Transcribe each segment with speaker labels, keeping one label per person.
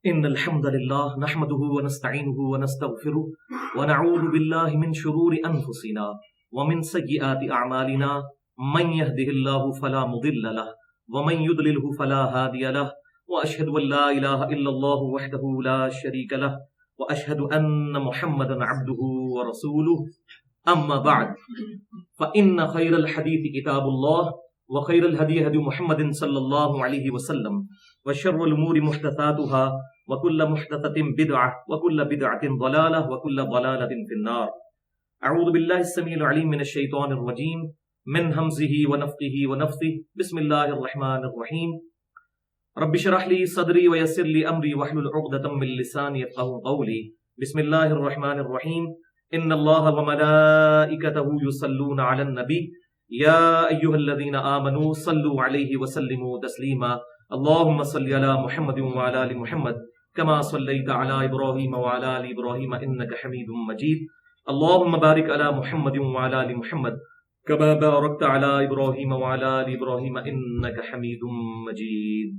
Speaker 1: إن الحمد لله نحمده ونستعينه ونستغفره ونعوذ بالله من شرور أنفسنا ومن سيئات أعمالنا من يهده الله فلا مضل له ومن يضلله فلا هادي له وأشهد أن لا إله إلا الله وحده لا شريك له وأشهد أن محمدا عبده ورسوله أما بعد فإن خير الحديث كتاب الله وخير الهدي هدي محمد صلى الله عليه وسلم وشر الأمور محدثاتها وكل محدثة بدعة وكل بدعة ضلالة وكل ضلالة في النار. أعوذ بالله السميع العليم من الشيطان الرجيم من همزه ونفخه ونفثه. بسم الله الرحمن الرحيم. رب اشرح لي صدري ويسر لي أمري واحلل عقدة من لساني يفقهوا قولي. بسم الله الرحمن الرحيم. إن الله وملائكته يصلون على النبي يا أيها الذين آمنوا صلوا عليه وسلموا تسليما. اللهم صل على محمد وعلى آل محمد كما صليت على إبراهيم وعلى آل إبراهيم إنك حميد مجيد. اللهم بارك على محمد وعلى آل محمد كما باركت على إبراهيم وعلى آل إبراهيم إنك حميد مجيد.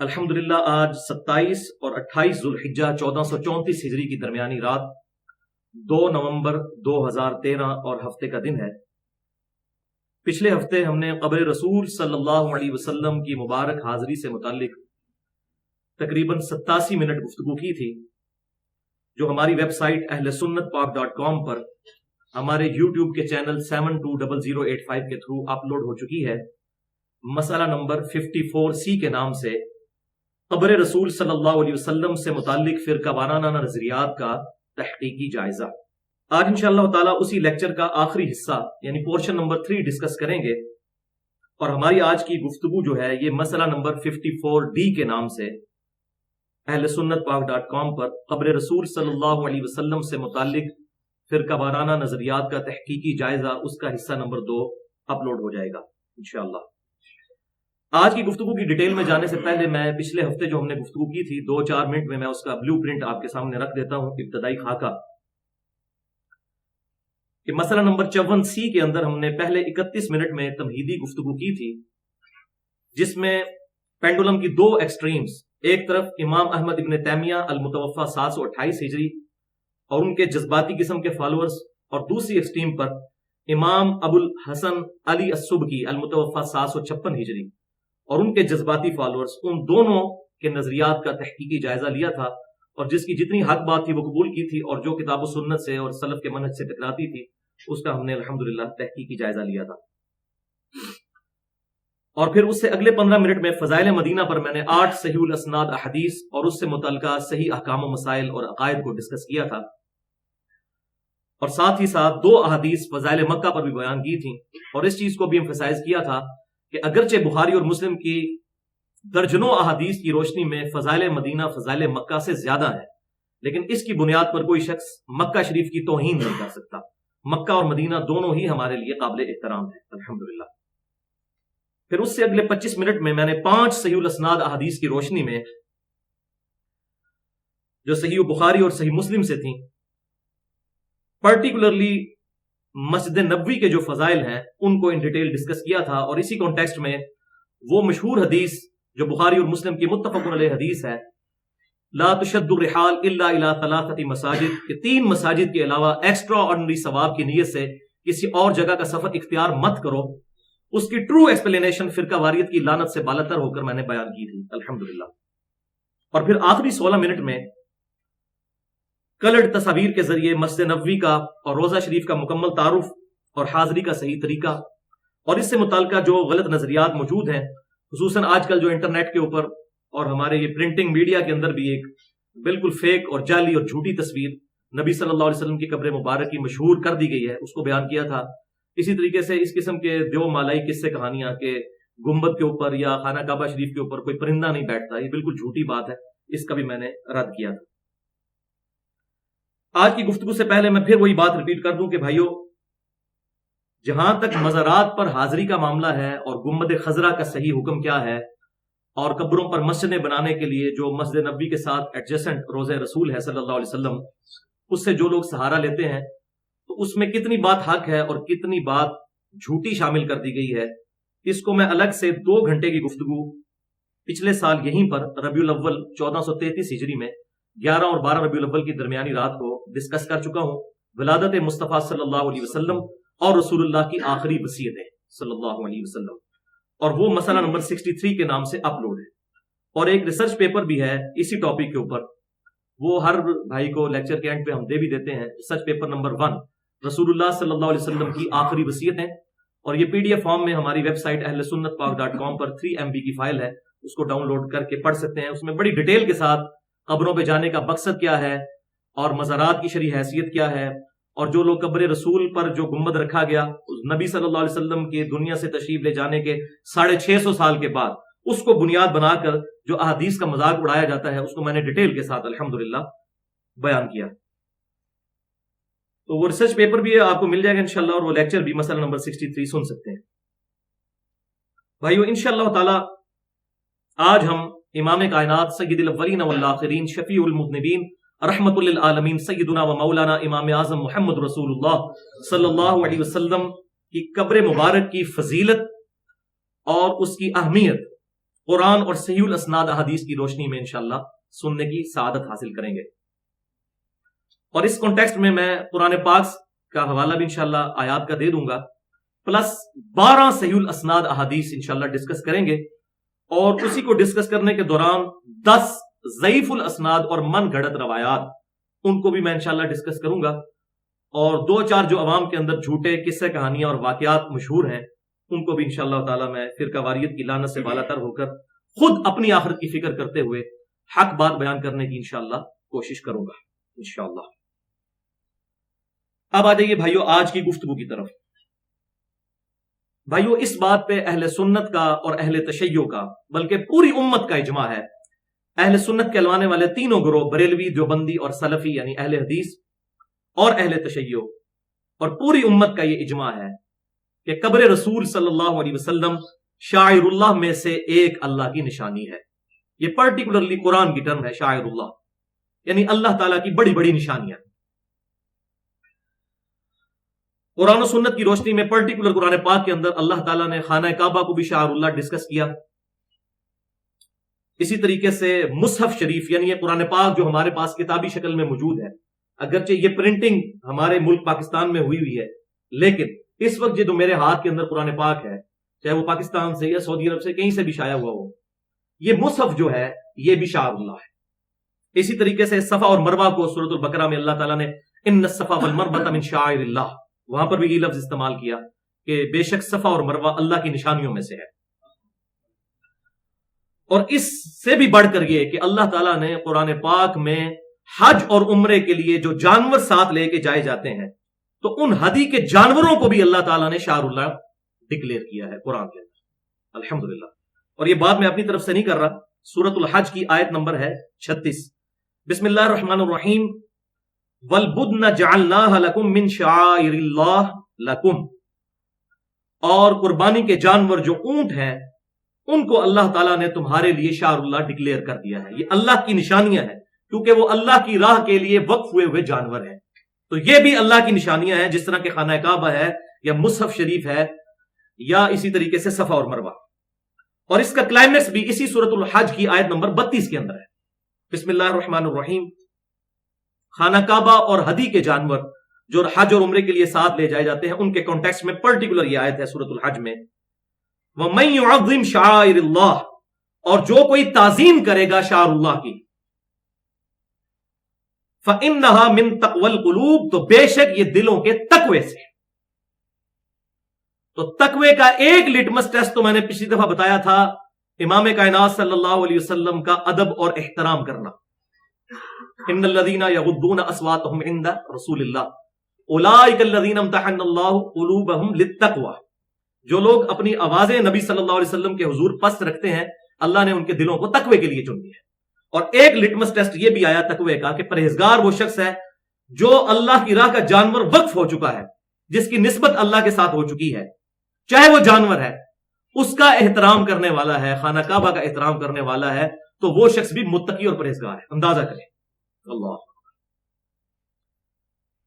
Speaker 1: الحمدللہ آج 27 اور 28 ذوالحجہ 1434 ہجری کی درمیانی رات 2 نومبر 2013 اور ہفتے کا دن ہے. پچھلے ہفتے ہم نے قبر رسول صلی اللہ علیہ وسلم کی مبارک حاضری سے متعلق تقریباً 87 منٹ گفتگو کی تھی، جو ہماری ویب سائٹ ahlsunnatpak.com پر ہمارے یوٹیوب کے چینل 720085 کے تھرو اپلوڈ ہو چکی ہے. مسئلہ نمبر 54C کے نام سے قبر رسول صلی اللہ علیہ وسلم سے متعلق فرقہ وارانہ نظریات کا تحقیقی جائزہ. آج انشاءاللہ تعالیٰ اسی لیکچر کا آخری حصہ یعنی پورشن نمبر 3 ڈسکس کریں گے، اور ہماری آج کی گفتگو جو ہے یہ مسئلہ نمبر 54D کے نام سے ahlsunnatpak.com پر قبر رسول صلی اللہ علیہ وسلم سے متعلق فرقہ وارانہ نظریات کا تحقیقی جائزہ، اس کا حصہ نمبر 2 اپلوڈ ہو جائے گا انشاءاللہ. آج کی گفتگو کی ڈیٹیل میں جانے سے پہلے میں پچھلے ہفتے جو ہم نے گفتگو کی تھی 2-4 منٹ میں اس کا بلیو پرنٹ آپ کے سامنے رکھ دیتا ہوں. ابتدائی خاکہ کہ مسئلہ نمبر 54C کے اندر ہم نے پہلے 31 منٹ میں تمہیدی گفتگو کی تھی، جس میں پینڈولم کی 2 ایکسٹریمز، ایک طرف امام احمد ابن تیمیہ المتوفى 728 ہجری اور ان کے جذباتی قسم کے فالوورز، اور دوسری ایکسٹریم پر امام ابو الحسن علی السبکی المتوفى 756 ہجری اور ان کے جذباتی فالوورز، ان دونوں کے نظریات کا تحقیقی جائزہ لیا تھا، اور جس کی جتنی حق بات تھی وہ قبول کی تھی، اور جو کتاب و سنت سے اور سلف کے منہج سے ٹکراتی تھی اس کا ہم نے الحمدللہ تحقیقی جائزہ لیا تھا. اور پھر اس سے اگلے 15 منٹ میں فضائل مدینہ پر میں نے 8 صحیح الاسناد احادیث اور اس سے متعلقہ صحیح احکام و مسائل اور عقائد کو ڈسکس کیا تھا، اور ساتھ ہی ساتھ 2 احادیث فضائل مکہ پر بھی بیان کی تھیں، اور اس چیز کو بھی ایمفسائز کیا تھا کہ اگرچہ بخاری اور مسلم کی درجنوں احادیث کی روشنی میں فضائل مدینہ فضائل مکہ سے زیادہ ہے، لیکن اس کی بنیاد پر کوئی شخص مکہ شریف کی توہین نہیں کر سکتا. مکہ اور مدینہ دونوں ہی ہمارے لیے قابل احترام ہیں الحمدللہ. پھر اس سے اگلے 25 منٹ میں نے 5 صحیح الاسناد احادیث کی روشنی میں جو صحیح بخاری اور صحیح مسلم سے تھیں، پرٹیکولرلی مسجد نبوی کے جو فضائل ہیں ان کو ان ڈیٹیل ڈسکس کیا تھا. اور اسی کانٹیکسٹ میں وہ مشہور حدیث جو بخاری اور مسلم کی متفق علیہ حدیث ہے، لا تشد الرحال الا الى 3 مساجد، کہ 3 مساجد کے علاوہ ایکسٹرا آرڈنری ثواب کی نیت سے کسی اور جگہ کا سفر اختیار مت کرو، اس کی ٹرو ایکسپلینیشن فرقہ واریت کی لعنت سے بالاتر ہو کر میں نے بیان کی تھی الحمدللہ. اور پھر آخری 16 منٹ میں کلرڈ تصاویر کے ذریعے مسجد نبوی کا اور روضہ شریف کا مکمل تعارف اور حاضری کا صحیح طریقہ، اور اس سے متعلقہ جو غلط نظریات موجود ہیں، خصوصاً آج کل جو انٹرنیٹ کے اوپر اور ہمارے یہ پرنٹنگ میڈیا کے اندر بھی ایک بالکل فیک اور جعلی اور جھوٹی تصویر نبی صلی اللہ علیہ وسلم کی قبر مبارک کی مشہور کر دی گئی ہے، اس کو بیان کیا تھا. اسی طریقے سے اس قسم کے دیو مالائی قصے کہانیاں کہ گنبد کے اوپر یا خانہ کعبہ شریف کے اوپر کوئی پرندہ نہیں بیٹھتا، یہ بالکل جھوٹی بات ہے، اس کا بھی میں نے رد کیا تھا. آج کی گفتگو سے پہلے میں پھر وہی بات ریپیٹ کر دوں کہ بھائیو، جہاں تک مزارات پر حاضری کا معاملہ ہے اور گنبد خضرا کا صحیح حکم کیا ہے، اور قبروں پر مسجدیں بنانے کے لیے جو مسجد نبوی کے ساتھ ایڈجسنٹ روضہ رسول ہے صلی اللہ علیہ وسلم، اس سے جو لوگ سہارا لیتے ہیں، تو اس میں کتنی بات حق ہے اور کتنی بات جھوٹی شامل کر دی گئی ہے، اس کو میں الگ سے 2 گھنٹے کی گفتگو پچھلے سال یہیں پر ربیع الاول 1433 ہجری میں 11 اور 12 ربیع الاول کی درمیانی رات کو ڈسکس کر چکا ہوں ولادت مصطفیٰ صلی اللہ علیہ وسلم اور رسول اللہ کی آخری وصیتیں صلی اللہ علیہ وسلم، اور وہ مسئلہ نمبر 63 کے نام سے اپلوڈ ہے، اور ایک ریسرچ پیپر بھی ہے اسی ٹاپک کے اوپر، وہ ہر بھائی کو لیکچر کے اینڈ پہ ہم دے بھی دیتے ہیں۔ ریسرچ پیپر نمبر 1 رسول اللہ صلی اللہ علیہ وسلم کی آخری وصیتیں، اور یہ پی ڈی ایف فارم میں ہماری ویب سائٹ ahlsunnatpak.com پر 3 MB کی فائل ہے، اس کو ڈاؤن لوڈ کر کے پڑھ سکتے ہیں۔ اس میں بڑی ڈیٹیل کے ساتھ قبروں پہ جانے کا مقصد کیا ہے اور مزارات کی شرعی حیثیت کیا ہے، اور جو لوگ قبر رسول پر جو گنبد رکھا گیا نبی صلی اللہ علیہ وسلم کے دنیا سے تشریف لے جانے کے 650 سال کے بعد اس کو بنیاد بنا کر جو احادیث کا مذاق اڑایا جاتا ہے، اس کو میں نے ڈیٹیل کے ساتھ الحمدللہ بیان کیا۔ تو وہ ریسرچ پیپر بھی آپ کو مل جائے گا انشاءاللہ، اور وہ لیکچر بھی مسئلہ نمبر 63 سن سکتے ہیں۔ بھائیو انشاءاللہ تعالی آج ہم امام کائنات سید الاولین والآخرین شفیع المذنبین رحمت للعالمین سیدنا و مولانا امام اعظم محمد رسول اللہ صلی اللہ علیہ وسلم کی قبر مبارک کی فضیلت اور اس کی اہمیت قرآن اور صحیح الاسناد احادیث کی روشنی میں انشاءاللہ سننے کی سعادت حاصل کریں گے، اور اس کانٹیکسٹ میں قرآن پاک کا حوالہ بھی انشاءاللہ آیات کا دے دوں گا، پلس 12 صحیح الاسناد احادیث انشاءاللہ ڈسکس کریں گے، اور اسی کو ڈسکس کرنے کے دوران 10 ضعیف الاسناد اور من گھڑت روایات ان کو بھی میں انشاءاللہ ڈسکس کروں گا، اور 2-4 جو عوام کے اندر جھوٹے قصے کہانیاں اور واقعات مشہور ہیں ان کو بھی انشاءاللہ تعالی میں فرقہ واریت کی لعنت سے بالا تر ہو کر خود اپنی آخرت کی فکر کرتے ہوئے حق بات بیان کرنے کی انشاءاللہ کوشش کروں گا انشاءاللہ۔ اب آ جائیے بھائیو آج کی گفتگو کی طرف۔ بھائیو اس بات پہ اہل سنت کا اور اہل تشیع کا بلکہ پوری امت کا اجماع ہے، اہل سنت کہلوانے والے تینوں گروہ بریلوی، دیوبندی اور سلفی یعنی اہل حدیث اور اہل تشیع، اور پوری امت کا یہ اجماع ہے کہ قبر رسول صلی اللہ علیہ وسلم شاعر اللہ میں سے ایک اللہ کی نشانی ہے۔ یہ پرٹیکولرلی قرآن کی ٹرم ہے شاعر اللہ، یعنی اللہ تعالیٰ کی بڑی بڑی نشانیاں۔ قرآن و سنت کی روشنی میں پرٹیکولر قرآن پاک کے اندر اللہ تعالیٰ نے خانہ کعبہ کو بھی شاعر اللہ ڈسکس کیا، اسی طریقے سے مصحف شریف یعنی یہ قرآن پاک جو ہمارے پاس کتابی شکل میں موجود ہے، اگرچہ یہ پرنٹنگ ہمارے ملک پاکستان میں ہوئی ہے، لیکن اس وقت جو میرے ہاتھ کے اندر قرآن پاک ہے، چاہے وہ پاکستان سے یا سعودی عرب سے کہیں سے بھی شائع ہوا ہو، یہ مصحف جو ہے یہ بھی شاعر اللہ ہے۔ اسی طریقے سے صفا اور مروہ کو سورۃ البقرہ میں اللہ تعالیٰ نے ان الصفا والمروہ من شعائر اللہ، وہاں پر بھی یہ لفظ استعمال کیا کہ بے شک صفا اور مروہ اللہ کی نشانیوں میں سے ہے۔ اور اس سے بھی بڑھ کر یہ کہ اللہ تعالیٰ نے قرآن پاک میں حج اور عمرے کے لیے جو جانور ساتھ لے کے جائے جاتے ہیں، تو ان ہدی کے جانوروں کو بھی اللہ تعالیٰ نے شاعر اللہ ڈکلیئر کیا ہے قرآن کے اندر الحمدللہ۔ اور یہ بات میں اپنی طرف سے نہیں کر رہا، سورۃ الحج کی آیت نمبر ہے 36، بسم اللہ الرحمن الرحیم، وَالْبُدْنَ جَعَلْنَاهَا لَكُمْ مِنْ شَعَائِرِ اللَّهِ لَكُمْ، اور قربانی کے جانور جو اونٹ ہیں ان کو اللہ تعالیٰ نے تمہارے لیے شاعر اللہ ڈکلیئر کر دیا ہے، یہ اللہ کی نشانیاں ہیں کیونکہ وہ اللہ کی راہ کے لیے وقف ہوئے ہوئے جانور ہیں، تو یہ بھی اللہ کی نشانیاں ہیں، جس طرح کہ خانہ کعبہ ہے یا مصحف شریف ہے یا اسی طریقے سے صفا اور مروہ۔ اور اس کا کلائمیکس بھی اسی سورۃ الحج کی آیت نمبر 32 کے اندر ہے، بسم اللہ الرحمن الرحیم، خانہ کعبہ اور ہدی کے جانور جو حج اور عمرے کے لیے ساتھ لے جائے جاتے ہیں ان کے کانٹیکسٹ میں پرٹیکولر یہ آیت ہے سورۃ الحج میں، وَمَن يُعَظِّمْ شَعَائِرِ اللَّهِ، اور جو کوئی تعظیم کرے گا شاعر اللہ کی، فَإِنَّهَا مِن تَقْوَى الْقُلُوبِ، تو بے شک یہ دلوں کے تقوی سے۔ تو تقوی کا ایک لٹمس ٹیسٹ تو میں نے پچھلی دفعہ بتایا تھا، امام کائنات صلی اللہ علیہ وسلم کا ادب اور احترام کرنا۔ ان الذین یغضون اصواتهم عند رسول اللہ اولئک الذین امتحن اللہ قلوبهم للتقوی، جو لوگ اپنی آوازیں نبی صلی اللہ علیہ وسلم کے حضور پست رکھتے ہیں، اللہ نے ان کے دلوں کو تقوی کے لیے چن لیا ہے۔ اور ایک لٹمس ٹیسٹ یہ بھی آیا تقوی کا کہ پرہیزگار وہ شخص ہے جو اللہ کی راہ کا جانور وقف ہو چکا ہے، جس کی نسبت اللہ کے ساتھ ہو چکی ہے، چاہے وہ جانور ہے، اس کا احترام کرنے والا ہے، خانہ کعبہ کا احترام کرنے والا ہے، تو وہ شخص بھی متقی اور پرہیزگار ہے۔ اندازہ کریں اللہ۔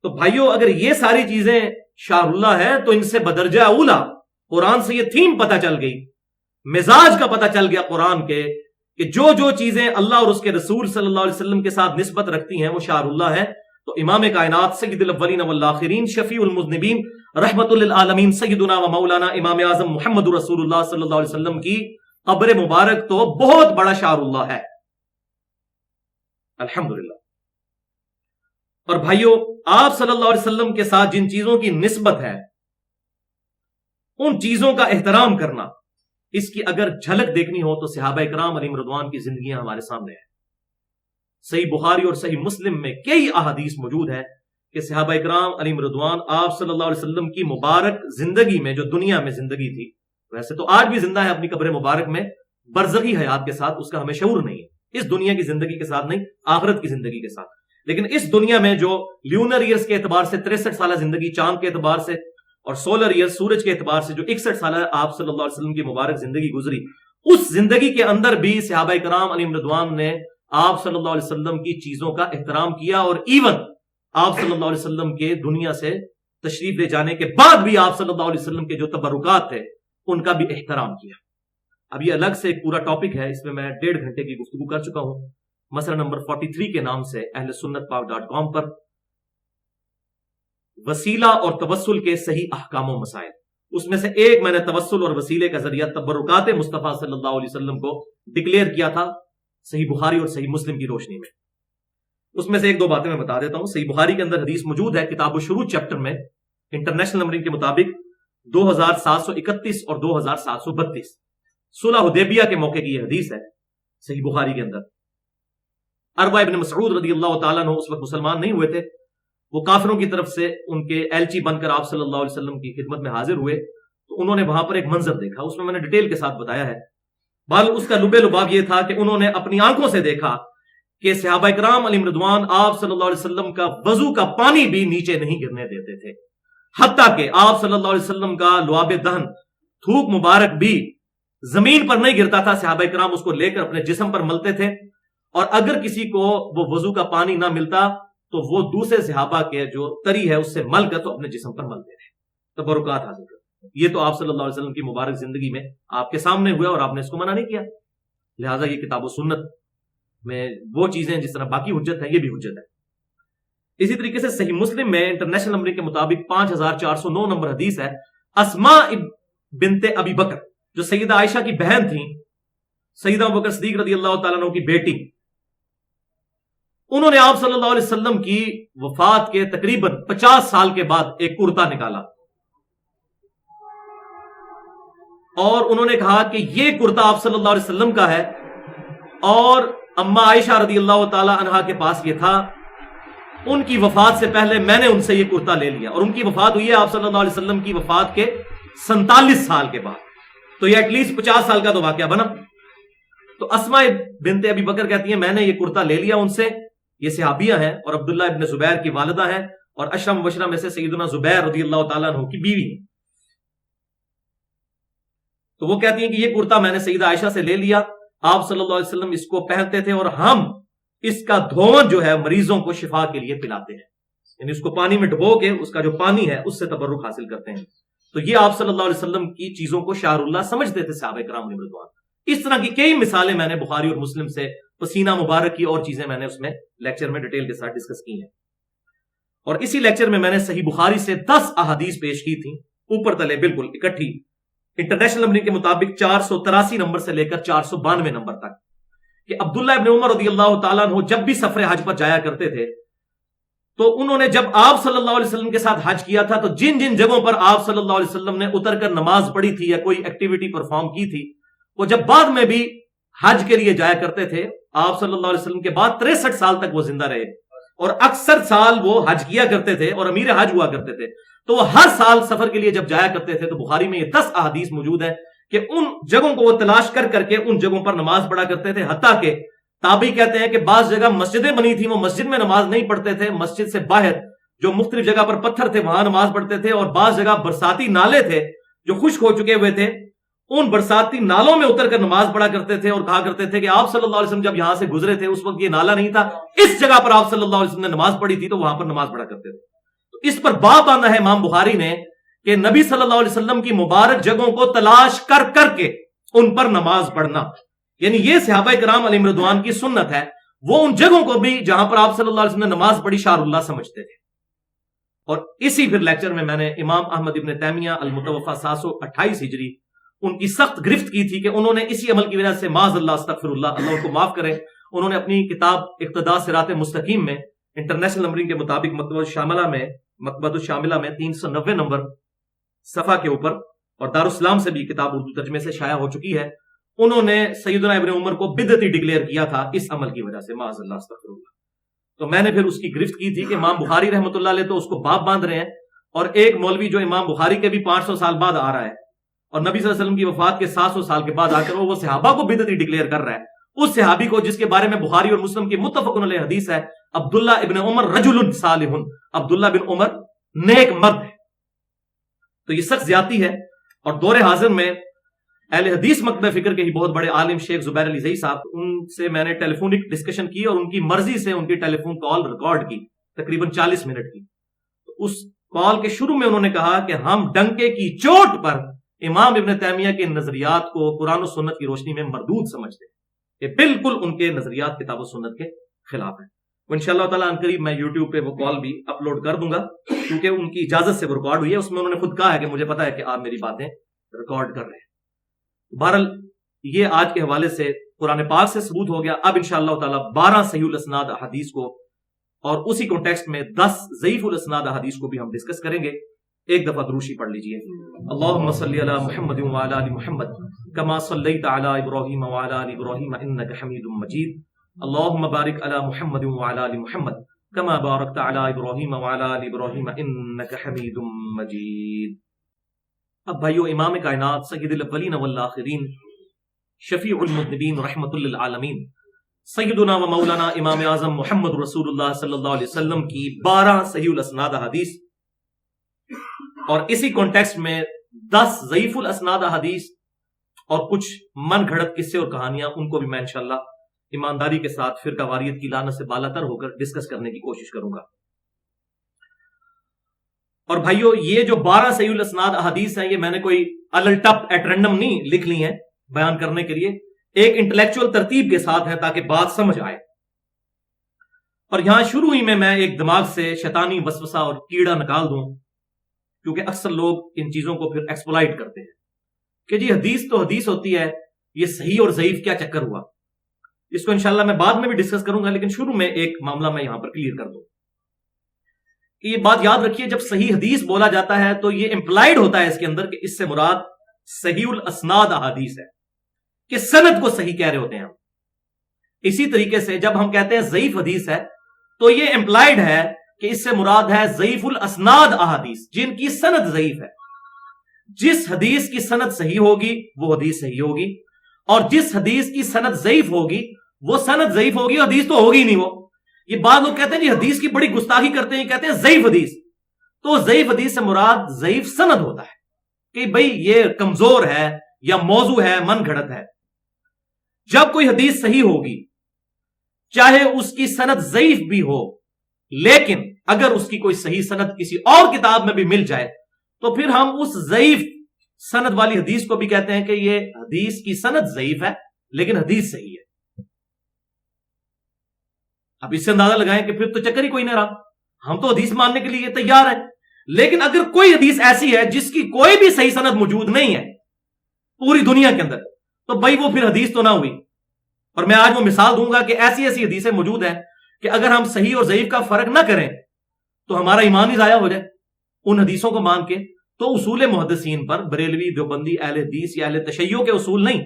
Speaker 1: تو بھائیو اگر یہ ساری چیزیں شاعر اللہ ہے تو ان سے بدرجہ اولا قرآن سے یہ تھیم پتہ چل گئی، مزاج کا پتہ چل گیا قرآن کے کہ جو چیزیں اللہ اور اس کے رسول صلی اللہ علیہ وسلم کے ساتھ نسبت رکھتی ہیں وہ شعار اللہ ہے. تو امام کائنات سید الاولین والآخرین شفیع المذنبین رحمت للعالمین سیدنا و مولانا امام اعظم محمد رسول اللہ صلی اللہ علیہ وسلم کی قبر مبارک تو بہت بڑا شعار اللہ ہے. الحمدللہ. اور بھائیو، آپ صلی اللہ علیہ وسلم کے ساتھ جن چیزوں کی نسبت ہے ان چیزوں کا احترام کرنا، اس کی اگر جھلک دیکھنی ہو تو صحابہ اکرام علیہم رضوان کی زندگیاں ہمارے سامنے ہیں. صحیح بخاری اور صحیح مسلم میں کئی احادیث موجود ہے کہ صحابہ اکرام علیہم رضوان آپ صلی اللہ علیہ وسلم کی مبارک زندگی میں، جو دنیا میں زندگی تھی، ویسے تو آج بھی زندہ ہے اپنی قبر مبارک میں برزخی حیات کے ساتھ، اس کا ہمیں شعور نہیں ہے، اس دنیا کی زندگی کے ساتھ نہیں، آخرت کی زندگی کے ساتھ. لیکن اس دنیا میں جو لیونر ایئرز کے اعتبار سے 63 سالہ زندگی، چاند کے اعتبار سے، اور سولر ایئر سورج کے اعتبار سے جو 61 سالہ آپ صلی اللہ علیہ وسلم کی مبارک زندگی گزری، اس زندگی کے اندر بھی صحابہ کرام علیہم رضوان نے آپ صلی اللہ علیہ وسلم کی چیزوں کا احترام کیا، اور ایون آپ صلی اللہ علیہ وسلم کے دنیا سے تشریف لے جانے کے بعد بھی آپ صلی اللہ علیہ وسلم کے جو تبرکات تھے ان کا بھی احترام کیا. اب یہ الگ سے ایک پورا ٹاپک ہے، اس میں 1.5 گھنٹے کی گفتگو کر چکا ہوں. مسئلہ نمبر 43 کے نام سے اہل سنت پاک.com پر وسیلہ اور توسل کے صحیح احکام و مسائل، اس میں سے ایک میں نے توسل اور وسیلے کا ذریعہ تبرکات مصطفیٰ صلی اللہ علیہ وسلم کو ڈکلیئر کیا تھا صحیح بخاری اور صحیح مسلم کی روشنی میں. اس میں سے ایک دو باتیں میں بتا دیتا ہوں. صحیح بخاری کے اندر حدیث موجود ہے کتاب الشروط چیپٹر میں، انٹرنیشنل نمبرنگ کے مطابق 2731 اور 2732، صلح حدیبیہ کے موقع کی یہ حدیث ہے صحیح بخاری کے اندر. عروہ ابن مسعود رضی اللہ تعالیٰ عنہ اس وقت مسلمان نہیں ہوئے تھے، وہ کافروں کی طرف سے ان کے ایلچی بن کر آپ صلی اللہ علیہ وسلم کی خدمت میں حاضر ہوئے. تو انہوں نے وہاں پر ایک منظر دیکھا، اس میں نے ڈیٹیل کے ساتھ بتایا ہے. بل اس کا لبے لباب یہ تھا کہ انہوں نے اپنی آنکھوں سے دیکھا کہ صحابہ کرام علیہم رضوان آپ صلی اللہ علیہ وسلم کا وضو کا پانی بھی نیچے نہیں گرنے دیتے تھے، حتیٰ کہ آپ صلی اللہ علیہ وسلم کا لعاب دہن، تھوک مبارک بھی زمین پر نہیں گرتا تھا. صحابہ کرام اس کو لے کر اپنے جسم پر ملتے تھے، اور اگر کسی کو وہ وضو کا پانی نہ ملتا تو وہ دوسرے صحابہ کے جو تری ہے اس سے مل کر تو اپنے جسم پر ملتے تھے، تبرکات حاصل کرتے. یہ تو آپ صلی اللہ علیہ وسلم کی مبارک زندگی میں آپ کے سامنے ہوا اور آپ نے اس کو منع نہیں کیا. لہٰذا یہ کتاب و سنت میں وہ چیزیں جس طرح باقی حجت ہے، یہ بھی حجت ہے. اسی طریقے سے صحیح مسلم میں انٹرنیشنل نمبر کے مطابق 5409 نمبر حدیث ہے. اسماء بنت ابی بکر جو سیدہ عائشہ کی بہن تھیں، سیدہ ابو بکر صدیق رضی اللہ تعالیٰ عنہ کی بیٹی، انہوں نے آپ صلی اللہ علیہ وسلم کی وفات کے تقریباً 50 سال کے بعد ایک کرتا نکالا، اور انہوں نے کہا کہ یہ کرتا آپ صلی اللہ علیہ وسلم کا ہے، اور اما عائشہ رضی اللہ تعالی عنہا کے پاس یہ تھا. ان کی وفات سے پہلے میں نے ان سے یہ کرتا لے لیا، اور ان کی وفات ہوئی ہے آپ صلی اللہ علیہ وسلم کی وفات کے 47 سال کے بعد. تو یہ ایٹ لیسٹ 50 سال کا تو واقعہ بنا. تو اسماء بنت ابی بکر کہتی ہیں میں نے یہ کرتا لے لیا ان سے. یہ صحابیہ ہیں اور عبداللہ ابن زبیر کی والدہ ہیں، اور اشرم مبشرہ میں سے سیدنا زبیر رضی اللہ تعالیٰ عنہ کی بیوی ہیں. تو وہ کہتی ہیں کہ یہ کرتا میں نے سیدہ عائشہ سے لے لیا، آپ صلی اللہ علیہ وسلم اس کو پہنتے تھے، اور ہم اس کا دھون جو ہے مریضوں کو شفا کے لیے پلاتے ہیں، یعنی اس کو پانی میں ڈبو کے اس کا جو پانی ہے اس سے تبرک حاصل کرتے ہیں. تو یہ آپ صلی اللہ علیہ وسلم کی چیزوں کو شعار اللہ سمجھتے تھے صحابہ کرام علیہم رضوان. اس طرح کی کئی مثالیں میں نے بخاری اور مسلم سے، پسینہ مبارک کی اور چیزیں میں نے اس میں لیکچر میں ڈیٹیل کے ساتھ ڈسکس کی ہیں. اور اسی لیکچر میں نے صحیح بخاری سے 10 احادیث پیش کی تھیں، اوپر تلے بالکل اکٹھی، انٹرنیشنل نمبر کے مطابق 483 نمبر سے لے کر 492 نمبر تک، کہ عبداللہ ابن عمر رضی اللہ تعالیٰ عنہ جب بھی سفر حج پر جایا کرتے تھے تو انہوں نے جب آپ صلی اللہ علیہ وسلم کے ساتھ حج کیا تھا تو جن جن جگہوں پر آپ صلی اللہ علیہ وسلم نے اتر کر نماز پڑھی تھی یا کوئی ایکٹیویٹی پرفارم کی تھی، وہ جب بعد میں بھی حج کے لیے جایا کرتے تھے، آپ صلی اللہ علیہ وسلم کے بعد 63 سال تک وہ زندہ رہے، اور اکثر سال وہ حج کیا کرتے تھے اور امیر حج ہوا کرتے تھے. تو وہ ہر سال سفر کے لیے جب جایا کرتے تھے تو بخاری میں یہ 10 احادیث موجود ہیں کہ ان جگہوں کو وہ تلاش کر کر کے ان جگہوں پر نماز پڑھا کرتے تھے. حتیٰ کہ تابعی کہتے ہیں کہ بعض جگہ مسجدیں بنی تھیں، وہ مسجد میں نماز نہیں پڑھتے تھے، مسجد سے باہر جو مختلف جگہ پر پتھر تھے وہاں نماز پڑھتے تھے، اور بعض جگہ برساتی نالے تھے جو خشک ہو چکے ہوئے تھے، ان برساتی نالوں میں اتر کر نماز پڑھا کرتے تھے، اور کہا کرتے تھے کہ آپ صلی اللہ علیہ وسلم جب یہاں سے گزرے تھے اس وقت یہ نالا نہیں تھا، اس جگہ پر آپ صلی اللہ علیہ وسلم نے نماز پڑھی تھی تو وہاں پر نماز پڑھا کرتے تھے. تو اس پر باب باندھا ہے امام بخاری نے کہ نبی صلی اللہ علیہ وسلم کی مبارک جگہوں کو تلاش کر کر کے ان پر نماز پڑھنا، یعنی یہ صحابہ کرام علیہم رضوان کی سنت ہے. وہ ان جگہوں کو بھی جہاں پر آپ صلی اللہ علیہ وسلم نے نماز پڑھی شعر اللہ سمجھتے تھے. اور اسی پھر لیکچر میں نے امام احمد ابن تیمیہ المتوفا 728 ہجری ان کی سخت گرفت کی تھی کہ انہوں نے اسی عمل کی وجہ سے معاذ اللہ استغفر اللہ ان کو معاف کرے، انہوں نے اپنی کتاب اقتداء صراط مستقیم میں انٹرنیشنل نمبرنگ کے مطابق مکتبۃ الشاملہ میں 390 نمبر صفحہ کے اوپر، اور دارالاسلام سے بھی کتاب اردو ترجمے سے شائع ہو چکی ہے، انہوں نے سیدنا ابن عمر کو بدعتی ڈکلیئر کیا تھا اس عمل کی وجہ سے معاذ اللہ استغفر اللہ. تو میں نے پھر اس کی گرفت کی تھی کہ امام بخاری رحمۃ اللہ علیہ تو اس کو باپ باندھ رہے ہیں، اور ایک مولوی جو امام بخاری کے بھی 500 سال بعد آ رہا ہے اور نبی صلی اللہ علیہ وسلم کی وفات کے 700 سال کے بعد آ کر وہ صحابہ کو بدعتی ڈکلیئر کر رہا ہے. اس صحابی کو جس کے بارے میں بخاری اور مسلم کی متفق علیہ حدیث ہے، عبداللہ ابن عمر رجل صالح، عبداللہ بن عمر نیک مرد ہے. تو یہ سخت زیادتی ہے. اور دور حاضر میں اہل حدیث مکتبہ فکر کے ہی بہت بڑے عالم شیخ زبیر علی زئی صاحب، ان سے میں نے ٹیلی فونک ڈسکشن کی اور ان کی مرضی سے ان کی ٹیلی فون کال ریکارڈ کی تقریباً 40 منٹ کی. تو اس کال کے شروع میں انہوں نے کہا کہ ہم ڈنکے کی چوٹ پر امام ابن تیمیہ کے نظریات کو قرآن و سنت کی روشنی میں مردود سمجھتے ہیں، کہ بالکل ان کے نظریات کتاب و سنت کے خلاف ہیں. انشاءاللہ تعالیٰ ان قریب میں یوٹیوب پہ وہ کال بھی اپلوڈ کر دوں گا، کیونکہ ان کی اجازت سے وہ ریکارڈ ہوئی ہے. اس میں انہوں نے خود کہا ہے کہ مجھے پتا ہے کہ آپ میری باتیں ریکارڈ کر رہے ہیں. بہرحال یہ آج کے حوالے سے قرآن پاک سے ثبوت ہو گیا. اب انشاءاللہ تعالیٰ 12 صحیح الاسناد احادیث کو اور اسی کانٹیکسٹ میں 10 ضعیف الاسناد احادیث کو بھی ہم ڈسکس کریں گے. ایک دفعہ دروشی پڑھ لیجئے. اللہم صلی علی محمد وعلی آل محمد کما صلیت علی ابراہیم وعلی آل ابراہیم انک حمید مجید. اللہم بارک علی محمد وعلی آل محمد کما بارکت علی ابراہیم وعلی آل ابراہیم انک حمید مجید. اب بھائیو، امام کائنات سید الاولین والآخرین شفیع المذنبین رحمت للعالمین سیدنا و مولانا امام اعظم محمد رسول اللہ صلی اللہ علیہ وسلم کی 12 صحیح الاسناد حدیث اور اسی کانٹیکسٹ میں 10 ضعیف الاسناد حدیث اور کچھ من گھڑت قصے اور کہانیاں، ان کو بھی میں انشاءاللہ ایمانداری کے ساتھ فرقہ واریت کی لعنت سے بالاتر ہو کر ڈسکس کرنے کی کوشش کروں گا. اور بھائیو، یہ جو 12 صحیح الاسناد احادیث ہیں، یہ میں نے کوئی الٹپ ایٹ رینڈم نہیں لکھ لی ہیں بیان کرنے کے لیے، ایک انٹلیکچوئل ترتیب کے ساتھ ہیں تاکہ بات سمجھ آئے. اور یہاں شروع ہی میں ایک دماغ سے شیطانی وسوسہ اور کیڑا نکال دوں، کیونکہ اکثر لوگ ان چیزوں کو پھر ایکسپلائٹ کرتے ہیں کہ جی حدیث تو حدیث ہوتی ہے، یہ صحیح اور ضعیف کیا چکر ہوا. اس کو انشاءاللہ میں بعد میں بھی ڈسکس کروں گا، لیکن شروع میں ایک معاملہ میں یہاں پر کلیئر کر دوں. یہ بات یاد رکھیے، جب صحیح حدیث بولا جاتا ہے تو یہ امپلائڈ ہوتا ہے اس کے اندر کہ اس سے مراد صحیح الاسناد احادیث ہے، کہ سند کو صحیح کہہ رہے ہوتے ہیں ہم. اسی طریقے سے جب ہم کہتے ہیں ضعیف حدیث ہے تو یہ امپلائڈ ہے کہ اس سے مراد ہے ضعیف الاسناد احادیث جن کی سند ضعیف ہے. جس حدیث کی سند صحیح ہوگی وہ حدیث صحیح ہوگی، اور جس حدیث کی سند ضعیف ہوگی وہ سند ضعیف ہوگی، حدیث تو ہوگی نہیں. وہ یہ بعض لوگ کہتے ہیں جی حدیث کی بڑی گستاخی کرتے ہیں، کہتے ہیں ضعیف حدیث. تو ضعیف حدیث سے مراد ضعیف سند ہوتا ہے کہ بھئی یہ کمزور ہے یا موضوع ہے، من گھڑت ہے. جب کوئی حدیث صحیح ہوگی چاہے اس کی سند ضعیف بھی ہو، لیکن اگر اس کی کوئی صحیح سند کسی اور کتاب میں بھی مل جائے تو پھر ہم اس ضعیف سند والی حدیث کو بھی کہتے ہیں کہ یہ حدیث کی سند ضعیف ہے لیکن حدیث صحیح ہے. اب اس سے اندازہ لگائیں کہ پھر تو چکر ہی کوئی نہ رہا، ہم تو حدیث ماننے کے لیے تیار ہیں، لیکن اگر کوئی حدیث ایسی ہے جس کی کوئی بھی صحیح سند موجود نہیں ہے پوری دنیا کے اندر، تو بھائی وہ پھر حدیث تو نہ ہوئی. اور میں آج وہ مثال دوں گا کہ ایسی ایسی حدیثیں موجود ہیں کہ اگر ہم صحیح اور ضعیف کا فرق نہ کریں تو ہمارا ایمان ہی ضائع ہو جائے ان حدیثوں کو مان کے. تو اصول محدثین پر، بریلوی، دیوبندی، اہل حدیث یا اہل تشیع کے اصول نہیں،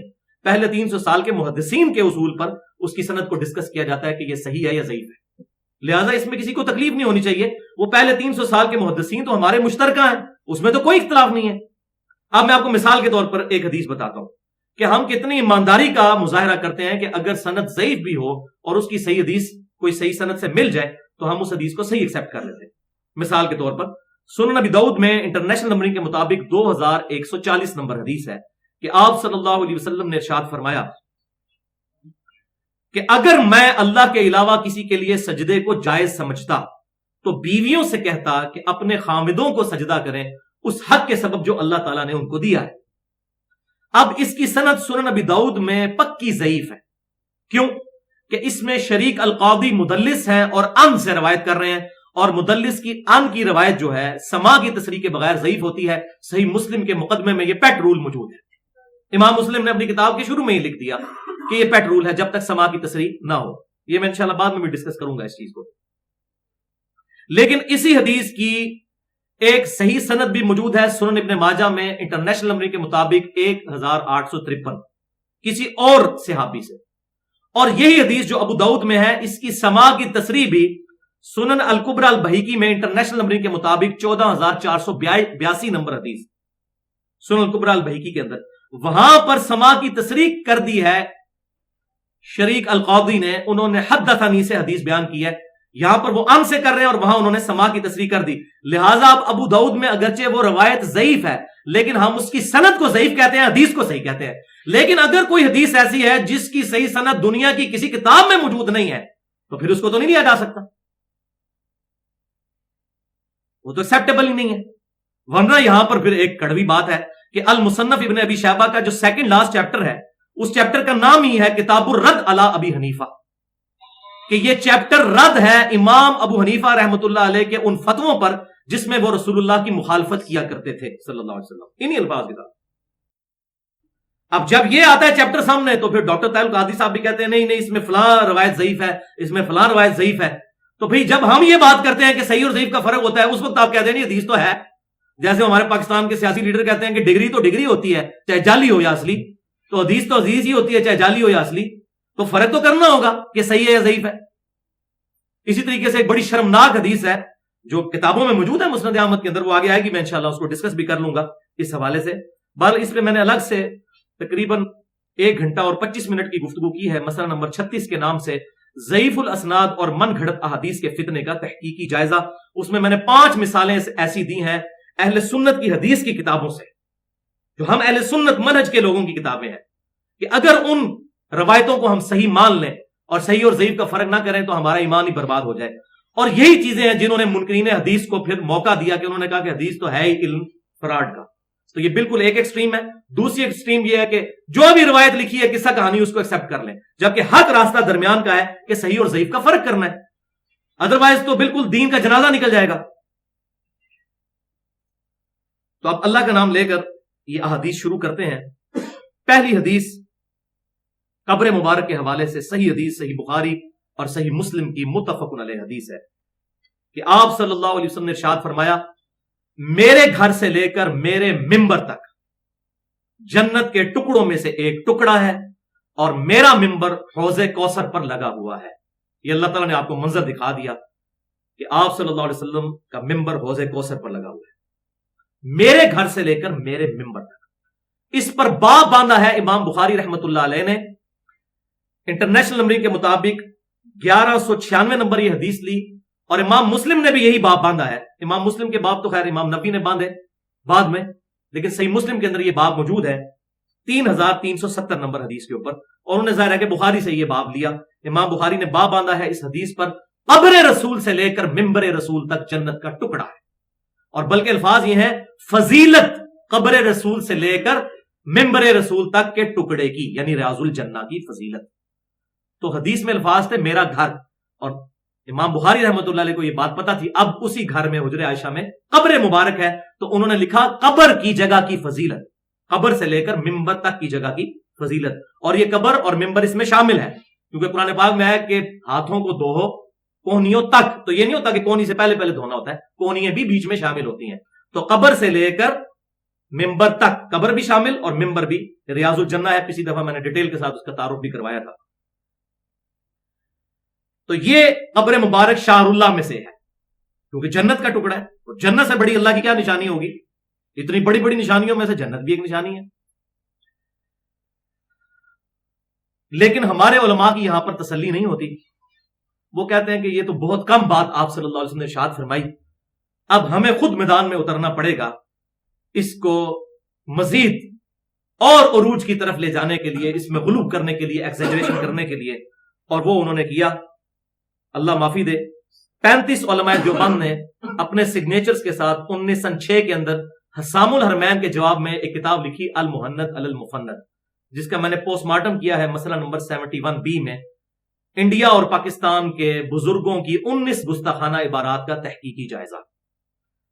Speaker 1: پہلے 300 سال کے محدثین کے اصول پر اس کی سند کو ڈسکس کیا جاتا ہے کہ یہ صحیح ہے یا ضعیف ہے. لہٰذا اس میں کسی کو تکلیف نہیں ہونی چاہیے. وہ پہلے 300 سال کے محدثین تو ہمارے مشترکہ ہیں، اس میں تو کوئی اختلاف نہیں ہے. اب میں آپ کو مثال کے طور پر ایک حدیث بتاتا ہوں کہ ہم کتنی ایمانداری کا مظاہرہ کرتے ہیں کہ اگر سند ضعیف بھی ہو اور اس کی صحیح حدیث کوئی صحیح سند سے مل جائے تو ہم اس حدیث کو صحیح ایکسیپٹ کر لیتے ہیں. مثال کے طور پر سنن ابی داؤد میں انٹرنیشنل نمبرنگ کے مطابق 2140 نمبر حدیث ہے کہ آپ صلی اللہ علیہ وسلم نے ارشاد فرمایا کہ اگر میں اللہ کے علاوہ کسی کے لیے سجدے کو جائز سمجھتا تو بیویوں سے کہتا کہ اپنے خامدوں کو سجدہ کریں اس حق کے سبب جو اللہ تعالیٰ نے ان کو دیا ہے. اب اس کی سند سنن ابی داؤد میں پکی ضعیف ہے. کیوں؟ کہ اس میں شریک القاضی مدلس ہیں اور ان سے روایت کر رہے ہیں، اور مدلس کی ان کی روایت جو ہے سما کی تصریح کے بغیر ضعیف ہوتی ہے. صحیح مسلم کے مقدمے میں یہ پیٹ رول موجود ہے. امام مسلم نے اپنی کتاب کے شروع میں ہی لکھ دیا کہ یہ پیٹ رول ہے جب تک سما کی تصریح نہ ہو. یہ میں انشاءاللہ بعد میں بھی ڈسکس کروں گا اس چیز کو. لیکن اسی حدیث کی ایک صحیح سند بھی موجود ہے سنن ابن ماجہ میں انٹرنیشنل نمبر کے مطابق 1853 کسی اور صحابی سے. اور یہی حدیث جو ابو داؤد میں ہے اس کی سما کی تصریح بھی سنن الکبریٰ البہیقی میں انٹرنیشنل نمبر کے مطابق 14482 نمبر حدیث سنن الکبریٰ البہیقی کے اندر، وہاں پر سما کی تصریح کر دی ہے شریک القاضی نے. انہوں نے حدثنی سے حدیث بیان کی ہے، یہاں پر وہ ان سے کر رہے ہیں اور وہاں انہوں نے سما کی تصریح کر دی. لہٰذا اب ابو داؤد میں اگرچہ وہ روایت ضعیف ہے لیکن ہم اس کی سند کو ضعیف کہتے ہیں، حدیث کو صحیح کہتے ہیں. لیکن اگر کوئی حدیث ایسی ہے جس کی صحیح سند دنیا کی کسی کتاب میں موجود نہیں ہے تو پھر اس کو تو نہیں لیا جا سکتا، وہ تو ایکسیپٹیبل ہی نہیں ہے. ورنہ یہاں پر پھر ایک کڑوی بات ہے کہ المصنف ابن ابی شیبہ کا جو سیکنڈ لاسٹ چیپٹر ہے اس چیپٹر کا نام ہی ہے کتاب الرد علی ابی حنیفہ، کہ یہ چیپٹر رد ہے امام ابو حنیفہ رحمۃ اللہ علیہ کے ان فتووں پر جس میں وہ رسول اللہ کی مخالفت کیا کرتے تھے صلی اللہ علیہ وسلم، انہی الفاظ کے ساتھ. اب جب یہ آتا ہے چیپٹر سامنے تو پھر ڈاکٹر طاہر القادری صاحب بھی کہتے ہیں نہیں نہیں اس میں فلاں روایت ضعیف ہے، اس میں فلاں روایت ضعیف ہے. تو بھئی جب ہم یہ بات کرتے ہیں کہ صحیح اور ضعیف کا فرق ہوتا ہے اس وقت آپ کہتے ہیں نہیں حدیث تو ہے. جیسے ہمارے پاکستان کے سیاسی لیڈر کہتے ہیں کہ ڈگری تو ڈگری ہوتی ہے چاہے جعلی ہو یا اصلی، تو حدیث تو حدیث ہی ہوتی ہے چاہے جعلی ہو یا اصلی، تو فرق تو کرنا ہوگا کہ صحیح ہے یا ضعیف ہے. اسی طریقے سے ایک بڑی شرمناک حدیث ہے جو کتابوں میں موجود ہے مسند احمد کے اندر، وہ آگے آئے گی، میں انشاءاللہ اس کو ڈسکس بھی کر لوں گا اس حوالے سے. بہرحال اس پہ میں نے الگ سے تقریباً 1 گھنٹہ اور 25 منٹ کی گفتگو کی ہے، مسئلہ نمبر 36 کے نام سے ضعیف الاسناد اور من گھڑت احادیث کے فتنے کا تحقیقی جائزہ. اس میں نے 5 مثالیں ایسی دی ہیں اہل سنت کی حدیث کی کتابوں سے، جو ہم اہل سنت منہج کے لوگوں کی کتابیں ہیں، کہ اگر ان روایتوں کو ہم صحیح مان لیں اور صحیح اور ضعیف کا فرق نہ کریں تو ہمارا ایمان ہی برباد ہو جائے. اور یہی چیزیں ہیں جنہوں نے منکرین حدیث کو پھر موقع دیا کہ انہوں نے کہا کہ حدیث تو ہے ہی علم فراڈ کا. تو یہ بالکل ایک ایکسٹریم ہے. دوسری ایکسٹریم یہ ہے کہ جو بھی روایت لکھی ہے قصہ کہانی اس کو ایکسپٹ کر لیں، جبکہ حق راستہ درمیان کا ہے کہ صحیح اور ضعیف کا فرق کرنا ہے، ادروائز تو بالکل دین کا جنازہ نکل جائے گا. تو اب اللہ کا نام لے کر یہ احادیث شروع کرتے ہیں. پہلی حدیث قبر مبارک کے حوالے سے صحیح حدیث صحیح بخاری اور صحیح مسلم کی متفق علیہ حدیث ہے کہ آپ صلی اللہ علیہ وسلم نے ارشاد فرمایا میرے گھر سے لے کر میرے ممبر تک جنت کے ٹکڑوں میں سے ایک ٹکڑا ہے اور میرا ممبر حوض کوثر پر لگا ہوا ہے. یہ اللہ تعالیٰ نے آپ کو منظر دکھا دیا کہ آپ صلی اللہ علیہ وسلم کا ممبر حوض کوثر پر لگا ہوا ہے میرے گھر سے لے کر میرے ممبر تک. اس پر باب باندھا ہے امام بخاری رحمت اللہ علیہ نے انٹرنیشنل نمبر کے مطابق 1196 نمبر یہ حدیث لی، اور امام مسلم نے بھی یہی باب باندھا ہے. امام مسلم کے باب تو خیر امام نبی نے باندھے بعد میں، لیکن صحیح مسلم کے اندر یہ باب موجود ہے 3370 نمبر حدیث کے اوپر، اور انہوں نے ظاہر ہے کہ بخاری سے یہ باب لیا. امام بخاری نے باب باندھا ہے اس حدیث پر قبر رسول سے لے کر ممبر رسول تک جنت کا ٹکڑا ہے، اور بلکہ الفاظ یہ ہیں فضیلت قبر رسول سے لے کر ممبر رسول تک کے ٹکڑے کی، یعنی ریاض الجنہ کی فضیلت. تو حدیث میں الفاظ تھے میرا گھر، اور امام بخاری رحمۃ اللہ علیہ کو یہ بات پتا تھی اب اسی گھر میں حجر عائشہ میں قبر مبارک ہے، تو انہوں نے لکھا قبر کی جگہ کی فضیلت، قبر سے لے کر ممبر تک کی جگہ کی فضیلت. اور یہ قبر اور ممبر اس میں شامل ہے، کیونکہ قرآن پاک میں ہے کہ ہاتھوں کو دھو کونیوں تک، تو یہ نہیں ہوتا کہ کونی سے پہلے دھونا ہوتا ہے، کونیاں بھی بیچ میں شامل ہوتی ہیں. تو قبر سے لے کر ممبر تک، قبر بھی شامل اور ممبر بھی. ریاض الجنہ ہے، پچھلی دفعہ میں نے ڈیٹیل کے ساتھ اس کا تعارف بھی کروایا تھا. تو یہ قبر مبارک شاہ اللہ میں سے ہے، کیونکہ جنت کا ٹکڑا ہے، اور جنت سے بڑی اللہ کی کیا نشانی ہوگی؟ اتنی بڑی بڑی نشانیوں میں سے جنت بھی ایک نشانی ہے. لیکن ہمارے علماء کی یہاں پر تسلی نہیں ہوتی. وہ کہتے ہیں کہ یہ تو بہت کم بات آپ صلی اللہ علیہ وسلم نے ارشاد فرمائی، اب ہمیں خود میدان میں اترنا پڑے گا اس کو مزید اور عروج کی طرف لے جانے کے لیے، اس میں غلو کرنے کے لیے، ایکزیجریشن کرنے کے لیے. اور وہ انہوں نے کیا، اللہ معافی دے. 35 علماء دیوبند نے اپنے سگنیچرز کے ساتھ 1906 کے اندر حسام الحرمین کے جواب میں ایک کتاب لکھی المحند علی المفند، جس کا میں نے پوسٹ مارٹم کیا ہے مسئلہ نمبر 71B میں، انڈیا اور پاکستان کے بزرگوں کی 19 گستاخانہ عبارات کا تحقیقی جائزہ۔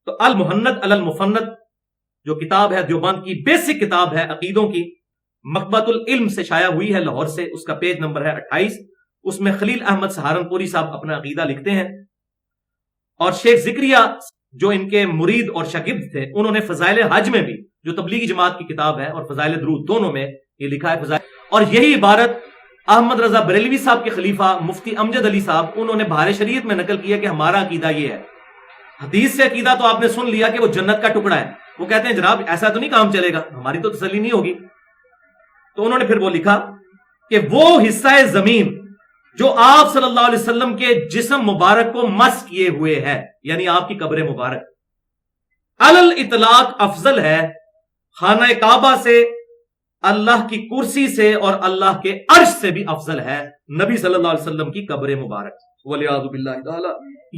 Speaker 1: تو المحند علی المفند جو کتاب ہے دیوبند کی بیسک کتاب ہے عقیدوں کی، مکتبۃ العلم سے شائع ہوئی ہے لاہور سے، اس کا پیج نمبر ہے 28۔ اس میں خلیل احمد سہارنپوری صاحب اپنا عقیدہ لکھتے ہیں، اور شیخ ذکریہ جو ان کے مرید اور شاگرد تھے انہوں نے فضائل حج میں بھی، جو تبلیغی جماعت کی کتاب ہے، اور فضائل درود دونوں میں یہ لکھا ہے فضائل، اور یہی عبارت احمد رضا بریلوی صاحب کے خلیفہ مفتی امجد علی صاحب انہوں نے بہار شریعت میں نقل کیا کہ ہمارا عقیدہ یہ ہے۔ حدیث سے عقیدہ تو آپ نے سن لیا کہ وہ جنت کا ٹکڑا ہے، وہ کہتے ہیں جناب ایسا تو نہیں کام چلے گا، ہماری تو تسلی نہیں ہوگی۔ تو انہوں نے پھر وہ لکھا کہ وہ حصہ زمین جو آپ صلی اللہ علیہ وسلم کے جسم مبارک کو مس کیے ہوئے ہے، یعنی آپ کی قبر مبارک، علل اطلاق افضل ہے خانہ کعبہ سے، اللہ کی کرسی سے، اور اللہ کے عرش سے بھی افضل ہے نبی صلی اللہ علیہ وسلم کی قبر مبارک، ولیعوذ باللہ تعالی۔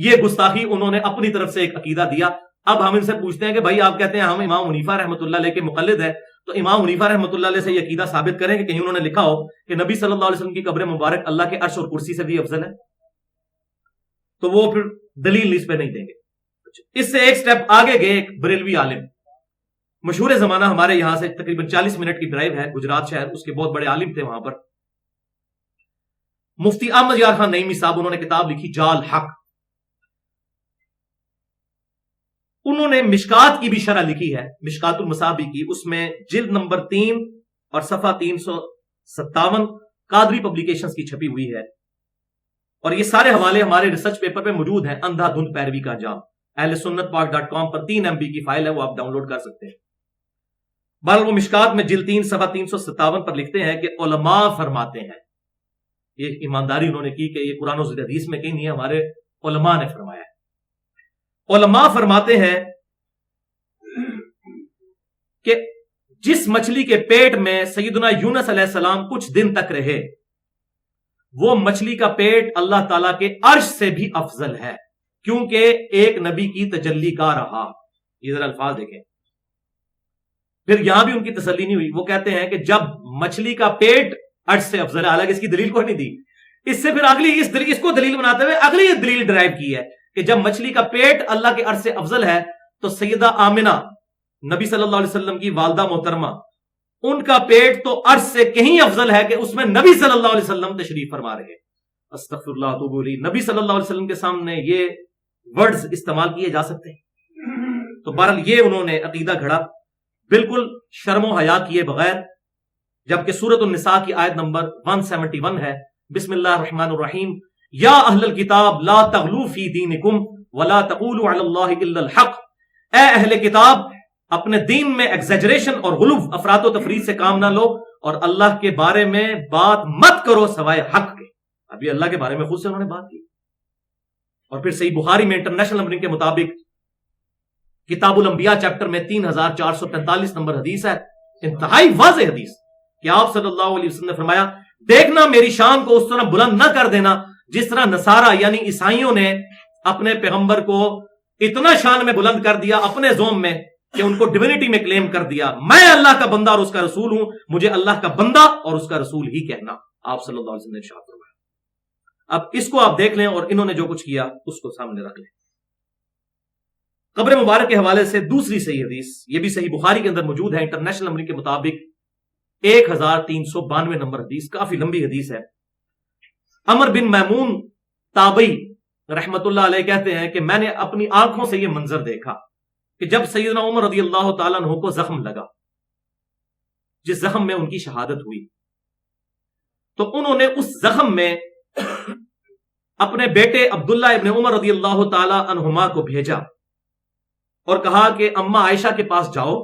Speaker 1: یہ گستاخی انہوں نے اپنی طرف سے ایک عقیدہ دیا۔ اب ہم ان سے پوچھتے ہیں کہ بھائی آپ کہتے ہیں ہم امام حنیفہ رحمۃ اللہ علیہ کے مقلد ہیں، تو امام حنیفہ رحمۃ اللہ علیہ سے یہ عقیدہ ثابت کریں کہ کہیں انہوں نے لکھا ہو کہ نبی صلی اللہ علیہ وسلم کی قبر مبارک اللہ کے عرش اور کرسی سے بھی افضل ہے؟ تو وہ پھر دلیل اس پہ نہیں دیں گے۔ اس سے ایک سٹیپ آگے گئے ایک بریلوی عالم، مشہور زمانہ، ہمارے یہاں سے تقریباً 40 منٹ کی ڈرائیو ہے، گجرات شہر، اس کے بہت بڑے عالم تھے وہاں پر، مفتی احمد یار خان نعیمی صاحب، انہوں نے کتاب لکھی جال حق۔ انہوں نے مشکات کی بھی شرح لکھی ہے، مشکات المصابی کی، اس میں جلد نمبر 3 اور صفحہ 357 قادری پبلیکیشنز کی چھپی ہوئی ہے، اور یہ سارے حوالے ہمارے ریسرچ پیپر پہ موجود ہیں، اندھا دھند پیروی کا انجام، اہل سنت پاک .com پر 3 MB کی فائل ہے، وہ آپ ڈاؤن لوڈ کر سکتے ہیں۔ بہرحال وہ مشکات میں جلد 3 صفحہ 357 پر لکھتے ہیں کہ علماء فرماتے ہیں، یہ ایمانداری انہوں نے کی کہ یہ قرآن و حدیث میں کہیں نہیں ہے، ہمارے علماء نے فرمایا ہے۔ علماء فرماتے ہیں کہ جس مچھلی کے پیٹ میں سیدنا یونس علیہ السلام کچھ دن تک رہے، وہ مچھلی کا پیٹ اللہ تعالیٰ کے عرش سے بھی افضل ہے، کیونکہ ایک نبی کی تجلی کا رہا۔ یہ ذرا الفاظ دیکھیں، پھر یہاں بھی ان کی تسلی نہیں ہوئی، وہ کہتے ہیں کہ جب مچھلی کا پیٹ عرش سے افضل ہے، حالانکہ اس کی دلیل کوئی نہیں دی، اس سے پھر اگلی اس کو دلیل بناتے ہوئے اگلی دلیل ڈرائیو کی ہے کہ جب مچھلی کا پیٹ اللہ کے عرش سے افضل ہے تو سیدہ آمنہ نبی صلی اللہ علیہ وسلم کی والدہ محترمہ، ان کا پیٹ تو عرش سے کہیں افضل ہے کہ اس میں نبی صلی اللہ علیہ وسلم تشریف فرما رہے۔ استغفر اللہ اتوب الیہ، نبی صلی اللہ علیہ وسلم کے سامنے یہ ورڈز استعمال کیے جا سکتے ہیں؟ تو بہرحال یہ انہوں نے عقیدہ گھڑا بالکل شرم و حیا کیے بغیر، جبکہ سورۃ النساء کی آیت نمبر 171 ہے، بسم اللہ الرحمن الرحیم، یا اہل الکتاب لا تغلو فی دینکم ولا تقولوا علی اللہ الا الحق، اے اہل کتاب اپنے دین میں ایگزیجریشن اور غلو، افراط و تفریط سے کام نہ لو، اور اللہ کے بارے میں بات مت کرو سوائے حق کے۔ ابھی اللہ کے بارے میں خود سے انہوں نے بات کی۔ اور پھر صحیح بخاری میں انٹرنیشنل نمبرنگ کے مطابق کتاب الانبیاء چیپٹر میں 3445 نمبر حدیث ہے، انتہائی واضح حدیث، کہ آپ صلی اللہ علیہ وسلم نے فرمایا، دیکھنا میری شان کو اس طرح بلند نہ کر دینا جس طرح نصارہ یعنی عیسائیوں نے اپنے پیغمبر کو اتنا شان میں بلند کر دیا اپنے زوم میں کہ ان کو ڈیوینٹی میں کلیم کر دیا، میں اللہ کا بندہ اور اس کا رسول ہوں، مجھے اللہ کا بندہ اور اس کا رسول ہی کہنا، آپ صلی اللہ علیہ وسلم نے ارشاد فرمایا۔ اب اس کو آپ دیکھ لیں اور انہوں نے جو کچھ کیا اس کو سامنے رکھ لیں۔ قبر مبارک کے حوالے سے دوسری صحیح حدیث، یہ بھی صحیح بخاری کے اندر موجود ہے، انٹرنیشنل نمبر کے مطابق 1392 نمبر حدیث، کافی لمبی حدیث ہے۔ عمر بن میمون تابعی رحمت اللہ علیہ کہتے ہیں کہ میں نے اپنی آنکھوں سے یہ منظر دیکھا کہ جب سیدنا عمر رضی اللہ تعالیٰ عنہ کو زخم لگا، جس زخم میں ان کی شہادت ہوئی، تو انہوں نے اس زخم میں اپنے بیٹے عبداللہ ابن عمر رضی اللہ تعالیٰ عنہما کو بھیجا اور کہا کہ اماں عائشہ کے پاس جاؤ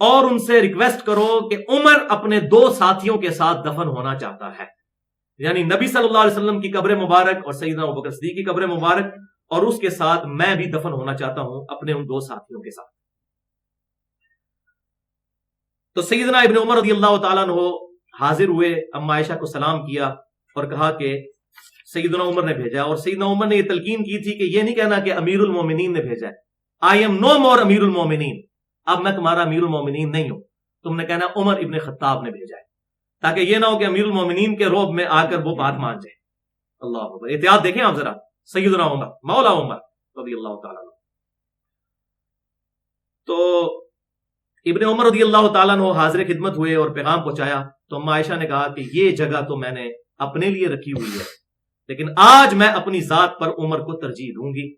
Speaker 1: اور ان سے ریکویسٹ کرو کہ عمر اپنے 2 ساتھیوں کے ساتھ دفن ہونا چاہتا ہے، یعنی نبی صلی اللہ علیہ وسلم کی قبر مبارک اور سیدنا ابوبکر صدیق کی قبر مبارک، اور اس کے ساتھ میں بھی دفن ہونا چاہتا ہوں اپنے ان 2 ساتھیوں کے ساتھ۔ تو سیدنا ابن عمر رضی اللہ تعالیٰ عنہ حاضر ہوئے، اماں عائشہ کو سلام کیا اور کہا کہ سیدنا عمر نے بھیجا، اور سیدنا عمر نے یہ تلقین کی تھی کہ یہ نہیں کہنا کہ امیر المومنین نے بھیجا ہے، آئی ایم نو مور امیر المومنین، اب میں تمہارا امیر المومنین نہیں ہوں. تم نے کہنا عمر ابن خطاب نے بھیجا ہے، تاکہ یہ نہ ہو کہ امیر المومنین کے روب میں آ کر وہ بات مان جائے. اللہ اکبر. احتیاط دیکھیں آپ ذرا. سیدنا عمر مولا عمر رضی اللہ تعالیٰ عنہ. تو ابن عمر رضی اللہ تعالیٰ عنہ حاضر خدمت ہوئے اور پیغام پہنچایا. تو اما عائشہ نے کہا کہ یہ جگہ تو میں نے اپنے لیے رکھی ہوئی ہے، لیکن آج میں اپنی ذات پر عمر کو ترجیح دوں گی.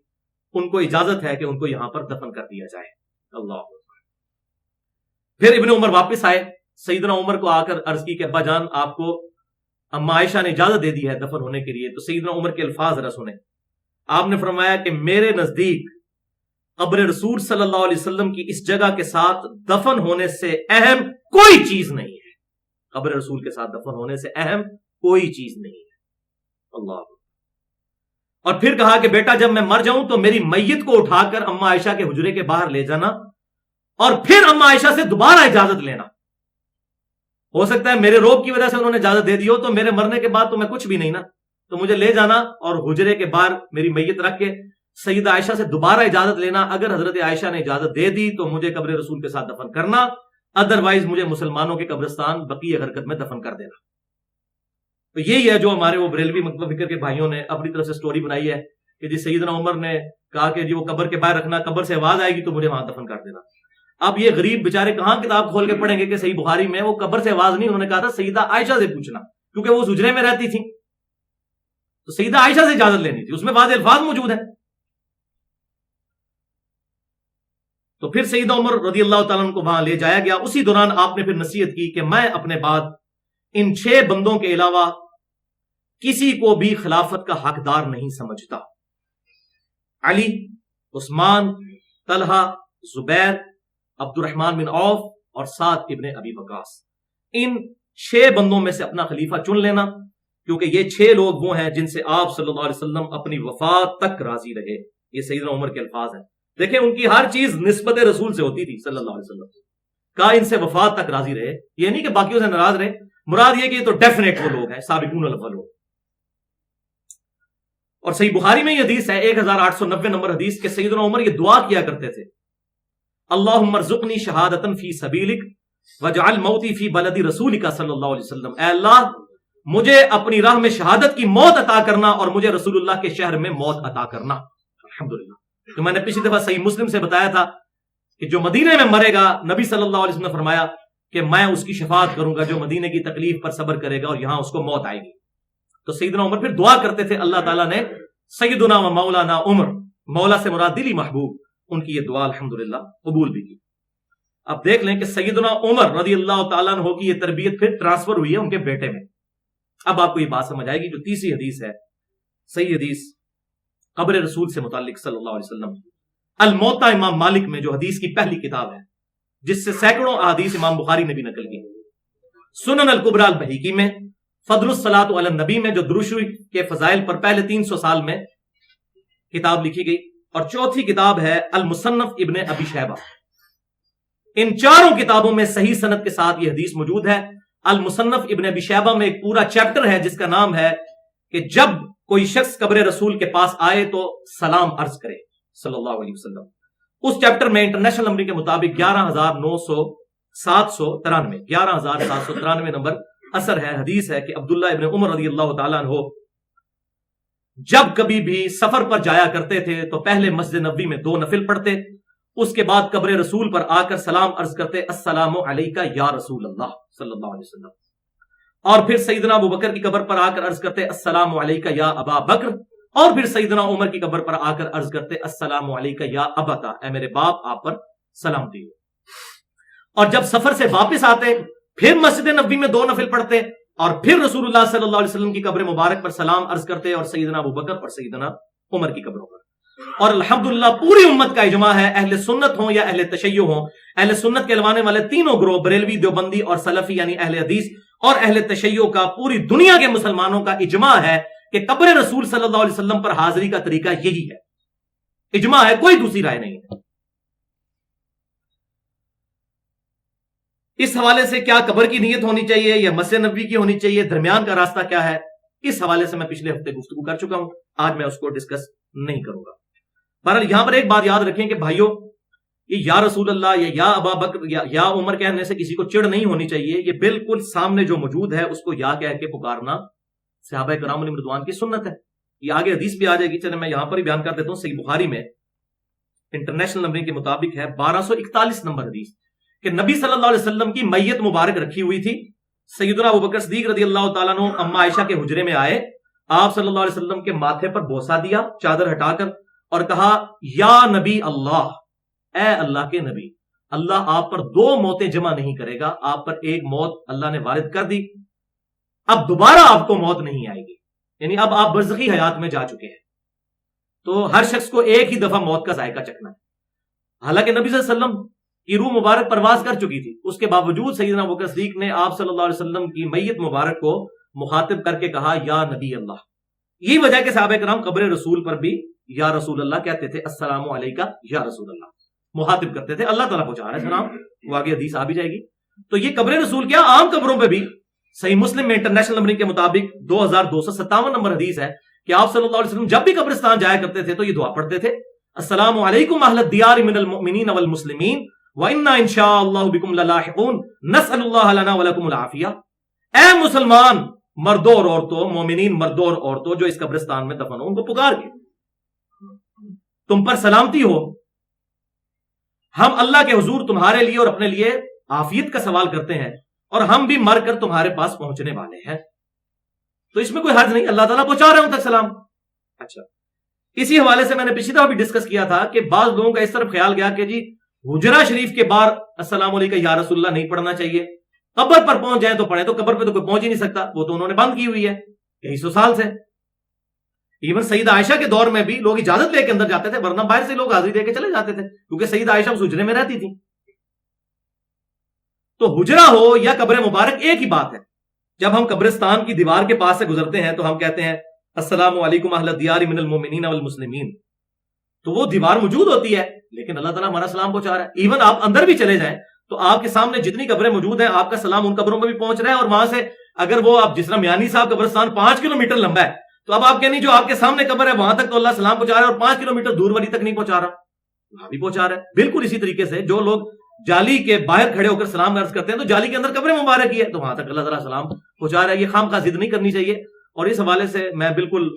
Speaker 1: ان کو اجازت ہے کہ ان کو یہاں پر دفن کر دیا جائے. اللہ. پھر ابن عمر واپس آئے، سیدنا عمر کو آ کر عرض کی کہ ابا جان آپ کو اما عائشہ نے اجازت دے دی ہے دفن ہونے کے لیے. تو سیدنا عمر کے الفاظ ذرا سنیں. آپ نے فرمایا کہ میرے نزدیک قبر رسول صلی اللہ علیہ وسلم کی اس جگہ کے ساتھ دفن ہونے سے اہم کوئی چیز نہیں ہے. قبر رسول کے ساتھ دفن ہونے سے اہم کوئی چیز نہیں ہے. اللہ. اور پھر کہا کہ بیٹا جب میں مر جاؤں تو میری میت کو اٹھا کر اما عائشہ کے حجرے کے باہر لے جانا اور پھر اما عائشہ سے دوبارہ اجازت لینا. ہو سکتا ہے میرے روب کی وجہ سے انہوں نے اجازت دے دی ہو، تو میرے مرنے کے بعد تو میں کچھ بھی نہیں نا، تو مجھے لے جانا اور حجرے کے باہر میری میت رکھ کے سیدہ عائشہ سے دوبارہ اجازت لینا. اگر حضرت عائشہ نے اجازت دے دی تو مجھے قبر رسول کے ساتھ دفن کرنا، ادروائز مجھے مسلمانوں کے قبرستان بقیع غرقد میں دفن کر دینا. تو یہی ہے جو ہمارے وہ بریلوی مکتب فکر کے بھائیوں نے اپنی طرف سے سٹوری بنائی ہے کہ جی سیدنا عمر نے کہا کہ جی وہ قبر کے باہر رکھنا، قبر سے آواز آئے گی تو مجھے وہاں دفن کر دینا. اب یہ غریب بیچارے کہاں کتاب کھول کے پڑھیں گے کہ صحیح بخاری میں وہ قبر سے آواز نہیں، انہوں نے کہا تھا سیدہ عائشہ سے پوچھنا، کیونکہ وہ اس حجرے میں رہتی تھی تو سیدہ عائشہ سے اجازت لینی تھی، اس میں واضح الفاظ موجود ہیں. تو پھر سیدہ عمر رضی اللہ تعالیٰ عنہ کو وہاں لے جایا گیا. اسی دوران آپ نے پھر نصیحت کی کہ میں اپنے بعد ان 6 بندوں کے علاوہ کسی کو بھی خلافت کا حقدار نہیں سمجھتا. علی، عثمان، طلحہ، زبیر، عبد الرحمن بن عوف اور سعد ابن ابی وقاص، ان 6 بندوں میں سے اپنا خلیفہ چن لینا، کیونکہ یہ 6 لوگ وہ ہیں جن سے آپ صلی اللہ علیہ وسلم اپنی وفات تک راضی رہے. یہ سیدنا عمر کے الفاظ ہیں. دیکھیں ان کی ہر چیز نسبت رسول سے ہوتی تھی صلی اللہ علیہ وسلم. کہا ان سے وفات تک راضی رہے، یہ نہیں کہ باقیوں سے ناراض رہے، مراد یہ کہ یہ تو ڈیفینیٹ وہ لوگ ہیں سابقون الاولون. اور صحیح بخاری میں یہ حدیث ہے 1890 نمبر حدیث کہ سیدنا عمر یہ دعا کیا کرتے تھے، اللہم ارزقنی شہادتن فی سبیلک وجعل موتی فی بلد رسولک صلی اللہ علیہ وسلم. اے اللہ مجھے اپنی راہ میں شہادت کی موت عطا کرنا اور مجھے رسول اللہ کے شہر میں موت عطا کرنا. الحمدللہ. تو میں نے پچھلی دفعہ صحیح مسلم سے بتایا تھا کہ جو مدینے میں مرے گا، نبی صلی اللہ علیہ وسلم نے فرمایا کہ میں اس کی شفاعت کروں گا جو مدینے کی تکلیف پر صبر کرے گا اور یہاں اس کو موت آئے گی. تو سیدنا عمر پھر دعا کرتے تھے، اللہ تعالیٰ نے سیدنا و مولانا عمر، مولا سے مراد دلی محبوب، ان کی یہ دعا الحمدللہ قبول بھی کی. اب دیکھ لیں کہ سیدنا عمر رضی اللہ تعالیٰ عنہ کی یہ تربیت پھر ٹرانسفر ہوئی ہے ان کے بیٹے میں. اب آپ کو یہ بات سمجھ آئے گی. جو تیسری حدیث ہے صحیح حدیث قبر رسول سے متعلق صلی اللہ علیہ وسلم، الموطا امام مالک میں جو حدیث کی پہلی کتاب ہے جس سے سینکڑوں احادیث امام بخاری نے بھی نقل کی، سنن الکبریٰ البہیقی میں، فضل الصلاۃ علی النبی میں جو درود شریف کے فضائل پر پہلے 300 سال میں کتاب لکھی گئی، اور چوتھی کتاب ہے المصنف ابن ابی شیبہ. ان چاروں کتابوں میں صحیح سند کے ساتھ یہ حدیث موجود ہے. المصنف ابن ابی شیبہ میں ایک پورا چیپٹر ہے جس کا نام ہے کہ جب کوئی شخص قبر رسول کے پاس آئے تو سلام عرض کرے صلی اللہ علیہ وسلم. اس چیپٹر میں انٹرنیشنل نمبر کے مطابق 11,793 نمبر اثر ہے، حدیث ہے کہ عبداللہ ابن عمر رضی اللہ تعالیٰ عنہ جب کبھی بھی سفر پر جایا کرتے تھے تو پہلے مسجد نبوی میں 2 نفل پڑھتے، اس کے بعد قبر رسول پر آ کر سلام عرض کرتے، السلام علیکہ یا رسول اللہ صلی اللہ علیہ وسلم، اور پھر سیدنا ابو بکر کی قبر پر آ کر عرض کرتے السلام علیکہ یا ابا بکر، اور پھر سیدنا عمر کی قبر پر آ کر عرض کرتے السلام علیکہ یا ابتا، اے میرے باپ آپ پر سلامتی ہو. اور جب سفر سے واپس آتے پھر مسجد نبوی میں 2 نفل پڑھتے اور پھر رسول اللہ صلی اللہ علیہ وسلم کی قبر مبارک پر سلام عرض کرتے اور سیدنا ابو بکر اور سیدنا عمر کی قبروں پر. اور الحمدللہ پوری امت کا اجماع ہے، اہل سنت ہوں یا اہل تشیع ہوں، اہل سنت کے لوانے والے تینوں گروہ بریلوی، دیوبندی اور سلفی یعنی اہل حدیث اور اہل تشیع کا، پوری دنیا کے مسلمانوں کا اجماع ہے کہ قبر رسول صلی اللہ علیہ وسلم پر حاضری کا طریقہ یہی ہے. اجماع ہے، کوئی دوسری رائے نہیں ہے. اس حوالے سے کیا قبر کی نیت ہونی چاہیے یا مسجد نبوی کی ہونی چاہیے، درمیان کا راستہ کیا ہے، اس حوالے سے میں پچھلے ہفتے گفتگو کر چکا ہوں، آج میں اس کو ڈسکس نہیں کروں گا. بہرحال یہاں پر ایک بات یاد رکھیں کہ بھائیوں، یہ یا رسول اللہ یا ابا بکر یا عمر کہنے سے کسی کو چڑ نہیں ہونی چاہیے. یہ بالکل سامنے جو موجود ہے اس کو یا کہہ کے پکارنا صحابہ کرام علیہم رضوان کی سنت ہے. یہ آگے حدیث بھی آ جائے گی، چلے میں یہاں پر ہی بیان کر دیتا ہوں. صحیح بخاری میں انٹرنیشنل نمبرنگ کے مطابق ہے 1241 نمبر حدیث کہ نبی صلی اللہ علیہ وسلم کی میت مبارک رکھی ہوئی تھی. سیدنا ابوبکر صدیق رضی اللہ تعالیٰ عنہ اما عائشہ کے حجرے میں آئے، آپ صلی اللہ علیہ وسلم کے ماتھے پر بوسہ دیا چادر ہٹا کر اور کہا یا نبی اللہ، اے اللہ کے نبی، اللہ آپ پر 2 موتیں جمع نہیں کرے گا. آپ پر ایک موت اللہ نے وارد کر دی، اب دوبارہ آپ کو موت نہیں آئے گی، یعنی اب آپ برزخی حیات میں جا چکے ہیں. تو ہر شخص کو ایک ہی دفعہ موت کا ذائقہ چکھنا ہے. حالانکہ نبی صلی اللہ علیہ وسلم کی روح مبارک پرواز کر چکی تھی، اس کے باوجود سیدنا ابوبکر صدیق نے آپ صلی اللہ علیہ وسلم کی میت مبارک کو مخاطب کر کے کہا یا نبی اللہ. یہی وجہ کہ صحابہ کرام قبر رسول پر بھی یا رسول اللہ کہتے تھے، السلام علیکہ یا رسول اللہ مخاطب کرتے تھے. اللہ تعالیٰ پہنچا رہا ہے سلام، وہ آگے حدیث آ بھی جائے گی. تو یہ قبر رسول کیا، عام قبروں پہ بھی صحیح مسلم میں انٹرنیشنل نمبرنگ کے مطابق 2257 نمبر حدیث ہے کہ آپ صلی اللہ علیہ وسلم جب بھی قبرستان جایا کرتے تھے تو یہ دعا پڑھتے تھے، السلام علیکم اہل الدیار من المؤمنین والمسلمین وَإِنَّا إِن شَاءَ اللَّهُ بِكُمْ لَلَاحِقُونَ نَسْأَلُ اللَّهَ لَنَا وَلَكُمُ الْعَافِيَةَ. اے مسلمان مردوں اور عورتوں، مومنین مردوں اور عورتوں جو اس قبرستان میں دفن ہو، ان کو پکار کے تم پر سلامتی ہو، ہم اللہ کے حضور تمہارے لیے اور اپنے لیے عافیت کا سوال کرتے ہیں اور ہم بھی مر کر تمہارے پاس پہنچنے والے ہیں. تو اس میں کوئی حرج نہیں، اللہ تعالیٰ پہنچا رہے ہیں ان تک سلام. اچھا، اسی حوالے سے میں نے پچھلی دفعہ بھی ڈسکس کیا تھا کہ بعض لوگوں کا اس طرف خیال گیا کہ جی حجرہ شریف کے باہر السلام علیکم یا رسول اللہ نہیں پڑھنا چاہیے، قبر پر پہنچ جائیں تو پڑھیں. تو قبر پہ تو کوئی پہنچ ہی نہیں سکتا، وہ تو انہوں نے بند کی ہوئی ہے کئی 100 سال سے. ایون سیدہ عائشہ کے دور میں بھی لوگ اجازت لے کے اندر جاتے تھے، ورنہ باہر سے لوگ حاضری دے کے چلے جاتے تھے کیونکہ سیدہ عائشہ اس حجرے میں رہتی تھی. تو حجرہ ہو یا قبر مبارک ایک ہی بات ہے. جب ہم قبرستان کی دیوار کے پاس سے گزرتے ہیں تو ہم کہتے ہیں السلام علیکم اہل الدیار من المؤمنین والمسلمین، تو وہ دیوار موجود ہوتی ہے لیکن اللہ تعالیٰ ہمارا سلام پہنچا رہا ہے. ایون آپ اندر بھی چلے جائیں تو آپ کے سامنے جتنی قبریں موجود ہیں آپ کا سلام ان قبروں میں بھی پہنچ رہا ہے. اور وہاں سے اگر وہ آپ جس طرح میانی صاحب قبرستان 5 کلومیٹر لمبا ہے تو اب آپ کہنی جو آپ کے سامنے قبر ہے وہاں تک تو اللہ سلام پہنچا رہا ہے اور 5 کلومیٹر دور والی تک نہیں پہنچا رہا، وہاں بھی پہنچا رہا ہے. بالکل اسی طریقے سے جو لوگ جالی کے باہر کھڑے ہو کر سلام عرض کرتے ہیں تو جالی کے اندر قبر مبارک ہی ہے تو وہاں تک اللہ تعالیٰ سلام پہنچا رہا ہے. یہ خام خواہ ضد نہیں کرنی چاہیے. اور اس حوالے سے میں بالکل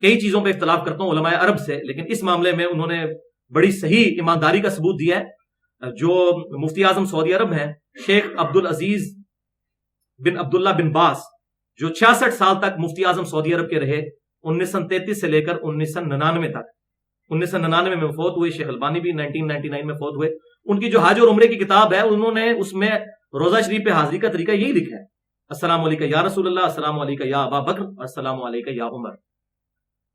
Speaker 1: کئی چیزوں پہ اختلاف کرتا ہوں علماء عرب سے، لیکن اس معاملے میں انہوں نے بڑی صحیح ایمانداری کا ثبوت دیا ہے. جو مفتی اعظم سعودی عرب ہیں شیخ عبدالعزیز بن عبداللہ بن باز، جو 66 سال تک مفتی اعظم سعودی عرب کے رہے، 1933 سے لے کر 1999 تک. 1999 میں فوت ہوئے. شیخ البانی بھی 1999 میں فوت ہوئے. ان کی جو حج اور عمرے کی کتاب ہے انہوں نے اس میں روزہ شریف پہ حاضری کا طریقہ یہی لکھا ہے، السلام علیکم یا رسول اللہ، السلام علیکم یا ابا بکر، السلام علیکم یا عمر.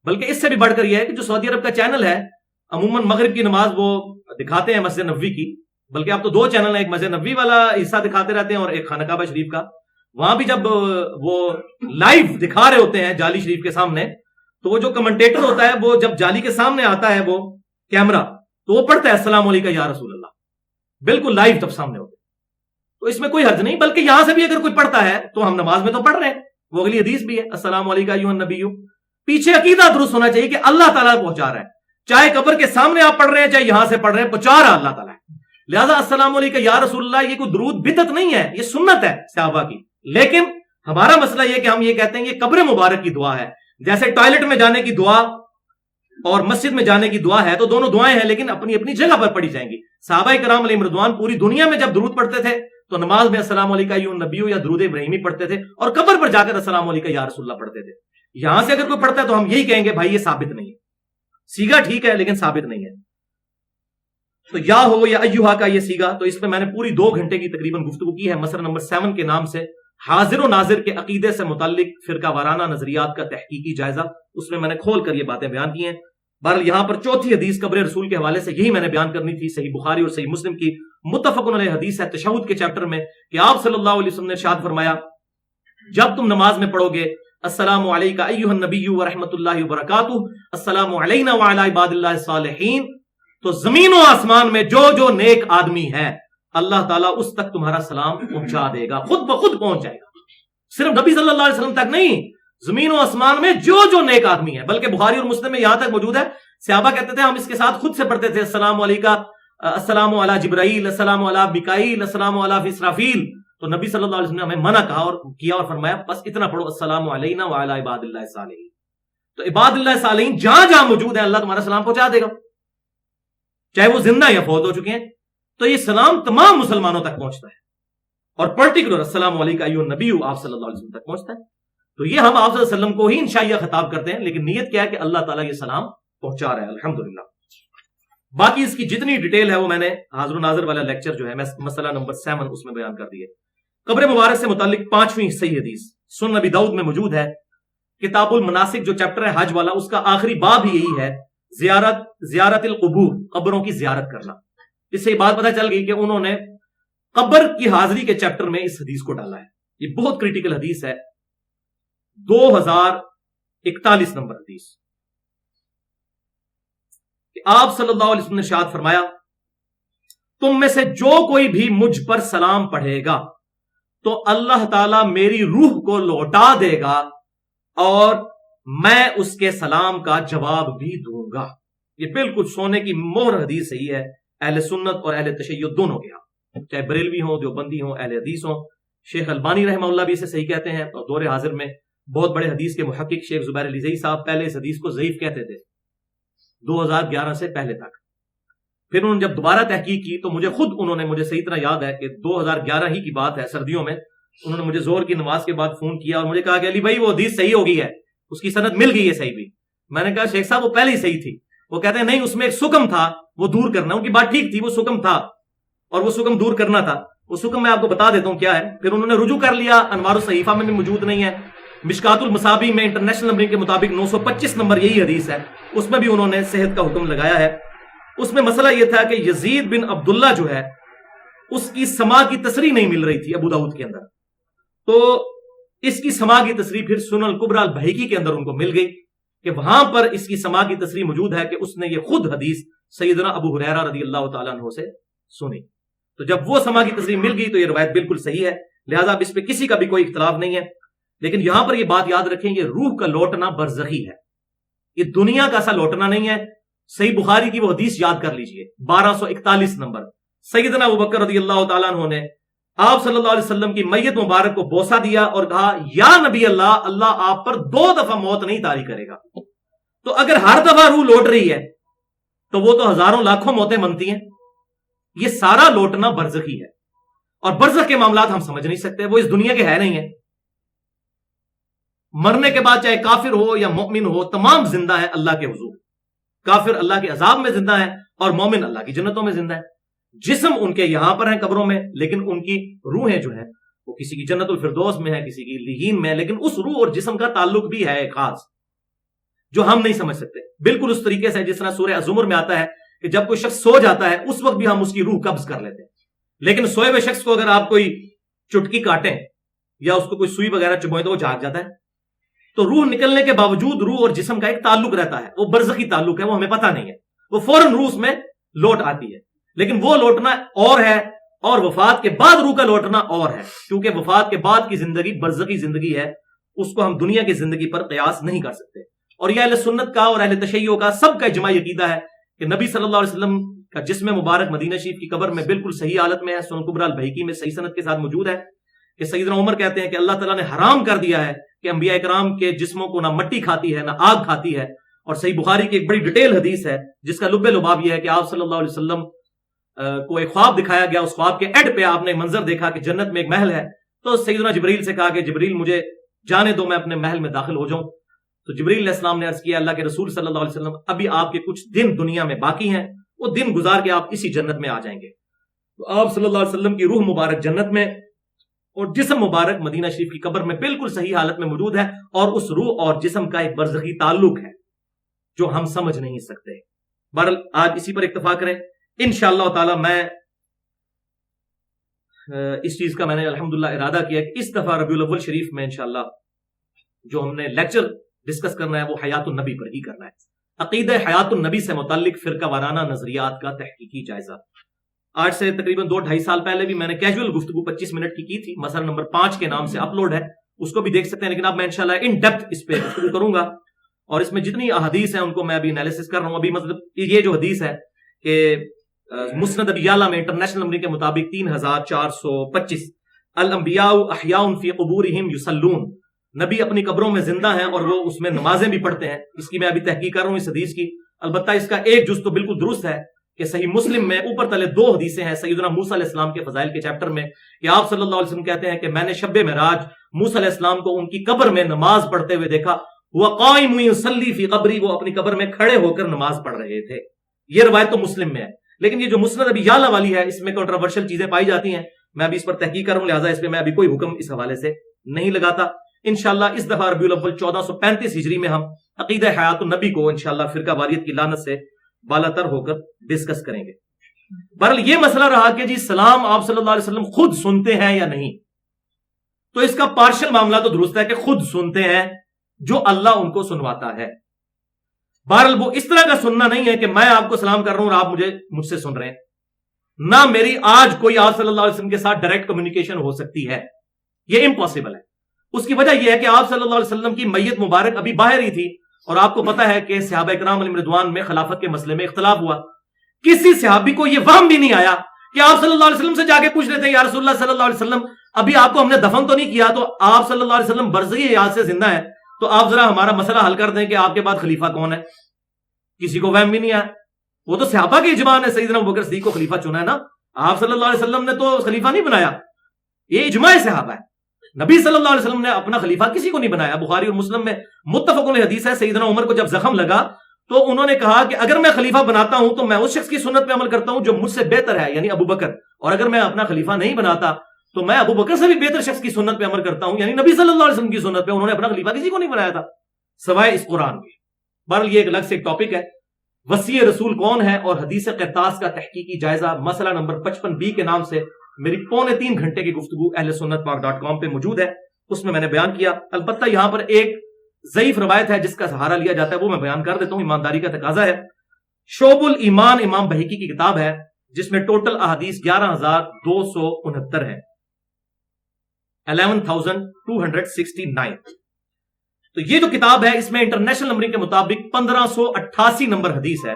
Speaker 1: بلکہ اس سے بھی بڑھ کر یہ ہے کہ جو سعودی عرب کا چینل ہے عموماً مغرب کی نماز وہ دکھاتے ہیں مسجد نبوی کی، بلکہ اب تو 2 چینل ہیں، ایک مسجد نبوی والا حصہ دکھاتے رہتے ہیں اور ایک خانہ کعبہ شریف کا. وہاں بھی جب وہ لائیو دکھا رہے ہوتے ہیں جالی شریف کے سامنے تو وہ جو کمنٹیٹر ہوتا ہے وہ جب جالی کے سامنے آتا ہے وہ کیمرہ تو وہ پڑھتا ہے السلام علیکم یا رسول اللہ، بالکل لائیو تب سامنے ہوتا ہے. تو اس میں کوئی حرج نہیں، بلکہ یہاں سے بھی اگر کوئی پڑھتا ہے تو ہم نماز میں تو پڑھ رہے ہیں، وہ اگلی حدیث بھی ہے السلام علیکم ایھا النبی. پیچھے عقیدہ درست ہونا چاہیے کہ اللہ تعالیٰ پہنچا رہا ہے، چاہے قبر کے سامنے آپ پڑھ رہے ہیں چاہے یہاں سے پڑھ رہے ہیں، پہنچا رہا اللہ تعالیٰ ہے. لہذا السلام علیکم یا رسول اللہ یہ کوئی درود بدعت نہیں ہے، یہ سنت ہے صحابہ کی. لیکن ہمارا مسئلہ یہ کہ ہم یہ کہتے ہیں یہ قبر مبارک کی دعا ہے. جیسے ٹوائلٹ میں جانے کی دعا اور مسجد میں جانے کی دعا ہے تو دونوں دعائیں ہیں لیکن اپنی اپنی جگہ پر پڑھی جائیں گی. صحابہ کرام علیہم رضوان پوری دنیا میں جب درود پڑھتے تھے تو نماز میں السلام علیکم ایھا النبی یا درود ابراہیمی پڑھتے تھے اور قبر پر جا کر السلام علیکم یا رسول اللہ پڑھتے تھے. یہاں سے اگر کوئی پڑھتا ہے تو ہم یہی کہیں گے بھائی یہ ثابت نہیں ہے، سیگا ٹھیک ہے لیکن ثابت نہیں ہے. تو یا ہو یا ایھا کا یہ سیگا، تو اس میں میں نے پوری 2 گھنٹے کی تقریباً گفتگو کی ہے. مسئلہ نمبر 7 کے نام سے حاضر و ناظر کے عقیدے سے متعلق فرقہ وارانہ نظریات کا تحقیقی جائزہ، اس میں نے کھول کر یہ باتیں بیان کی ہیں. بہرحال یہاں پر چوتھی حدیث قبر رسول کے حوالے سے یہی میں نے بیان کرنی تھی. صحیح بخاری اور صحیح مسلم کی متفق علیہ حدیث ہے تشہد کے چیپٹر میں کہ آپ صلی اللہ علیہ وسلم نے ارشاد فرمایا جب تم نماز میں پڑھو گے السلام علیکم ایھا النبی ورحمۃ اللہ وبرکاتہ، السلام علینا وعلی عباد اللہ الصالحین، تو زمین و آسمان میں جو جو نیک آدمی ہے اللہ تعالیٰ اس تک تمہارا سلام پہنچا دے گا، خود بخود پہنچ جائے گا. صرف نبی صلی اللہ علیہ وسلم تک نہیں، زمین و آسمان میں جو جو نیک آدمی ہے. بلکہ بخاری اور مسلم میں یہاں تک موجود ہے صحابہ کہتے تھے ہم اس کے ساتھ خود سے پڑھتے تھے السلام علیکہ، السلام علی جبرائیل، السلام علی میکائیل، السلام علی اسرافیل. تو نبی صلی اللہ علیہ وسلم نے ہمیں منع کہا اور کیا اور فرمایا بس اتنا پڑھو السلام علینا وعلی عباد اللہ الصالحین. تو عباد اللہ صالحین جہاں جہاں موجود ہیں اللہ تمہارا سلام پہنچا دے گا، چاہے وہ زندہ یا فوت ہو چکے ہیں. تو یہ سلام تمام مسلمانوں تک پہنچتا ہے، اور پرٹیکولر السلام علیکم ایھا النبی آپ صلی اللہ علیہ وسلم تک پہنچتا ہے. تو یہ ہم آپ صلی اللہ علیہ وسلم کو ہی انشاءاللہ خطاب کرتے ہیں، لیکن نیت کیا ہے کہ اللہ تعالیٰ یہ سلام پہنچا رہا ہے الحمدللہ. باقی اس کی جتنی ڈیٹیل ہے وہ میں نے حاضر و ناظر والا لیکچر جو ہے مسئلہ نمبر 7 اس میں بیان کر دی ہے. قبر مبارک سے متعلق 5ویں صحیح حدیث سنن ابی داؤد میں موجود ہے. کتاب المناسک جو چیپٹر ہے حج والا، اس کا آخری باب ہی یہی ہے، زیارت القبور، قبروں کی زیارت کرنا. اس سے یہ بات پتہ چل گئی کہ انہوں نے قبر کی حاضری کے چیپٹر میں اس حدیث کو ڈالا ہے. یہ بہت کریٹیکل حدیث ہے، 2041 نمبر حدیث. کہ آپ صلی اللہ علیہ وسلم نے ارشاد فرمایا تم میں سے جو کوئی بھی مجھ پر سلام پڑھے گا تو اللہ تعالیٰ میری روح کو لوٹا دے گا اور میں اس کے سلام کا جواب بھی دوں گا. یہ بالکل سونے کی مہر حدیث صحیح ہے اہل سنت اور اہل تشیع دونوں کے ہاں، چاہے بریلوی ہوں، دیوبندی ہوں، اہل حدیث ہوں. شیخ البانی رحمہ اللہ بھی اسے صحیح کہتے ہیں، اور دور حاضر میں بہت بڑے حدیث کے محقق شیخ زبیر علی زئی صاحب پہلے اس حدیث کو ضعیف کہتے تھے 2011 سے پہلے تک. پھر انہوں نے جب دوبارہ تحقیق کی تو انہوں نے مجھے صحیح طرح یاد ہے کہ 2011 ہی کی بات ہے، سردیوں میں انہوں نے مجھے زور کی نماز کے بعد فون کیا اور مجھے کہا کہ علی بھائی وہ حدیث صحیح ہو گئی ہے، اس کی سند مل گئی ہے صحیح بھی. میں نے کہا شیخ صاحب وہ پہلے ہی صحیح تھی. وہ کہتے ہیں نہیں، اس میں ایک سکم تھا وہ دور کرنا. ان کی بات ٹھیک تھی، وہ سکم تھا اور وہ سکم دور کرنا تھا. وہ سکم میں آپ کو بتا دیتا ہوں کیا ہے. پھر انہوں نے رجوع کر لیا، انوار الصحیفہ میں بھی موجود نہیں ہے، مشکات المصابیح میں انٹرنیشنل نمبرنگ کے مطابق 925 نمبر یہی حدیث ہے، اس میں بھی انہوں نے صحت کا حکم لگایا ہے. اس میں مسئلہ یہ تھا کہ یزید بن عبداللہ جو ہے اس کی سما کی تصریح نہیں مل رہی تھی ابو داؤد کے اندر، تو اس کی سما کی تصریح پھر سنن الکبریٰ البیہقی کے اندر ان کو مل گئی کہ وہاں پر اس کی سما کی تصریح موجود ہے کہ اس نے یہ خود حدیث سیدنا ابو ہریرہ رضی اللہ تعالیٰ عنہ سے سنی. تو جب وہ سما کی تصریح مل گئی تو یہ روایت بالکل صحیح ہے، لہذا اب اس پہ کسی کا بھی کوئی اختلاف نہیں ہے. لیکن یہاں پر یہ بات یاد رکھیں، یہ روح کا لوٹنا برزخی ہے، یہ دنیا کا ایسا لوٹنا نہیں ہے. صحیح بخاری کی وہ حدیث یاد کر لیجئے 1241 نمبر. سیدنا ابوبکر رضی اللہ تعالیٰ عنہ نے آپ صلی اللہ علیہ وسلم کی میت مبارک کو بوسہ دیا اور کہا یا نبی اللہ، اللہ آپ پر 2 دفعہ موت نہیں طاری کرے گا. تو اگر ہر دفعہ روح لوٹ رہی ہے تو وہ تو ہزاروں لاکھوں موتیں بنتی ہیں. یہ سارا لوٹنا برزخی ہے، اور برزخ کے معاملات ہم سمجھ نہیں سکتے، وہ اس دنیا کے ہے نہیں ہیں. مرنے کے بعد چاہے کافر ہو یا مومن ہو، تمام زندہ ہے اللہ کے حضور. کافر اللہ کے عذاب میں زندہ ہے اور مومن اللہ کی جنتوں میں زندہ ہے. جسم ان کے یہاں پر ہیں قبروں میں، لیکن ان کی روحیں جو ہیں وہ کسی کی جنت الفردوس میں ہے، کسی کی لیہین میں ہے. لیکن اس روح اور جسم کا تعلق بھی ہے خاص جو ہم نہیں سمجھ سکتے. بالکل اس طریقے سے جس طرح سورہ الزمر میں آتا ہے کہ جب کوئی شخص سو جاتا ہے اس وقت بھی ہم اس کی روح قبض کر لیتے ہیں، لیکن سوئے ہوئے شخص کو اگر آپ کوئی چٹکی کاٹیں یا اس کو کوئی سوئی وغیرہ چبوئیں تو وہ جاگ جاتا ہے. تو روح نکلنے کے باوجود روح اور جسم کا ایک تعلق رہتا ہے، وہ برزخی تعلق ہے، وہ ہمیں پتہ نہیں ہے، وہ فوراً روح اس میں لوٹ آتی ہے. لیکن وہ لوٹنا اور ہے اور وفات کے بعد روح کا لوٹنا اور ہے، کیونکہ وفات کے بعد کی زندگی برزخی زندگی ہے، اس کو ہم دنیا کی زندگی پر قیاس نہیں کر سکتے. اور یہ اہل سنت کا اور اہل تشیع کا سب کا اجماعی عقیدہ ہے کہ نبی صلی اللہ علیہ وسلم کا جسم مبارک مدینہ شریف کی قبر میں بالکل صحیح حالت میں ہے. سنن کبریٰ البیہقی میں صحیح سند کے ساتھ موجود ہے کہ سیدنا عمر کہتے ہیں کہ اللہ تعالیٰ نے حرام کر دیا ہے کہ انبیاء کرام کے جسموں کو نہ مٹی کھاتی ہے نہ آگ کھاتی ہے. اور صحیح بخاری کی ایک بڑی ڈیٹیل حدیث ہے جس کا لب لباب یہ ہے کہ آپ صلی اللہ علیہ وسلم کو ایک خواب دکھایا گیا، اس خواب کے ایڈ پہ آپ نے منظر دیکھا کہ جنت میں ایک محل ہے. تو سیدنا جبریل سے کہا کہ جبریل مجھے جانے دو، میں اپنے محل میں داخل ہو جاؤں. تو جبریل علیہ السلام نے عرض کیا اللہ کے رسول صلی اللہ علیہ وسلم ابھی آپ کے کچھ دن دنیا میں باقی ہیں، وہ دن گزار کے آپ اسی جنت میں آ جائیں گے. تو آپ صلی اللہ علیہ وسلم کی روح مبارک جنت میں اور جسم مبارک مدینہ شریف کی قبر میں بالکل صحیح حالت میں موجود ہے، اور اس روح اور جسم کا ایک برزخی تعلق ہے جو ہم سمجھ نہیں سکتے. بہرحال آج اسی پر اکتفا کریں انشاءاللہ تعالی. میں اس چیز کا میں نے الحمدللہ ارادہ کیا کہ اس دفعہ ربیع الاول شریف میں انشاءاللہ جو ہم نے لیکچر ڈسکس کرنا ہے وہ حیات النبی پر ہی کرنا ہے. عقیدہ حیات النبی سے متعلق فرقہ وارانہ نظریات کا تحقیقی جائزہ. آج سے تقریباً 2-2.5 سال پہلے بھی میں نے کیجول گفتگو 25 منٹ کی تھی، مسئلہ نمبر 5 کے نام سے اپلوڈ ہے، اس کو بھی دیکھ سکتے ہیں. لیکن اب میں انشاءاللہ ان ڈیپتھ اس پہ گفتگو کروں گا اور اس میں جتنی احادیث ہیں ان کو میں ابھی انالیسس کر رہا ہوں. ابھی مطلب یہ جو حدیث ہے کہ مسند ابی یعلا میں انٹرنیشنل نمبر کے مطابق 3425 الانبیاء احیاء فی قبورہم یصلون، نبی اپنی قبروں میں زندہ ہیں اور وہ اس میں نمازیں بھی پڑھتے ہیں. اس کی میں ابھی تحقیق کر رہا ہوں اس حدیث کی. البتہ اس کا ایک جز تو بالکل درست ہے کہ صحیح مسلم میں اوپر تلے 2 حدیثیں ہیں سیدنا موسیٰ علیہ السلام کے فضائل کے چیپٹر میں کہ آپ صلی اللہ علیہ وسلم کہتے ہیں کہ میں نے شب معراج موسیٰ علیہ السلام کو ان کی قبر میں نماز پڑھتے ہوئے دیکھا، وہ قائم یصلی فی قبری، وہ اپنی قبر میں کھڑے ہو کر نماز پڑھ رہے تھے. یہ روایت تو مسلم میں ہے. لیکن یہ جو مسند ابی یعلا والی ہے اس میں کنٹروورشل چیزیں پائی جاتی ہیں. میں ابھی اس پر تحقیق کروں، لہٰذا اس پہ میں ابھی کوئی حکم اس حوالے سے نہیں لگاتا. انشاءاللہ اس دفعہ ربیع الاول 1435 ہجری میں ہم عقیدہ حیات النبی کو انشاءاللہ فرقہ واریت کی لعنت سے بالا تر ہو کر ڈسکس کریں گے. بہرحال یہ مسئلہ رہا کہ جی سلام آپ صلی اللہ علیہ وسلم خود سنتے ہیں یا نہیں. تو اس کا پارشل معاملہ تو درست ہے کہ خود سنتے ہیں جو اللہ ان کو سنواتا ہے. بہرحال وہ اس طرح کا سننا نہیں ہے کہ میں آپ کو سلام کر رہا ہوں اور آپ مجھ سے سن رہے ہیں. نہ میری آج کوئی آپ صلی اللہ علیہ وسلم کے ساتھ ڈائریکٹ کمیونیکیشن ہو سکتی ہے، یہ امپاسبل ہے. اس کی وجہ یہ ہے کہ آپ صلی اللہ علیہ وسلم کی میت مبارک ابھی باہر ہی تھی اور آپ کو پتا ہے کہ صحابہ کرام علیہم رضوان میں خلافت کے مسئلے میں اختلاف ہوا. کسی صحابی کو یہ وہم بھی نہیں آیا کہ آپ صلی اللہ علیہ وسلم سے جا کے پوچھ لیتے ہیں یا رسول اللہ صلی اللہ علیہ وسلم ابھی آپ کو ہم نے دفن تو نہیں کیا، تو آپ صلی اللہ علیہ وسلم برزخی حیات سے زندہ ہے، تو آپ ذرا ہمارا مسئلہ حل کر دیں کہ آپ کے بعد خلیفہ کون ہے. کسی کو وہم بھی نہیں آیا. وہ تو صحابہ کے اجماع ہے، سیدنا ابوبکر صدیق کو خلیفہ چنا ہے نا. آپ صلی اللہ علیہ وسلم نے تو خلیفہ نہیں بنایا، یہ اجماع صحابہ ہے. نبی صلی اللہ علیہ وسلم نے اپنا خلیفہ کسی کو نہیں بنایا. بخاری اور مسلم میں متفق علیہ حدیث ہے، سیدنا عمر کو جب زخم لگا تو انہوں نے کہا کہ اگر میں خلیفہ بناتا ہوں تو میں اس شخص کی سنت پہ عمل کرتا ہوں جو مجھ سے بہتر ہے، یعنی ابو بکر، اور اگر میں اپنا خلیفہ نہیں بناتا تو میں ابو بکر سے بھی بہتر شخص کی سنت پہ عمل کرتا ہوں، یعنی نبی صلی اللہ علیہ وسلم کی سنت پہ. انہوں نے اپنا خلیفہ کسی کو نہیں بنایا تھا سوائے اس قرآن کے. بہرحال یہ ایک الگ سے ایک ٹاپک ہے. وصی رسول کون ہے اور حدیث قرطاس کا تحقیقی جائزہ مسئلہ نمبر 55B کے نام سے میری 2.25 گھنٹے کی گفتگو اہل سنت پاک .com پہ موجود ہے. اس میں نے بیان کیا. البتہ یہاں پر ایک ضعیف روایت ہے جس کا سہارا لیا جاتا ہے، وہ میں بیان کر دیتا ہوں، ایمانداری کا تقاضا ہے. شعب الایمان امام بہقی کی کتاب ہے جس میں ٹوٹل احادیث 11,269 ہے، 11,269. تو یہ جو کتاب ہے اس میں انٹرنیشنل نمبرنگ کے مطابق 1588 نمبر حدیث ہے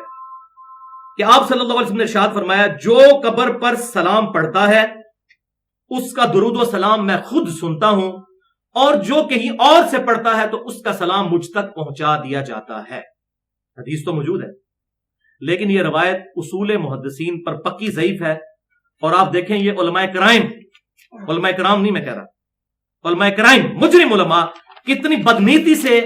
Speaker 1: کہ آپ صلی اللہ علیہ وسلم نے ارشاد فرمایا جو قبر پر سلام پڑھتا ہے اس کا درود و سلام میں خود سنتا ہوں، اور جو کہیں اور سے پڑھتا ہے تو اس کا سلام مجھ تک پہنچا دیا جاتا ہے. حدیث تو موجود ہے لیکن یہ روایت اصول محدثین پر پکی ضعیف ہے. اور آپ دیکھیں یہ علماء کرام نہیں میں کہہ رہا، علماء کرام مجرم علماء کتنی بدنیتی سے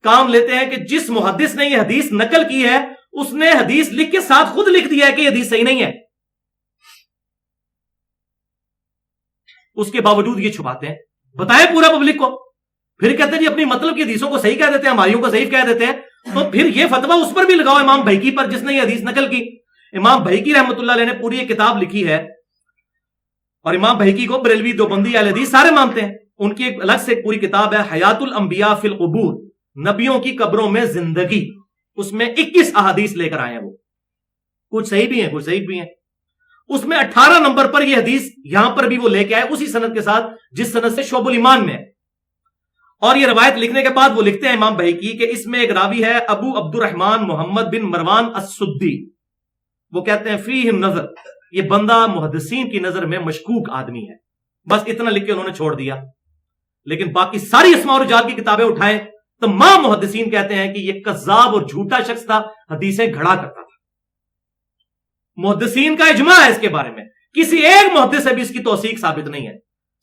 Speaker 1: کام لیتے ہیں کہ جس محدث نے یہ حدیث نقل کی ہے اس نے حدیث لکھ کے ساتھ خود لکھ دیا ہے کہ یہ حدیث صحیح نہیں ہے، اس کے باوجود یہ چھپاتے ہیں. بتائے پورا پبلک کو، پھر کہتے ہیں جی اپنی مطلب کی حدیثوں کو صحیح کہہ دیتے ہیں، ہماریوں کو ضعیف کہہ دیتے ہیں. تو پھر یہ فتویٰ اس پر بھی لگاؤ امام بہقی پر جس نے یہ حدیث نقل کی. امام بہقی رحمۃ اللہ علیہ نے پوری یہ کتاب لکھی ہے اور امام بہقی کو بریلوی دیوبندی اہل حدیث سارے مانتے ہیں. ان کی ایک الگ سے پوری کتاب ہے حیات الانبیاء فی القبور، نبیوں کی قبروں میں زندگی. اس میں 21 احادیث لے کر آئے ہیں، وہ کچھ صحیح بھی ہیں کچھ ضعیف بھی ہیں. اس میں 18 نمبر پر یہ حدیث یہاں پر بھی وہ لے کے آئے اسی سند کے ساتھ جس سند سے شعب الایمان میں ہے. اور یہ روایت لکھنے کے بعد وہ لکھتے ہیں امام بہقی کہ اس میں ایک راوی ہے ابو عبد الرحمن محمد بن مروان السدی. وہ کہتے ہیں فیہ نظر، یہ بندہ محدثین کی نظر میں مشکوک آدمی ہے. بس اتنا لکھ کے انہوں نے چھوڑ دیا. لیکن باقی ساری اسماء اور رجال کی کتابیں اٹھائیں تمام محدثین کہتے ہیں کہ یہ کذاب اور جھوٹا شخص تھا، حدیثیں گھڑا کرتا تھا. محدثین کا اجماع ہے اس کے بارے میں، کسی ایک محدث سے بھی اس کی توثیق ثابت نہیں ہے.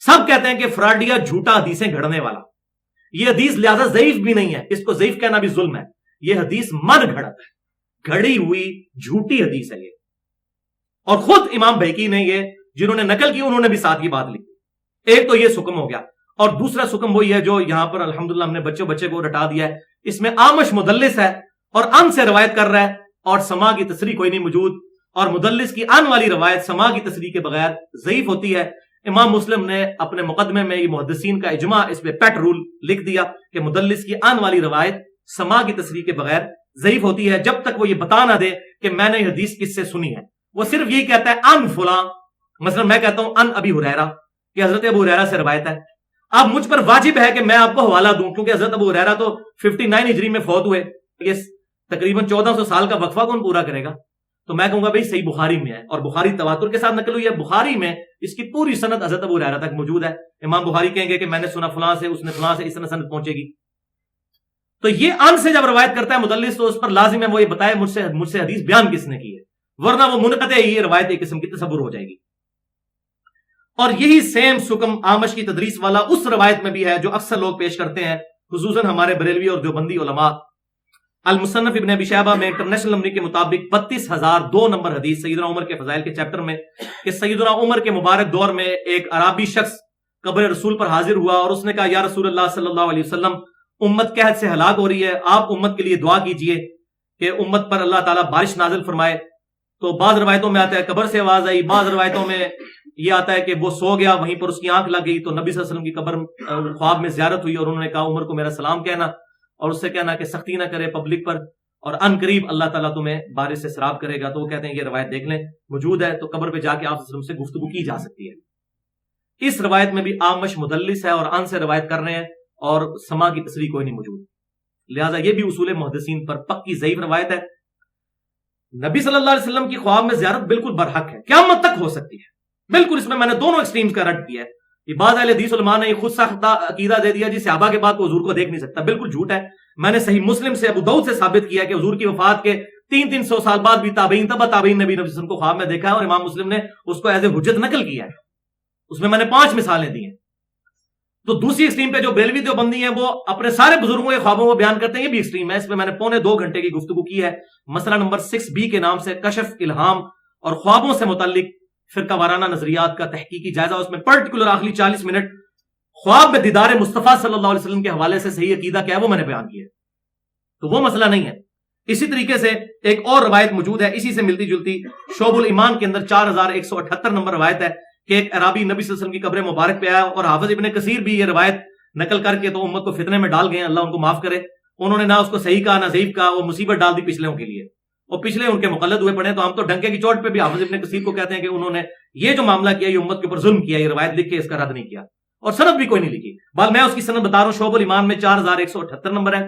Speaker 1: سب کہتے ہیں کہ فراڈیا جھوٹا حدیثیں گھڑنے والا. یہ حدیث لہذا ضعیف بھی نہیں ہے، اس کو ضعیف کہنا بھی ظلم ہے. یہ حدیث من گھڑت ہے، گھڑی ہوئی جھوٹی حدیث ہے یہ. اور خود امام بہقی نے یہ جنہوں نے نقل کی انہوں نے بھی ساتھ کی بات لکھی. ایک تو یہ سکم ہو گیا، اور دوسرا سکم وہی ہے جو یہاں پر الحمدللہ ہم نے بچے کو رٹا دیا ہے. اس میں آمش مدلس ہے اور ان سے روایت کر رہا ہے اور سما کی تصریح کوئی نہیں موجود، اور مدلس کی ان والی روایت سما کی تصریح کے بغیر ضعیف ہوتی ہے. امام مسلم نے اپنے مقدمے میں یہ محدثین کا اجماع اس پہ پیٹ رول لکھ دیا کہ مدلس کی ان والی روایت سما کی تصریح کے بغیر ضعیف ہوتی ہے جب تک وہ یہ بتا نہ دے کہ میں نے یہ حدیث کس سے سنی ہے. وہ صرف یہی کہتا ہے ان فلاں، مثلا میں کہتا ہوں ان ابی ہریرہ کہ حضرت ابو ہریرہ سے روایت ہے، اب مجھ پر واجب ہے کہ میں آپ کو حوالہ دوں، کیونکہ حضرت ابو ہریرہ تو 59 ہجری میں فوت ہوئے، یہ تقریباً 1400 سال کا وقفہ کون پورا کرے گا؟ تو میں کہوں گا بھائی صحیح بخاری میں ہے، اور بخاری تواتر کے ساتھ نقل ہوئی ہے، بخاری میں اس کی پوری سند حضرت ابو ہریرہ تک موجود ہے۔ امام بخاری کہیں گے کہ میں نے سنا فلاں سے، اس نے فلاں سے، اس طرح سند پہنچے گی۔ تو یہ ان سے جب روایت کرتا ہے مدلس تو اس پر لازم ہے وہ یہ بتائے مجھ سے حدیث بیان کس نے کی ہے، ورنہ وہ منقطع یہ روایت ایک قسم کی تصور ہو جائے گی۔ اور یہی سیم سکم آمش کی تدریس والا اس روایت میں بھی ہے جو اکثر لوگ پیش کرتے ہیں، خصوصاً ہمارے بریلوی اور دیوبندی علماء۔ المصنف ابن ابی شیبہ میں انٹرنیشنل نمبر کے مطابق 32,002 نمبر حدیث سیدنا عمر کے فضائل کے چیپٹر میں کہ سیدنا عمر کے مبارک دور میں ایک عرابی شخص قبر رسول پر حاضر ہوا اور اس نے کہا یا رسول اللہ صلی اللہ علیہ وسلم، امت قحط سے ہلاک ہو رہی ہے، آپ امت کے لیے دعا کیجئے کہ امت پر اللہ تعالیٰ بارش نازل فرمائے۔ تو بعض روایتوں میں آتا ہے قبر سے آواز آئی، بعض روایتوں میں یہ آتا ہے کہ وہ سو گیا، وہیں پر اس کی آنکھ لگ گئی، تو نبی صلی اللہ علیہ وسلم کی قبر خواب میں زیارت ہوئی اور انہوں نے کہا عمر کو میرا سلام کہنا اور اس سے کہنا کہ سختی نہ کرے پبلک پر، اور ان قریب اللہ تعالیٰ تمہیں بارش سے سراب کرے گا۔ تو وہ کہتے ہیں یہ روایت دیکھ لیں موجود ہے، تو قبر پہ جا کے آپ صلی اللہ علیہ وسلم سے گفتگو کی جا سکتی ہے۔ اس روایت میں بھی آمش مدلس ہے اور ان سے روایت کر رہے ہیں اور سما کی تصریح کوئی نہیں موجود، لہٰذا یہ بھی اصول محدثین پر پکی ضعیف روایت ہے۔ نبی صلی اللہ علیہ وسلم کی خواب میں زیارت بالکل برحق ہے، قیامت تک ہو سکتی ہے، بالکل۔ اس میں نے دونوں ایکسٹریمز کا رد کیا ہے۔ یہ بعض اہل حدیث علماء نے یہ خود ساختہ عقیدہ دے دیا جی صحابہ کے بعد کو حضور کو دیکھ نہیں سکتا، بالکل جھوٹ ہے۔ میں نے صحیح مسلم سے ابو داؤد سے ثابت کیا کہ حضور کی وفات کے 300 سال بعد بھی تابعین تبع تابعین نبی صلی اللہ علیہ وسلم کو خواب میں دیکھا ہے، اور امام مسلم نے اس کو ایز اے حجت نقل کیا ہے، اس میں نے 5 مثالیں دی ہیں۔ تو دوسری ایکسٹریم پہ جو بریلوی دیوبندی ہیں وہ اپنے سارے بزرگوں کے خوابوں کو بیان کرتے ہیں، یہ بھی ایکسٹریم ہے۔ اس میں نے پونے 2 گھنٹے کی گفتگو کی ہے، مسئلہ نمبر 6B کے نام سے کشف الہام اور خوابوں سے متعلق فرقہ وارانہ نظریات کا تحقیقی جائزہ۔ اس میں پرٹیکولر آخری 40 منٹ خواب میں دیدار مصطفیٰ صلی اللہ علیہ وسلم کے حوالے سے صحیح عقیدہ کیا ہے وہ میں نے بیان کیا ہے، تو وہ مسئلہ نہیں ہے۔ اسی طریقے سے ایک اور روایت موجود ہے اسی سے ملتی جلتی، شعب الایمان کے اندر 4178 نمبر روایت ہے کہ ایک عرابی نبی صلی اللہ علیہ وسلم کی قبر مبارک پہ آیا، اور حافظ ابن کثیر بھی یہ روایت نقل کر کے تو امت کو فتنے میں ڈال گئے ہیں، اللہ ان کو معاف کرے۔ انہوں نے نہ اس کو صحیح کہا نہ ضعیف کہا، وہ مصیبت ڈال دی پچھلوں کے لیے، اور پچھلے ان کے مقلد ہوئے پڑے۔ تو ہم تو ڈنکے کی چوٹ پہ بھی حافظ ابن کثیر کو کہتے ہیں کہ انہوں نے یہ جو معاملہ کیا یہ امت کے اوپر ظلم کیا، یہ روایت لکھ کے اس کا رد نہیں کیا، اور سند بھی کوئی نہیں لکھی۔ بال میں اس کی سند بتا رہا ہوں، شعب الایمان میں 4178 نمبر ہے۔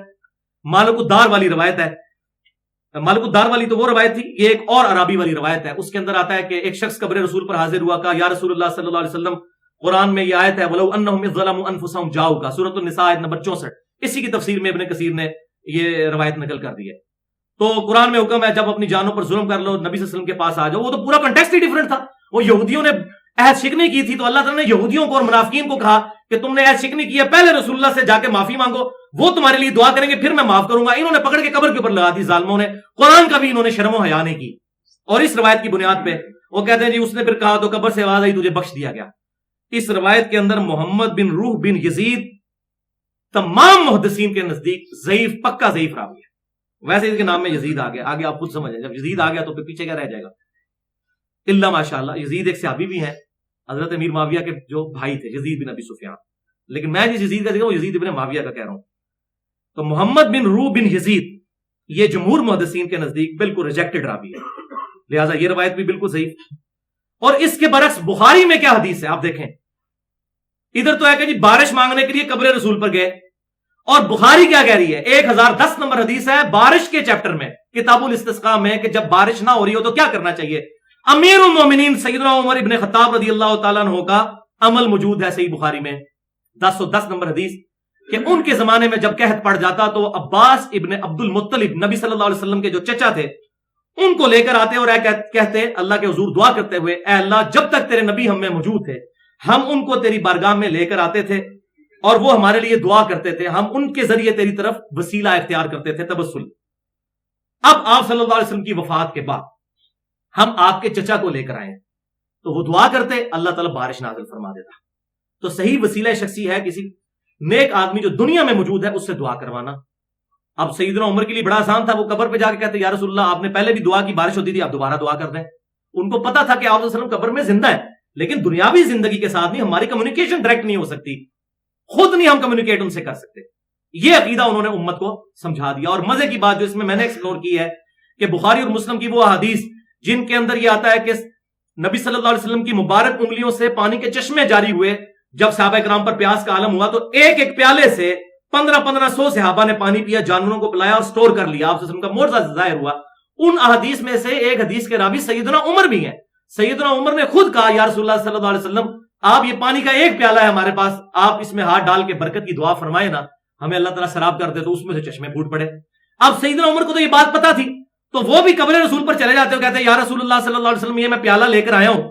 Speaker 1: مالک الدار والی روایت ہے، مالک الدار والی تو وہ روایت تھی، یہ ایک اور عرابی والی روایت ہے۔ اس کے اندر آتا ہے کہ ایک شخص قبر رسول پر حاضر ہوا، کہا یا رسول اللہ صلی اللہ علیہ وسلم، قرآن میں یہ آیت ہے وَلَوْ أَنَّهُمْ إِذْ ظَلَمُوا أَنفُسَهُمْ جَاءُوكَ، سورۃ النساء آیت نمبر 64۔ اسی کی تفسیر میں ابن کثیر نے یہ روایت نقل کر دی ہے۔ تو قرآن میں حکم ہے جب اپنی جانوں پر ظلم کر لو نبی صلی اللہ علیہ وسلم کے پاس آ جاؤ، وہ تو پورا کنٹیکسٹ ہی ڈیفرنٹ تھا۔ وہ یہودیوں نے عہد شکنی کی تھی، تو اللہ تعالیٰ نے یہودیوں کو اور منافقین کو کہا کہ تم نے عہد شکنی کی ہے، پہلے رسول اللہ سے جا کے معافی مانگو، وہ تمہارے لیے دعا کریں گے، پھر میں معاف کروں گا۔ انہوں نے پکڑ کے قبر کے اوپر لگا دی ظالموں نے، قرآن کا بھی انہوں نے شرم و حیا نہیں کی، اور اس روایت کی بنیاد پہ وہ کہتے ہیں جی اس نے پھر کہا تو قبر سے آواز آئی تجھے بخش دیا گیا۔ اس روایت کے اندر محمد بن روح بن یزید تمام محدثین کے نزدیک ضعیف، پکا ضعیف راوی ہے۔ ویسے اس کے نام میں یزید آ گیا، آگے آپ خود سمجھیں، جب یزید آ گیا تو پھر پیچھے کیا رہ جائے گا؟ اللہ ماشاءاللہ، یزید ایک صحابی بھی ہیں، حضرت امیر معاویہ کے جو بھائی تھے، یزید بن ابی سفیان، لیکن میں جس یزید کا ذکر وہ یزید بن معاویہ کا کہہ رہا ہوں۔ تو محمد بن روح بن یزید یہ جمہور محدثین کے نزدیک بالکل ریجیکٹڈ راوی ہے، لہٰذا یہ روایت بھی بالکل ضعیف۔ اور اس کے برعکس بخاری میں کیا حدیث ہے آپ دیکھیں، ادھر تو ہے کہ جی بارش مانگنے کے لیے قبر رسول پر گئے، اور بخاری کیا کہہ رہی ہے، 1010 نمبر حدیث ہے بارش کے چیپٹر میں کتاب الاستسقاء میں کہ جب بارش نہ ہو رہی ہو تو کیا کرنا چاہیے۔ امیر المومنین سیدنا عمر ابن خطاب رضی اللہ تعالیٰ عنہ کا عمل موجود ہے صحیح بخاری میں 1010 نمبر حدیث کہ ان کے زمانے میں جب قحط پڑ جاتا تو عباس ابن عبد المطلب نبی صلی اللہ علیہ وسلم کے جو چچا تھے ان کو لے کر آتے اور کہتے اللہ کے حضور دعا کرتے ہوئے، اے اللہ جب تک تیرے نبی ہم میں موجود تھے ہم ان کو تیری بارگاہ میں لے کر آتے تھے اور وہ ہمارے لیے دعا کرتے تھے، ہم ان کے ذریعے تیری طرف وسیلہ اختیار کرتے تھے، تبسل۔ اب آپ صلی اللہ علیہ وسلم کی وفات کے بعد ہم آپ کے چچا کو لے کر آئے ہیں تو وہ دعا کرتے، اللہ تعالیٰ بارش نازل فرما دیتا۔ تو صحیح وسیلہ شخصی ہے کسی نیک آدمی جو دنیا میں موجود ہے اس سے دعا کروانا۔ اب سیدنا عمر کے لیے بڑا آسان تھا، وہ قبر پہ جا کے کہتے یا رسول اللہ آپ نے پہلے بھی دعا کی، بارش ہوتی تھی، آپ دوبارہ دعا کر دیں۔ ان کو پتا تھا کہ آپ صلی اللہ علیہ وسلم قبر میں زندہ ہے، لیکن دنیاوی زندگی کے ساتھ نہیں، ہماری کمیونیکیشن ڈائریکٹ نہیں ہو سکتی، خود نہیں ہم کمیونیکیٹ ان سے کر سکتے۔ یہ عقیدہ انہوں نے امت کو سمجھا دیا۔ اور مزے کی بات جو اس میں نے ایکسپلور کی ہے کہ بخاری اور مسلم کی وہ احادیث جن کے اندر یہ آتا ہے کہ نبی صلی اللہ علیہ وسلم کی مبارک انگلیوں سے پانی کے چشمے جاری ہوئے جب صحابہ کرام پر پیاس کا عالم ہوا تو ایک ایک پیالے سے 1500 صحابہ نے پانی پیا، جانوروں کو پلایا اور سٹور کر لیا. آپ کا معجزہ ظاہر ہوا. ان احادیث میں سے ایک حدیث کے راوی سیدنا عمر بھی ہیں. سیدنا عمر نے خود کہا یا رسول اللہ صلی اللہ علیہ وسلم آپ یہ پانی کا ایک پیالہ ہے ہمارے پاس، آپ اس میں ہاتھ ڈال کے برکت کی دعا فرمائے نا، ہمیں اللہ تعالیٰ سراب کر دے تو اس میں سے چشمے پھوٹ پڑے. اب سیدنا عمر کو تو یہ بات پتا تھی تو وہ بھی قبر رسول پر چلے جاتے ہو، کہتے ہیں یا رسول اللہ صلی اللہ علیہ وسلم یہ میں پیالہ لے کر آیا ہوں،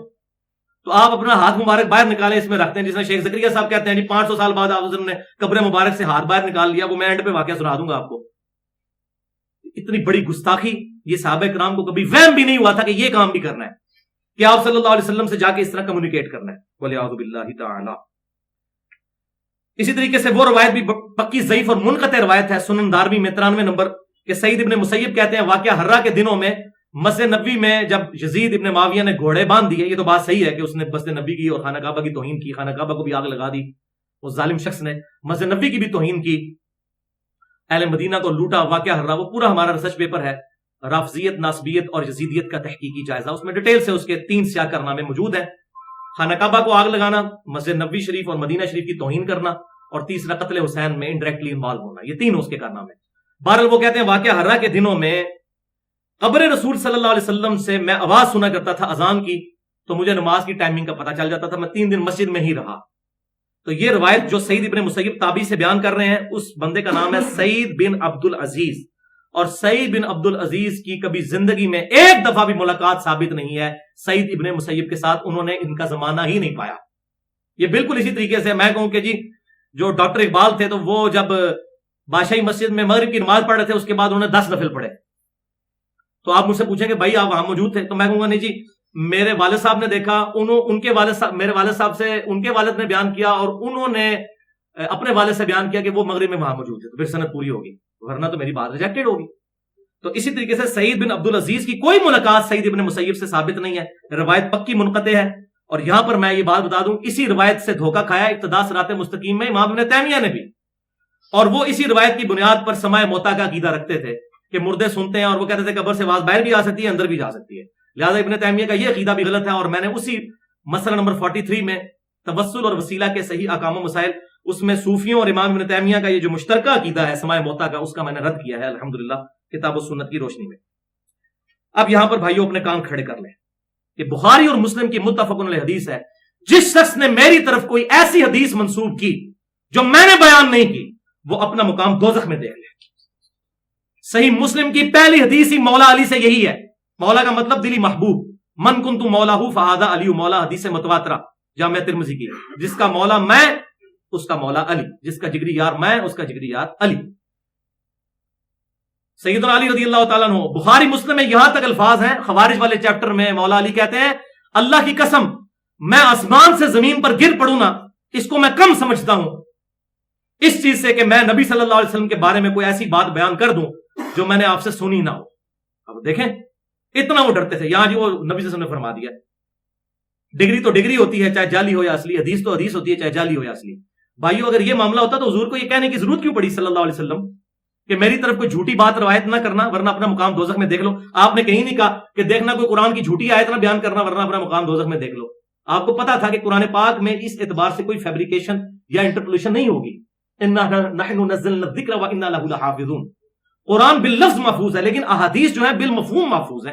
Speaker 1: تو آپ اپنا ہاتھ مبارک باہر نکالیں، اس میں رکھتے ہیں. جس میں شیخ زکریا صاحب کہتے ہیں 500 سال بعد آپ نے قبر مبارک سے ہاتھ باہر نکال لیا. وہ میں اینڈ پہ واقعہ سنا دوں گا آپ کو. اتنی بڑی گستاخی، یہ صحابہ کرام کو کبھی وہم بھی نہیں ہوا تھا کہ یہ کام بھی کرنا ہے کہ آپ صلی اللہ علیہ وسلم سے جا کے اس طرح کمیونیکیٹ کرنا ہے. وَلِعَوْذُ بِاللَّهِ تَعَالَى. اسی طریقے سے وہ روایت بھی پکی ضعیف اور منقطع روایت ہے سنن دارمی میں 93 نمبر کہ سعید ابن مسیب کہتے ہیں واقعہ حرہ کے دنوں میں مسجد نبوی میں جب یزید ابن معاویہ نے گھوڑے باندھ دیے، یہ تو بات صحیح ہے کہ اس نے مسجد نبوی کی اور خانہ کعبہ کی توہین کی، خانہ کعبہ کو بھی آگ لگا دی، اس ظالم شخص نے مسجد نبوی کی بھی توہین کی، اہل مدینہ کو لوٹا. واقعہ حرہ وہ پورا ہمارا ریسرچ پیپر ہے، رافضیت، ناصبیت اور یزیدیت کا تحقیقی جائزہ، اس میں ڈیٹیل سے اس کے 3 سیاہ کارنامے موجود ہیں. خانہ کعبہ کو آگ لگانا، مسجد نبوی شریف اور مدینہ شریف کی توہین کرنا، اور تیسرا قتل حسین میں انڈائریکٹلی انوالو ہونا. یہ تینوں اس کے کارنامے. بہرحال وہ کہتے ہیں واقعہ حرہ کے دنوں میں قبر رسول صلی اللہ علیہ وسلم سے میں آواز سنا کرتا تھا اذان کی، تو مجھے نماز کی ٹائمنگ کا پتہ چل جاتا تھا. میں 3 دن مسجد میں ہی رہا. تو یہ روایت جو سعید ابن مسیب تابعی سے بیان کر رہے ہیں، اس بندے کا نام ہے سعید بن عبد العزیز. اور سعید بن عبد العزیز کی کبھی زندگی میں ایک دفعہ بھی ملاقات ثابت نہیں ہے سعید ابن مسیب کے ساتھ. انہوں نے ان کا زمانہ ہی نہیں پایا. یہ بالکل اسی طریقے سے میں کہوں کہ جی جو ڈاکٹر اقبال تھے تو وہ جب بادشاہی مسجد میں مغرب کی نماز پڑھ رہے تھے اس کے بعد انہوں نے 10 نفل پڑھے. تو آپ مجھ سے پوچھیں کہ بھائی آپ وہاں موجود تھے، تو میں کہوں گا نہیں جی میرے والد صاحب نے دیکھا، ان کے والد صاحب میرے والد صاحب سے ان کے والد نے بیان کیا اور انہوں نے اپنے والد سے بیان کیا کہ وہ مغرب میں وہاں موجود تھے، تو پھر سند پوری ہوگی، ورنہ تو میری بات ریجیکٹڈ ہوگی. تو اسی طریقے سے سعید بن عبد العزیز کی کوئی ملاقات سعید ابن مسیب سے ثابت نہیں ہے. روایت پکی منقطع ہے. اور یہاں پر میں یہ بات بتا دوں، اسی روایت سے دھوکہ کھایا ابتدا صراط مستقیم میں امام ابن تیمیہ نے بھی، اور وہ اسی روایت کی بنیاد پر سماع موتیٰ کا عقیدہ رکھتے تھے کہ مردے سنتے ہیں، اور وہ کہتے تھے قبر سے آواز باہر بھی آ سکتی ہے اندر بھی جا سکتی ہے. لہٰذا ابن تیمیہ کا یہ عقیدہ بھی غلط ہے. اور میں نے اسی مسئلہ نمبر 43 میں توسل اور وسیلہ کے صحیح احکام و مسائل، اس میں صوفیوں اور امام ابن تیمیہ کا یہ جو مشترکہ عقیدہ ہے سماع موتیٰ کا، اس کا میں نے رد کیا ہے الحمدللہ کتاب و سنت کی روشنی میں. اب یہاں پر بھائیوں اپنے کان کھڑے کر لیں کہ بخاری اور مسلم کی متفق علیہ حدیث ہے، جس شخص نے میری طرف کوئی ایسی حدیث منسوب کی جو میں نے بیان نہیں کی، وہ اپنا مقام دوزخ میں دیکھ لے. صحیح مسلم کی پہلی حدیث ہی مولا علی سے یہی ہے. مولا کا مطلب دلی محبوب، من کنت مولاہ فہذا علی مولا، حدیث متواترہ جامعہ ترمذی کی، جس کا مولا میں اس کا مولا علی، جس کا جگری یار میں اس کا جگری یار علی. سیدنا علی رضی اللہ تعالیٰ عنہ. بخاری مسلم میں یہاں تک الفاظ ہیں، خوارج والے چیپٹر میں مولا علی کہتے ہیں اللہ کی قسم میں آسمان سے زمین پر گر پڑوں نا اس کو میں کم سمجھتا ہوں اس چیز سے کہ میں نبی صلی اللہ علیہ وسلم کے بارے میں کوئی ایسی بات بیان کر دوں جو میں نے آپ سے سنی نہ ہو. اب دیکھیں اتنا وہ ڈرتے تھے. یہاں جی وہ نبی صلی اللہ علیہ وسلم نے فرما دیا ڈگری تو ڈگری ہوتی ہے چاہے جعلی ہو یا اصلی، حدیث تو حدیث ہوتی ہے چاہے جعلی ہو یا اصلی. بھائیو اگر یہ معاملہ ہوتا تو حضور کو یہ کہنے کی ضرورت کیوں پڑی صلی اللہ علیہ وسلم کہ میری طرف کوئی جھوٹی بات روایت نہ کرنا ورنہ اپنا مقام دوزخ میں دیکھ لو. آپ نے کہیں نہیں کہا کہ دیکھنا کوئی قرآن کی جھوٹی آیت نہ بیان کرنا ورنہ اپنا مقام دوزخ میں دیکھ لو. آپ کو پتا تھا کہ قرآن پاک میں اس اعتبار سے کوئی فیبریکیشن یا انٹرپولیشن نہیں ہوگی. انا نحن نزلنا الذکر وانا له لحافظون. قرآن باللفظ محفوظ ہے لیکن احادیث جو ہے بالمفہوم محفوظ ہے.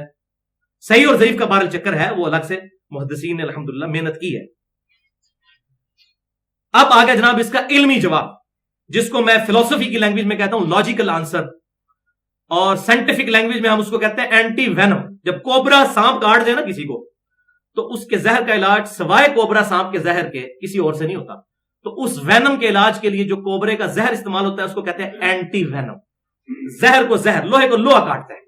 Speaker 1: صحیح اور ضعیف کا بہرحال چکر ہے، وہ الگ سے محدثین نے الحمدللہ محنت کی ہے. اب آگے جناب اس کا علمی جواب، جس کو میں فلسفی کی لینگویج میں کہتا ہوں لاجیکل آنسر، اور سائنٹیفک لینگویج میں ہم اس کو کہتے ہیں اینٹی وینم. جب کوبرا سانپ کاٹ دے نا کسی کو تو اس کے زہر کا علاج سوائے کوبرا سانپ کے زہر کے کسی اور سے نہیں ہوتا. تو اس وینم کے علاج کے لیے جو کوبرے کا زہر استعمال ہوتا ہے اس کو کہتے ہیں اینٹی وینم. زہر کو زہر، لوہے کو لوہا کاٹتا ہے.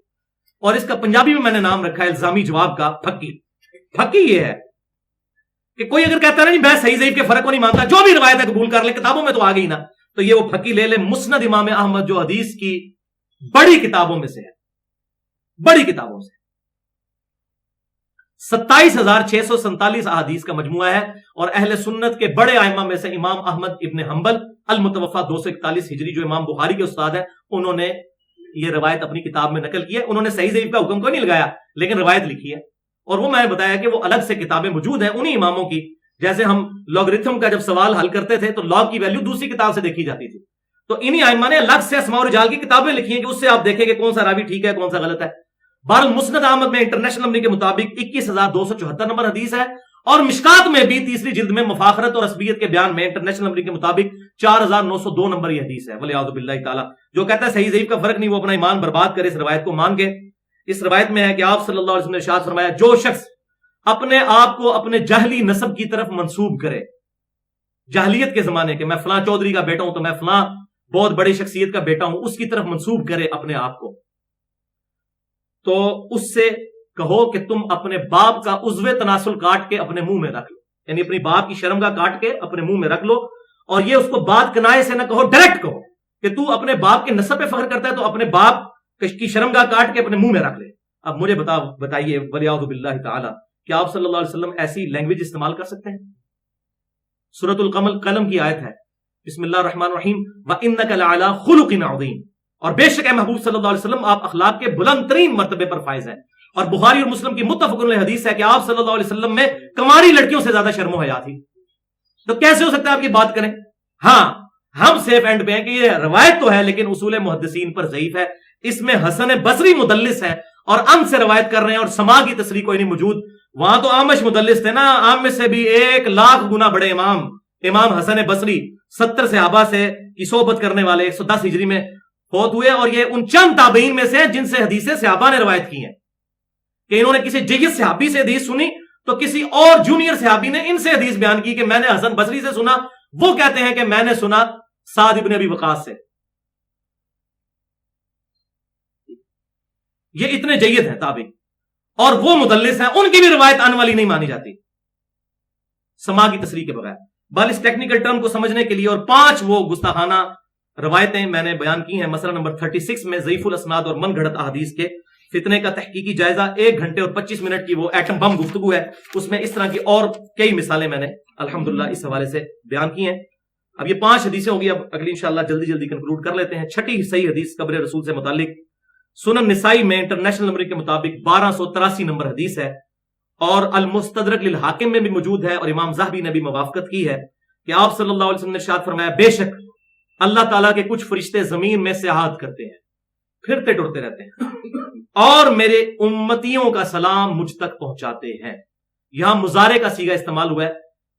Speaker 1: اور اس کا پنجابی میں نے نام رکھا ہے الزامی جواب کا پھکی. پھکی یہ ہے کہ کوئی اگر کہتا ہے نا جی میں صحیح ضعیف کے فرق کو نہیں مانتا، جو بھی روایت ہے قبول کر لے، کتابوں میں تو آ گئی نا، تو یہ وہ پھکی لے لے. مسند امام احمد جو حدیث کی بڑی کتابوں میں سے ہے، بڑی کتابوں سے 27,647 احادیث کا مجموعہ ہے، اور اہل سنت کے بڑے ائمہ میں سے امام احمد ابن حنبل المتوفا 241 ہجری جو امام بخاری کے استاد ہیں، انہوں نے یہ روایت اپنی کتاب میں نقل کی ہے. انہوں نے صحیح ضعیف کا حکم کوئی نہیں لگایا لیکن روایت لکھی ہے، اور وہ میں نے بتایا کہ وہ الگ سے کتابیں موجود ہیں انہی اماموں کی جیسے ہم لوگرتھم کا جب سوال حل کرتے تھے تو لاگ کی ویلیو دوسری کتاب سے دیکھی جاتی تھی. تو انہی ائمہ نے الگ سے اسماء و رجال کی کتابیں لکھی ہیں کہ اس سے آپ دیکھیں کہ کون سا راوی ٹھیک ہے کون سا غلط ہے. بہرحال مسند احمد میں انٹرنیشنل نمبر کے مطابق 21,274 نمبر حدیث ہے, اور مشکات میں بھی تیسری جلد میں مفاخرت اور عصبیت کے بیان میں انٹرنیشنل نمبر کے مطابق 4,902 نمبر یہ حدیث ہے. ولیعوذ باللہ تعالی. جو کہتا ہے صحیح ضعیف کا فرق نہیں, وہ اپنا ایمان برباد کرے اس روایت کو مان کے. اس روایت میں ہے کہ آپ صلی اللہ علیہ وسلم نے ارشاد فرمایا, جو شخص اپنے آپ کو اپنے جہلی نسب کی طرف منسوب کرے, جاہلیت کے زمانے کے, میں فلاں چودھری کا بیٹا ہوں تو میں فلاں بہت بڑی شخصیت کا بیٹا ہوں, اس کی طرف منسوب کرے اپنے آپ کو, تو اس سے کہو کہ تم اپنے باپ کا عضو تناسل کاٹ کے اپنے منہ میں رکھ لو, یعنی اپنی باپ کی شرم کا کاٹ کے اپنے منہ میں رکھ لو. اور یہ اس کو بات کنائے سے نہ کہو, ڈائریکٹ کہو کہ تو اپنے باپ کے نسب پہ فخر کرتا ہے تو اپنے باپ کی شرم کا کاٹ کے اپنے منہ میں رکھ لے. اب مجھے بتائیے ولیعوذ باللہ تعالی, کیا آپ صلی اللہ علیہ وسلم ایسی لینگویج استعمال کر سکتے ہیں؟ سورۃ القلم کی آیت ہے, بسم اللہ الرحمن الرحیم, وَإِنَّكَ لَعَلَىٰ خُلُقٍ عَظِيمٍ, اور بے شک اے محبوب صلی اللہ علیہ وسلم آپ اخلاق کے بلند ترین مرتبے پر فائز ہیں. اور بخاری اور مسلم کی متفق علیہ حدیث ہے کہ آپ صلی اللہ علیہ وسلم میں کماری لڑکیوں سے زیادہ شرم و حیا تھی. تو کیسے ہو سکتا ہے آپ یہ بات کریں؟ ہاں ہم سیف اینڈ پہ ہیں کہ یہ روایت تو ہے لیکن اصول محدثین پر ضعیف ہے. اس میں حسن بصری مدلس ہے اور ان سے روایت کر رہے ہیں, اور سما کی تصریح کوئی نہیں موجود. وہاں تو آمش مدلس تھے نا, عام سے بھی 1,00,000 گنا بڑے امام حسن بصری 70 صحابہ سے کی صحبت کرنے والے 110 ہجری میں فوت ہوئے, اور یہ ان چند تابعین میں سے ہیں جن سے حدیثیں صحابہ نے روایت کی ہیں کہ انہوں نے کسی جیت صحابی سے حدیث سنی تو کسی اور جونیئر صحابی نے ان سے حدیث بیان کی کہ میں نے حسن بصری سے سنا, وہ کہتے ہیں کہ میں نے سنا سعد ابن ابی وقاص سے. یہ اتنے جید ہیں تابعین, اور وہ مدلس ہیں, ان کی بھی روایت آنے والی نہیں مانی جاتی سما کی تصریح کے بغیر. بل اس ٹیکنیکل ٹرم کو سمجھنے کے لیے اور 5 وہ گستاخانہ روایتیں میں نے بیان کی ہیں. مسئلہ نمبر 36 میں ضعیف الاسناد اور من گھڑت احادیث کے فتنے کا تحقیقی جائزہ 1 گھنٹے اور 25 منٹ کی وہ ایٹم بم گفتگو ہے, اس میں اس طرح کی اور کئی مثالیں میں نے الحمدللہ اس حوالے سے بیان کی ہیں. اب یہ 5 حدیثیں ہوگی, اب اگلی انشاءاللہ جلدی کنکلوڈ کر لیتے ہیں. 6ٹھی صحیح حدیث قبر رسول سے متعلق سنن نسائی میں انٹرنیشنل نمبر کے مطابق 1283 نمبر حدیث ہے, اور المستدرک للحاکم میں بھی موجود ہے, اور امام ذہبی نے بھی موافقت کی ہے کہ آپ صلی اللہ علیہ وسلم نے ارشاد فرمایا, بے شک اللہ تعالیٰ کے کچھ فرشتے زمین میں سیاحت کرتے ہیں, پھرتے ٹرتے رہتے ہیں, اور میرے امتیوں کا سلام مجھ تک پہنچاتے ہیں. یہاں مضارع کا صیغہ استعمال ہوا ہے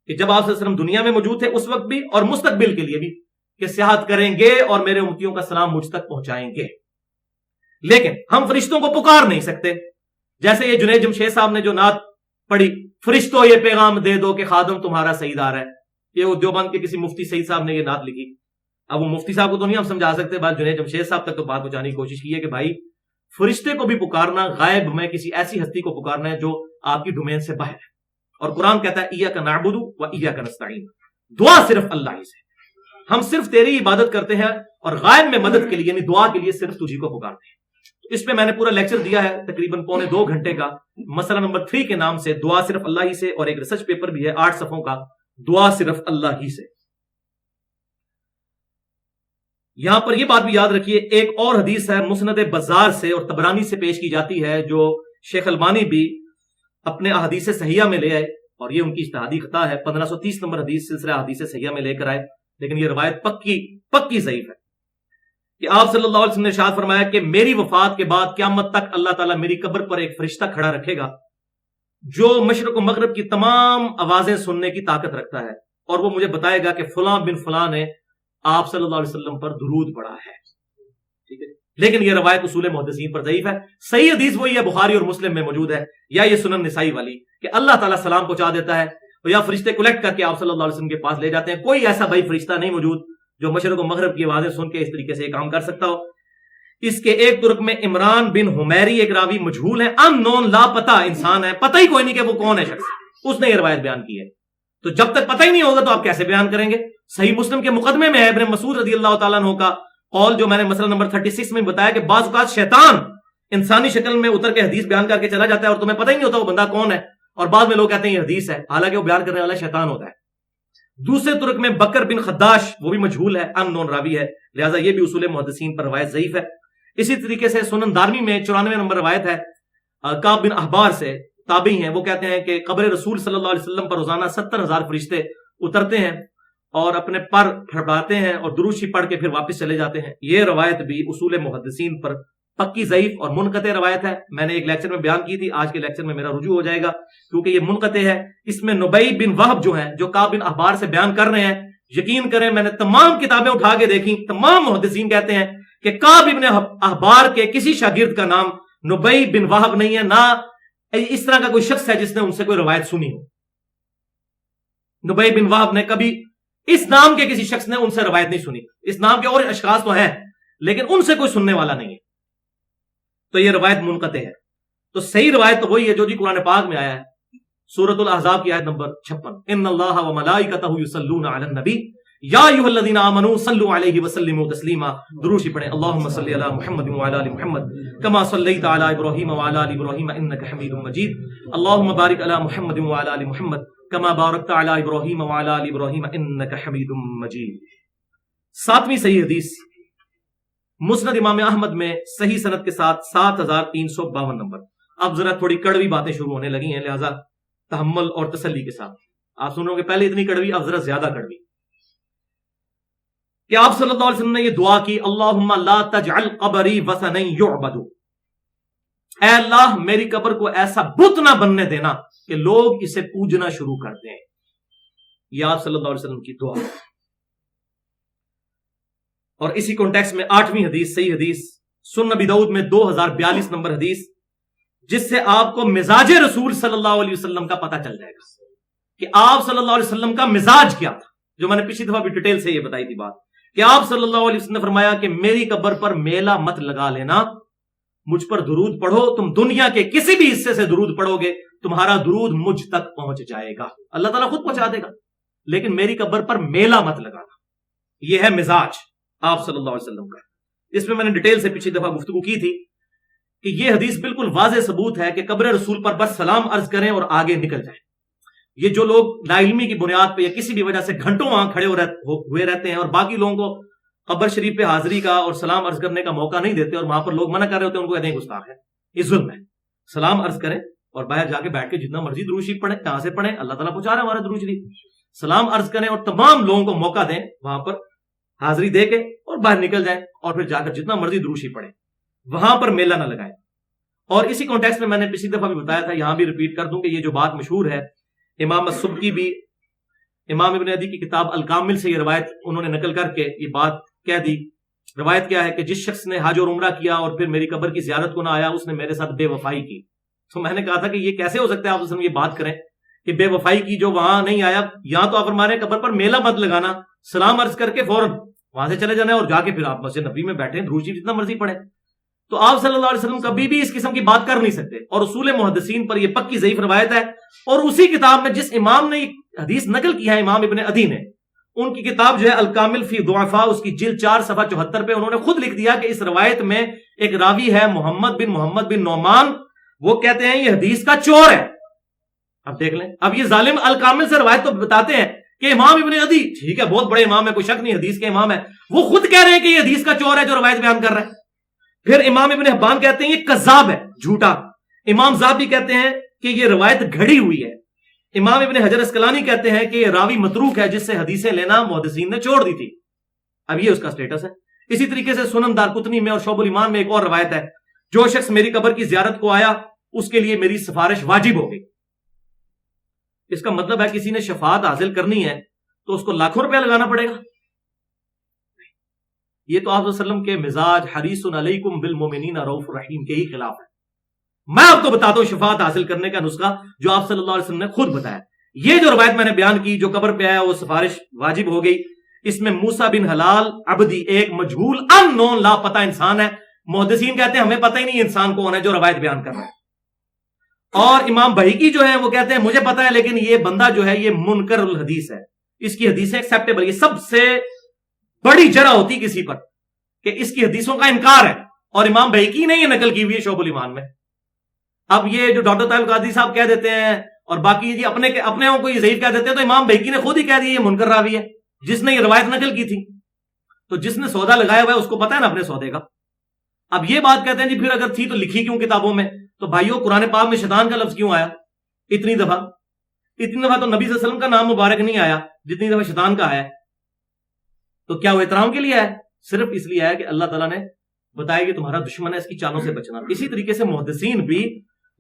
Speaker 1: کہ جب آپ صلی اللہ علیہ وسلم دنیا میں موجود تھے اس وقت بھی اور مستقبل کے لیے بھی کہ سیاحت کریں گے اور میرے امتیوں کا سلام مجھ تک پہنچائیں گے. لیکن ہم فرشتوں کو پکار نہیں سکتے, جیسے یہ جنید جمشید صاحب نے جو نعت پڑھی, فرشتوں یہ پیغام دے دو کہ خادم تمہارا سعیدار ہے, یہ دیوبند کے کسی مفتی سعید صاحب نے یہ نعت لکھی. اب وہ مفتی صاحب کو تو نہیں ہم سمجھا سکتے, بات جنید جمشید صاحب تک تو بات پہنچانے کی کوشش کی ہے کہ بھائی فرشتے کو بھی پکارنا, غائب میں کسی ایسی ہستی کو پکارنا ہے جو آپ کی ڈومین سے باہر ہے. اور قرآن کہتا ہے ایاک نعبد و ایاک نستعین, دعا صرف اللہ ہی سے, ہم صرف تیری عبادت کرتے ہیں, اور غائب میں مدد کے لیے یعنی دعا کے لیے صرف تجھی کو پکارتے ہیں. اس پہ میں نے پورا لیکچر دیا ہے تقریباً 1.25 گھنٹے کا, مسئلہ نمبر 3 کے نام سے, دعا صرف اللہ ہی سے, اور ایک ریسرچ پیپر بھی ہے 8 صفحوں کا, دعا صرف اللہ ہی سے. یہاں پر یہ بات بھی یاد رکھیے, ایک اور حدیث ہے مسند بزار سے اور طبرانی سے پیش کی جاتی ہے, جو شیخ البانی بھی اپنے احادیث صحیحہ میں لے آئے, اور یہ ان کی اجتہادی خطا ہے. 1530 نمبر حدیث سلسلہ احادیث صحیحہ میں لے کر آئے, لیکن یہ روایت پکی ضعیف ہے کہ آپ صلی اللہ علیہ وسلم نے ارشاد فرمایا کہ میری وفات کے بعد قیامت تک اللہ تعالیٰ میری قبر پر ایک فرشتہ کھڑا رکھے گا جو مشرق و مغرب کی تمام آوازیں سننے کی طاقت رکھتا ہے, اور وہ مجھے بتائے گا کہ فلاں بن فلاں نے آپ صلی اللہ علیہ وسلم پر درود پڑھا ہے. ٹھیک ہے, لیکن یہ روایت اصول محدثین پر ضعیف ہے. صحیح حدیث وہی ہے, بخاری اور مسلم میں موجود ہے, یا یہ سنن نسائی والی کہ اللہ تعالیٰ سلام پہنچا دیتا ہے, یا فرشتے کلیکٹ کر کے آپ صلی اللہ علیہ وسلم کے پاس لے جاتے ہیں. کوئی ایسا بھائی فرشتہ نہیں موجود جو مشرق و مغرب کی آوازیں سن کے اس طریقے سے یہ کام کر سکتا ہو. اس کے ایک ترک میں عمران بن حمیری ایک راوی مجہول ہے, ان نون لاپتہ انسان ہے, پتہ ہی کوئی نہیں کہ وہ کون ہے شخص, اس نے یہ روایت بیان کی ہے. تو جب تک پتہ ہی نہیں ہوگا تو آپ کیسے بیان کریں گے؟ صحیح مسلم کے مقدمے میں ہے ابن مسعود رضی اللہ تعالیٰ عنہ کا قول, جو میں نے مسئلہ نمبر 36 میں بتایا کہ بعض اوقات شیطان انسانی شکل میں اتر کے حدیث بیان کر کے چلا جاتا ہے اور تمہیں پتہ ہی نہیں ہوتا وہ بندہ کون ہے, اور بعد میں لوگ کہتے ہیں یہ حدیث ہے, حالانکہ وہ بیان کرنے والا شیطان ہوتا ہے. دوسرے ترک میں بکر بن خداش, وہ بھی مجہول ہے, ان نون راوی ہے, لہٰذا یہ بھی اصول محدثین پر روایت ضعیف ہے. اسی طریقے سے سنن دارمی میں 94 نمبر روایت ہے کعب بن احبار سے تابعی ہیں، وہ کہتے ہیں کہ قبر رسول صلی اللہ علیہ وسلم پر روزانہ 70,000 فرشتے اترتے ہیں اور اپنے پر پھڑاتے ہیں اور درود شریف پڑھ کے پھر واپس چلے جاتے ہیں. یہ روایت بھی اصول محدثین پر پکی ضعیف اور منقطع روایت ہے. میں نے ایک لیکچر میں بیان کی تھی، آج کے لیکچر میں میرا رجوع ہو جائے گا کیونکہ یہ منقطع ہے. اس میں نبی بن وہب جو ہیں، جو کعب بن احبار سے بیان کر رہے ہیں، یقین کریں میں نے تمام کتابیں اٹھا کے دیکھی، تمام محدثین کہتے ہیں کہ کعب بن احبار کے کسی شاگرد کا نام نبی بن وہب نہیں ہے، نہ اس طرح کا کوئی شخص ہے جس نے ان سے کوئی روایت سنی ہو. نبی بن وہب نے کبھی اس نام کے کسی شخص نے ان سے روایت نہیں سنی. اس نام کے اور اشخاص تو ہیں لیکن ان سے کوئی سننے والا نہیں ہے، تو یہ روایت منقطع ہے. تو صحیح روایت تو وہی ہے جو جی قرآن پاک میں آیا ہے، سورۃ الاحزاب کی آیت نمبر 56، ان اللہ وملائکتہ یصلون علی النبی یا ایھا الذین آمنوا صلوا علیہ وسلموا تسلیما. درود شریف پڑھیں، اللہم صلی علی محمد وعلی آل محمد کما صلیت علی ابراہیم وعلی آل ابراہیم انک حمید مجید. اللہم بارک علی محمد وعلی آل محمد کما بارکت علی ابراہیم وعلی آل ابراہیم انک حمید مجید. 7ویں صحیح حدیث مسند امام احمد میں صحیح سند کے ساتھ 7352 نمبر. اب ذرا تھوڑی کڑوی باتیں شروع ہونے لگی ہیں، لہذا تحمل اور تسلی کے ساتھ آپ سنو گے. پہلے اتنی کڑوی، اب ذرا زیادہ کڑوی. کہ آپ صلی اللہ علیہ وسلم نے یہ دعا کی، اللہم لا تجعل قبری وثنا یعبد، اے اللہ میری قبر کو ایسا بت نہ بننے دینا کہ لوگ اسے پوجنا شروع کر دیں. یہ آپ صلی اللہ علیہ وسلم کی دعا. اور اسی کانٹیکس میں 8ویں حدیث صحیح حدیث سنن نبی داؤد میں 2042 نمبر حدیث، جس سے آپ کو مزاج رسول صلی اللہ علیہ وسلم کا پتہ چل جائے گا کہ آپ صلی اللہ علیہ وسلم کا مزاج کیا تھا، جو میں نے پچھلی دفعہ بھی ڈیٹیل سے یہ بتائی تھی بات، کہ آپ صلی اللہ علیہ وسلم نے فرمایا کہ میری قبر پر میلہ مت لگا لینا، مجھ پر درود پڑھو. تم دنیا کے کسی بھی حصے سے درود پڑھو گے تمہارا درود مجھ تک پہنچ جائے گا، اللہ تعالیٰ خود پہنچا دے گا، لیکن میری قبر پر میلہ مت لگانا. یہ ہے مزاج آپ صلی اللہ علیہ وسلم کا. اس میں نے ڈیٹیل سے پچھلی دفعہ گفتگو کی تھی کہ یہ حدیث بالکل واضح ثبوت ہے کہ قبر رسول پر بس سلام عرض کریں اور آگے نکل جائیں. یہ جو لوگ لا علمی کی بنیاد پہ یا کسی بھی وجہ سے گھنٹوں وہاں کھڑے ہوئے رہتے ہیں اور باقی لوگوں کو قبر شریف پہ حاضری کا اور سلام عرض کرنے کا موقع نہیں دیتے اور وہاں پر لوگ منع کر رہے ہوتے ہیں، ان کو کہتے ہیں گستاخ ہے، یہ ظلم ہے. سلام عرض کریں اور باہر جا کے بیٹھ کے جتنا مرضی درود شریف پڑھیں، کہاں سے پڑھیں، اللہ تعالیٰ پہنچا رہا ہے ہمارا درود شریف. سلام عرض کریں اور تمام لوگوں کو موقع دیں وہاں پر حاضری دے کے اور باہر نکل جائیں اور پھر جا کر جتنا مرضی درود شریف پڑھیں، وہاں پر میلہ نہ لگائیں. اور اسی کانٹیکس میں نے پچھلی دفعہ بھی بتایا تھا، یہاں بھی ریپیٹ کر دوں کہ یہ جو بات مشہور ہے، امام السبکی بھی امام ابن عدی کی کتاب الکامل سے یہ روایت انہوں نے نقل کر کے یہ بات کہہ دی. روایت کیا ہے کہ جس شخص نے حج اور عمرہ کیا اور پھر میری قبر کی زیارت کو نہ آیا، اس نے میرے ساتھ بے وفائی کی. تو میں نے کہا تھا کہ یہ کیسے ہو سکتا ہے آپ یہ بات کریں کہ بے وفائی کی، جو وہاں نہیں آیا. یہاں تو آپ فرما رہے ہیں قبر پر میلہ مت لگانا، سلام عرض کر کے فوراً وہاں سے چلے جانا ہے اور جا کے پھر آپ مسجد نبی میں بیٹھیں، درود شریف جتنا مرضی پڑھیں. تو آپ صلی اللہ علیہ وسلم کبھی بھی اس قسم کی بات کر نہیں سکتے، اور اصول محدثین پر یہ پکی ضعیف روایت ہے. اور اسی کتاب میں جس امام نے حدیث نقل کی ہے، امام ابن عدی نے، ان کی کتاب جو ہے الکامل فی ضعفاء، اس کی جلد 4 صفحہ 74 پہ انہوں نے خود لکھ دیا کہ اس روایت میں ایک راوی ہے محمد بن نعمان، وہ کہتے ہیں یہ حدیث کا چور ہے. اب دیکھ لیں، اب یہ ظالم الکامل سے روایت تو بتاتے ہیں کہ امام ابن عدی ٹھیک ہے بہت بڑے امام ہے، کوئی شک نہیں حدیث کے امام ہے، وہ خود کہہ رہے ہیں کہ یہ حدیث کا چور ہے جو روایت بیان کر رہا ہے. پھر امام ابن حبان کہتے ہیں یہ کذاب ہے، جھوٹا. امام ذہبی کہتے ہیں کہ یہ روایت گھڑی ہوئی ہے. امام ابن حجر اسقلانی کہتے ہیں کہ یہ راوی متروک ہے جس سے حدیثیں لینا محدثین نے چھوڑ دی تھی. اب یہ اس کا سٹیٹس ہے. اسی طریقے سے سنن دارقطنی میں اور شعب الایمان میں ایک اور روایت ہے، جو شخص میری قبر کی زیارت کو آیا اس کے لیے میری سفارش واجب ہو گئی. اس کا مطلب ہے کسی نے شفاعت حاصل کرنی ہے تو اس کو لاکھوں روپیہ لگانا پڑے گا. یہ تو آپ صلی اللہ علیہ وسلم کے مزاج حریص علیکم بالمؤمنین رؤوف رحیم کے ہی خلاف ہے. میں آپ کو بتاتا ہوں شفاعت حاصل کرنے کا نسخہ جو آپ صلی اللہ علیہ وسلم نے خود بتایا. یہ جو روایت میں نے بیان کی جو قبر پہ آیا وہ سفارش واجب ہو گئی، اس میں موسیٰ بن حلال عبدی ایک مجہول ان نون لاپتہ انسان ہے. محدثین کہتے ہیں ہمیں پتہ ہی نہیں انسان کون ہے جو روایت بیان کر رہا ہے. اور امام بہیقی جو ہے وہ کہتے ہیں مجھے پتہ ہے لیکن یہ بندہ جو ہے یہ منکر الحدیث ہے، اس کی حدیثیں ایکسیپٹیبل. یہ سب سے بڑی جرح ہوتی کسی پر کہ اس کی حدیثوں کا انکار ہے، اور امام بہیقی نے یہ نقل کی ہوئی ہے شعب الایمان میں. اب یہ جو ڈاکٹر طاہر القادری صاحب کہہ دیتے ہیں اور باقی جی اپنے کو یہ ضعیف کہہ دیتے ہیں، تو امام بہیقی نے خود ہی کہہ دیا یہ منکر راوی ہے جس نے یہ روایت نقل کی تھی. تو جس نے سودا لگایا ہوا ہے اس کو پتہ ہے نا اپنے سودے کا. اب یہ بات کہتے ہیں جی پھر اگر تھی تو لکھی کیوں کتابوں میں؟ تو بھائیوں قرآن پاک میں شیطان کا لفظ کیوں آیا اتنی دفعہ؟ اتنی دفعہ تو نبی صلی اللہ علیہ وسلم کا نام مبارک نہیں آیا جتنی دفعہ شیطان کا آیا ہے. تو کیا وہ احترام کے لیے آیا؟ صرف اس لیے آیا کہ اللہ تعالیٰ نے بتایا کہ تمہارا دشمن ہے، اس کی چالوں سے بچنا. اسی طریقے سے محدثین بھی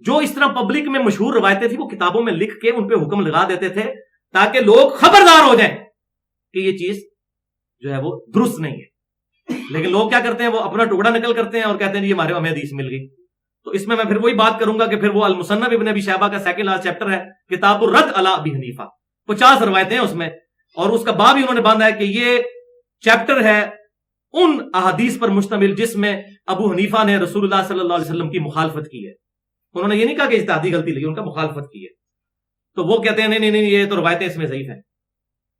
Speaker 1: جو اس طرح پبلک میں مشہور روایتیں تھیں وہ کتابوں میں لکھ کے ان پہ حکم لگا دیتے تھے تاکہ لوگ خبردار ہو جائیں کہ یہ چیز جو ہے وہ درست نہیں ہے. لیکن لوگ کیا کرتے ہیں، وہ اپنا ٹکڑا نکل کرتے ہیں اور کہتے ہیں یہ ہمارے ہمیں حدیث مل گئی. تو اس میں پھر وہی بات کروں گا کہ پھر وہ المصنف ابن ابی شیبہ کا سیکنڈ لاسٹ چیپٹر ہے کتاب الرد علی ابی حنیفہ، 50 روایتیں ہیں اس میں، اور اس کا باب ہی انہوں نے باندھا ہے کہ یہ چیپٹر ہے ان احادیث پر مشتمل جس میں ابو حنیفہ نے رسول اللہ صلی اللہ علیہ وسلم کی مخالفت کی ہے. انہوں نے یہ نہیں کہا کہ اجتہادی غلطی لگی، ان کا مخالفت کی ہے. تو وہ کہتے ہیں نہیں نہیں یہ تو روایتیں اس میں ضعیف ہیں.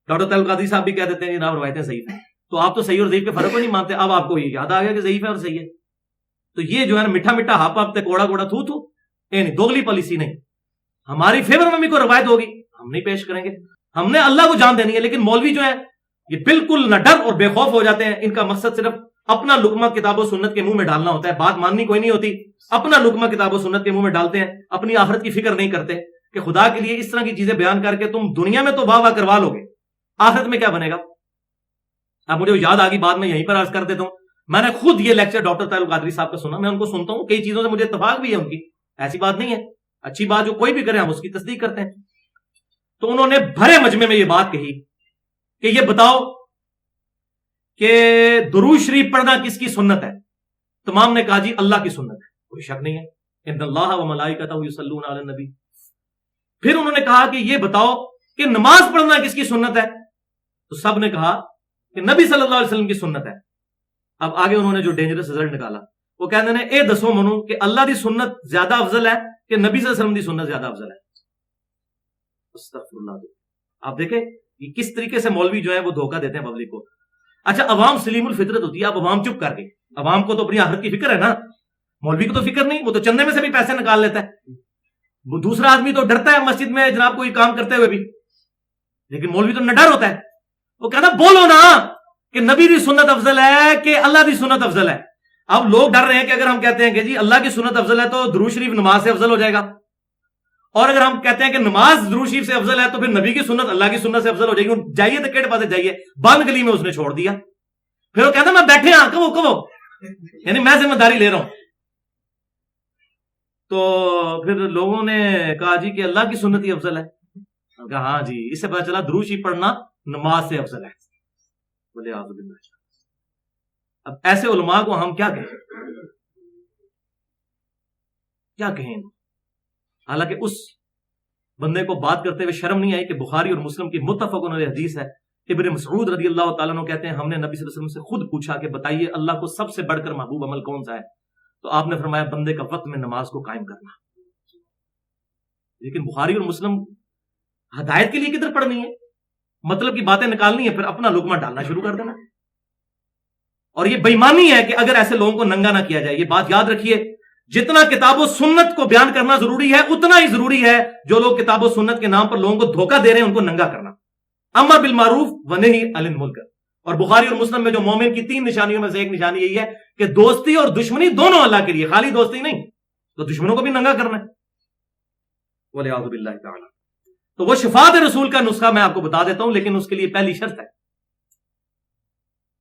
Speaker 1: ڈاکٹر طلعت القادری صاحب بھی کہہ دیتے ہیں جناب روایتیں ضعیف ہیں. تو آپ تو صحیح اور ضعیف کے فرق کو نہیں مانتے. اب آپ کو یہ یاد آ گیا کہ ضعیف ہے اور صحیح ہے. تو یہ جو ہے نا میٹھا میٹھا ہاپ ہاپ کوڑا کوڑا تھو تھو، نہیں دوگلی پالیسی نہیں. ہماری فیور میں بھی کوئی روایت ہوگی ہم نہیں پیش کریں گے. ہم نے اللہ کو جان دینی ہے. لیکن مولوی جو ہے یہ بالکل نہ ڈر اور بے خوف ہو جاتے ہیں. ان کا مقصد صرف اپنا لقمہ کتاب و سنت کے منہ میں ڈالنا ہوتا ہے. بات ماننی کوئی نہیں ہوتی، اپنا لقمہ کتاب و سنت کے منہ میں ڈالتے ہیں. اپنی آخرت کی فکر نہیں کرتے کہ خدا کے لیے اس طرح کی چیزیں بیان کر کے تم دنیا میں تو واہ واہ کروا لو گے، آخرت میں کیا بنے گا؟ اب مجھے یاد آ گئی بات میں یہیں پر عرض کر دیتا ہوں. میں نے خود یہ لیکچر ڈاکٹر طلعت القادری صاحب کا سنا. میں ان کو سنتا ہوں، کئی چیزوں سے مجھے اتفاق بھی ہے ان کی، ایسی بات نہیں ہے. اچھی بات جو کوئی بھی کرے ہم اس کی تصدیق کرتے ہیں. تو انہوں نے بھرے مجمع میں یہ بات کہی کہ یہ بتاؤ کہ درود شریف پڑھنا کس کی سنت ہے؟ تمام نے کہا جی اللہ کی سنت ہے، کوئی شک نہیں ہے. ان اللہ و ملائکتہ یصلون علی النبی. پھر انہوں نے کہا کہ یہ بتاؤ کہ نماز پڑھنا کس کی سنت ہے؟ تو سب نے کہا کہ نبی صلی اللہ علیہ وسلم کی سنت ہے. اب آگے انہوں نے جو ڈینجرس رزلٹ نکالا وہ کہتے ہیں اے دسو منو کہ اللہ دی سنت زیادہ افضل ہے کہ نبی صلی اللہ علیہ وسلم دی سنت زیادہ افضل ہے. استغفر اللہ. آپ دیکھیں یہ کس طریقے سے مولوی جو ہے وہ دھوکہ دیتے ہیں پبلک کو. اچھا عوام سلیم الفطرت ہوتی ہے، اب عوام چپ کر گئی. عوام کو تو اپنی آخرت کی فکر ہے نا، مولوی کو تو فکر نہیں. وہ تو چندے میں سے بھی پیسے نکال لیتا ہے. وہ دوسرا آدمی تو ڈرتا ہے مسجد میں جناب کوئی کام کرتے ہوئے بھی، لیکن مولوی تو نہ ڈر ہوتا ہے. وہ کہتا بولو نا کہ نبی دی سنت افضل ہے کہ اللہ دی سنت افضل ہے. اب لوگ ڈر رہے ہیں کہ اگر ہم کہتے ہیں کہ جی اللہ کی سنت افضل ہے تو درود شریف نماز سے افضل ہو جائے گا، اور اگر ہم کہتے ہیں کہ نماز درود شریف سے افضل ہے تو پھر نبی کی سنت اللہ کی سنت سے افضل ہو جائے گی. جائیے تو کیڑے پاسے جائیے، بند گلی میں اس نے چھوڑ دیا. پھر وہ کہتا میں بیٹھے ہاں کبو یعنی میں ذمہ داری لے رہا ہوں. تو پھر لوگوں نے کہا جی کہ اللہ کی سنت ہی افضل ہے. کہا ہاں جی، اس سے پتا چلا درود شریف پڑھنا نماز سے افضل ہے. بولے اعوذ باللہ. اب ایسے علماء کو ہم کیا کہیں، کیا کہیں؟ حالانکہ اس بندے کو بات کرتے ہوئے شرم نہیں آئی کہ بخاری اور مسلم کی متفق علیہ حدیث ہے. ابن مسعود رضی اللہ تعالیٰ عنہ کہتے ہیں ہم نے نبی صلی اللہ علیہ وسلم سے خود پوچھا کہ بتائیے اللہ کو سب سے بڑھ کر محبوب عمل کون سا ہے؟ تو آپ نے فرمایا بندے کا وقت میں نماز کو قائم کرنا. لیکن بخاری اور مسلم ہدایت کے لیے کدھر پڑھنی ہے، مطلب کی باتیں نکالنی ہے، پھر اپنا لقمہ ڈالنا شروع کر دینا. اور یہ بےایمانی ہے کہ اگر ایسے لوگوں کو ننگا نہ کیا جائے. یہ بات یاد رکھیے، جتنا کتاب و سنت کو بیان کرنا ضروری ہے اتنا ہی ضروری ہے جو لوگ کتاب و سنت کے نام پر لوگوں کو دھوکہ دے رہے ہیں ان کو ننگا کرنا. امر بالمعروف ونہی عن المنکر. اور بخاری اور مسلم میں جو مومن کی 3 نشانیوں میں سے ایک نشانی یہی ہے کہ دوستی اور دشمنی دونوں اللہ کے لیے، خالی دوستی نہیں، تو دشمنوں کو بھی ننگا کرنا ہے. وَلِعَوْذُ بِاللَّهِ تَعَالَى. تو وہ شفاعت رسول کا نسخہ میں آپ کو بتا دیتا ہوں، لیکن اس کے لیے پہلی شرط ہے،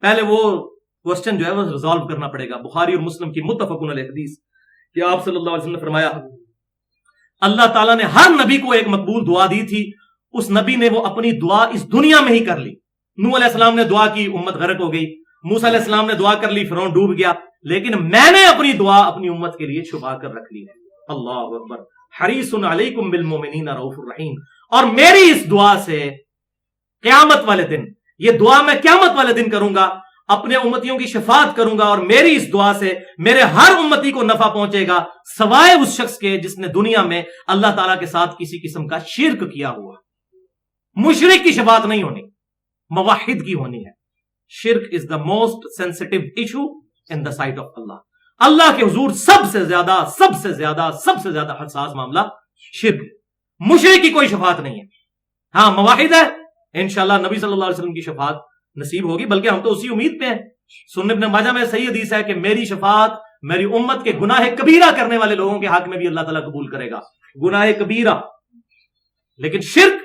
Speaker 1: پہلے وہ کوسچن جو ہے وہ ریزالو کرنا پڑے گا. بخاری اور مسلم کی متفق علیہ حدیث کہ آپ صلی اللہ علیہ وسلم نے فرمایا اللہ تعالیٰ نے ہر نبی کو ایک مقبول دعا دی تھی، اس نبی نے وہ اپنی دعا اس دنیا میں ہی کر لی. نوح علیہ السلام نے دعا کی، امت غرق ہو گئی. موسیٰ علیہ السلام نے دعا کر لی، فرعون ڈوب گیا. لیکن میں نے اپنی دعا اپنی امت کے لیے چھپا کر رکھ لی ہے. اللہ اکبر. حریص علیکم بالمؤمنین رؤوف الرحیم. اور میری اس دعا سے قیامت والے دن، یہ دعا میں قیامت والے دن کروں گا، اپنے امتیوں کی شفاعت کروں گا، اور میری اس دعا سے میرے ہر امتی کو نفع پہنچے گا سوائے اس شخص کے جس نے دنیا میں اللہ تعالیٰ کے ساتھ کسی قسم کا شرک کیا ہوا. مشرک کی شفاعت نہیں ہونی، موحد کی ہونی ہے. شرک is the most sensitive issue in the sight of Allah. اللہ کے حضور سب سے زیادہ حساس معاملہ شرک. مشرک کی کوئی شفاعت نہیں ہے. ہاں موحد ہے، انشاءاللہ نبی صلی اللہ علیہ وسلم کی شفاعت نصیب ہوگی، بلکہ ہم تو اسی امید پہ ہیں. سنن ابن ماجہ میں صحیح حدیث ہے کہ میری شفاعت میری امت کے گناہ کبیرہ کرنے والے لوگوں کے حق میں بھی اللہ تعالیٰ قبول کرے گا، گناہ کبیرہ، لیکن شرک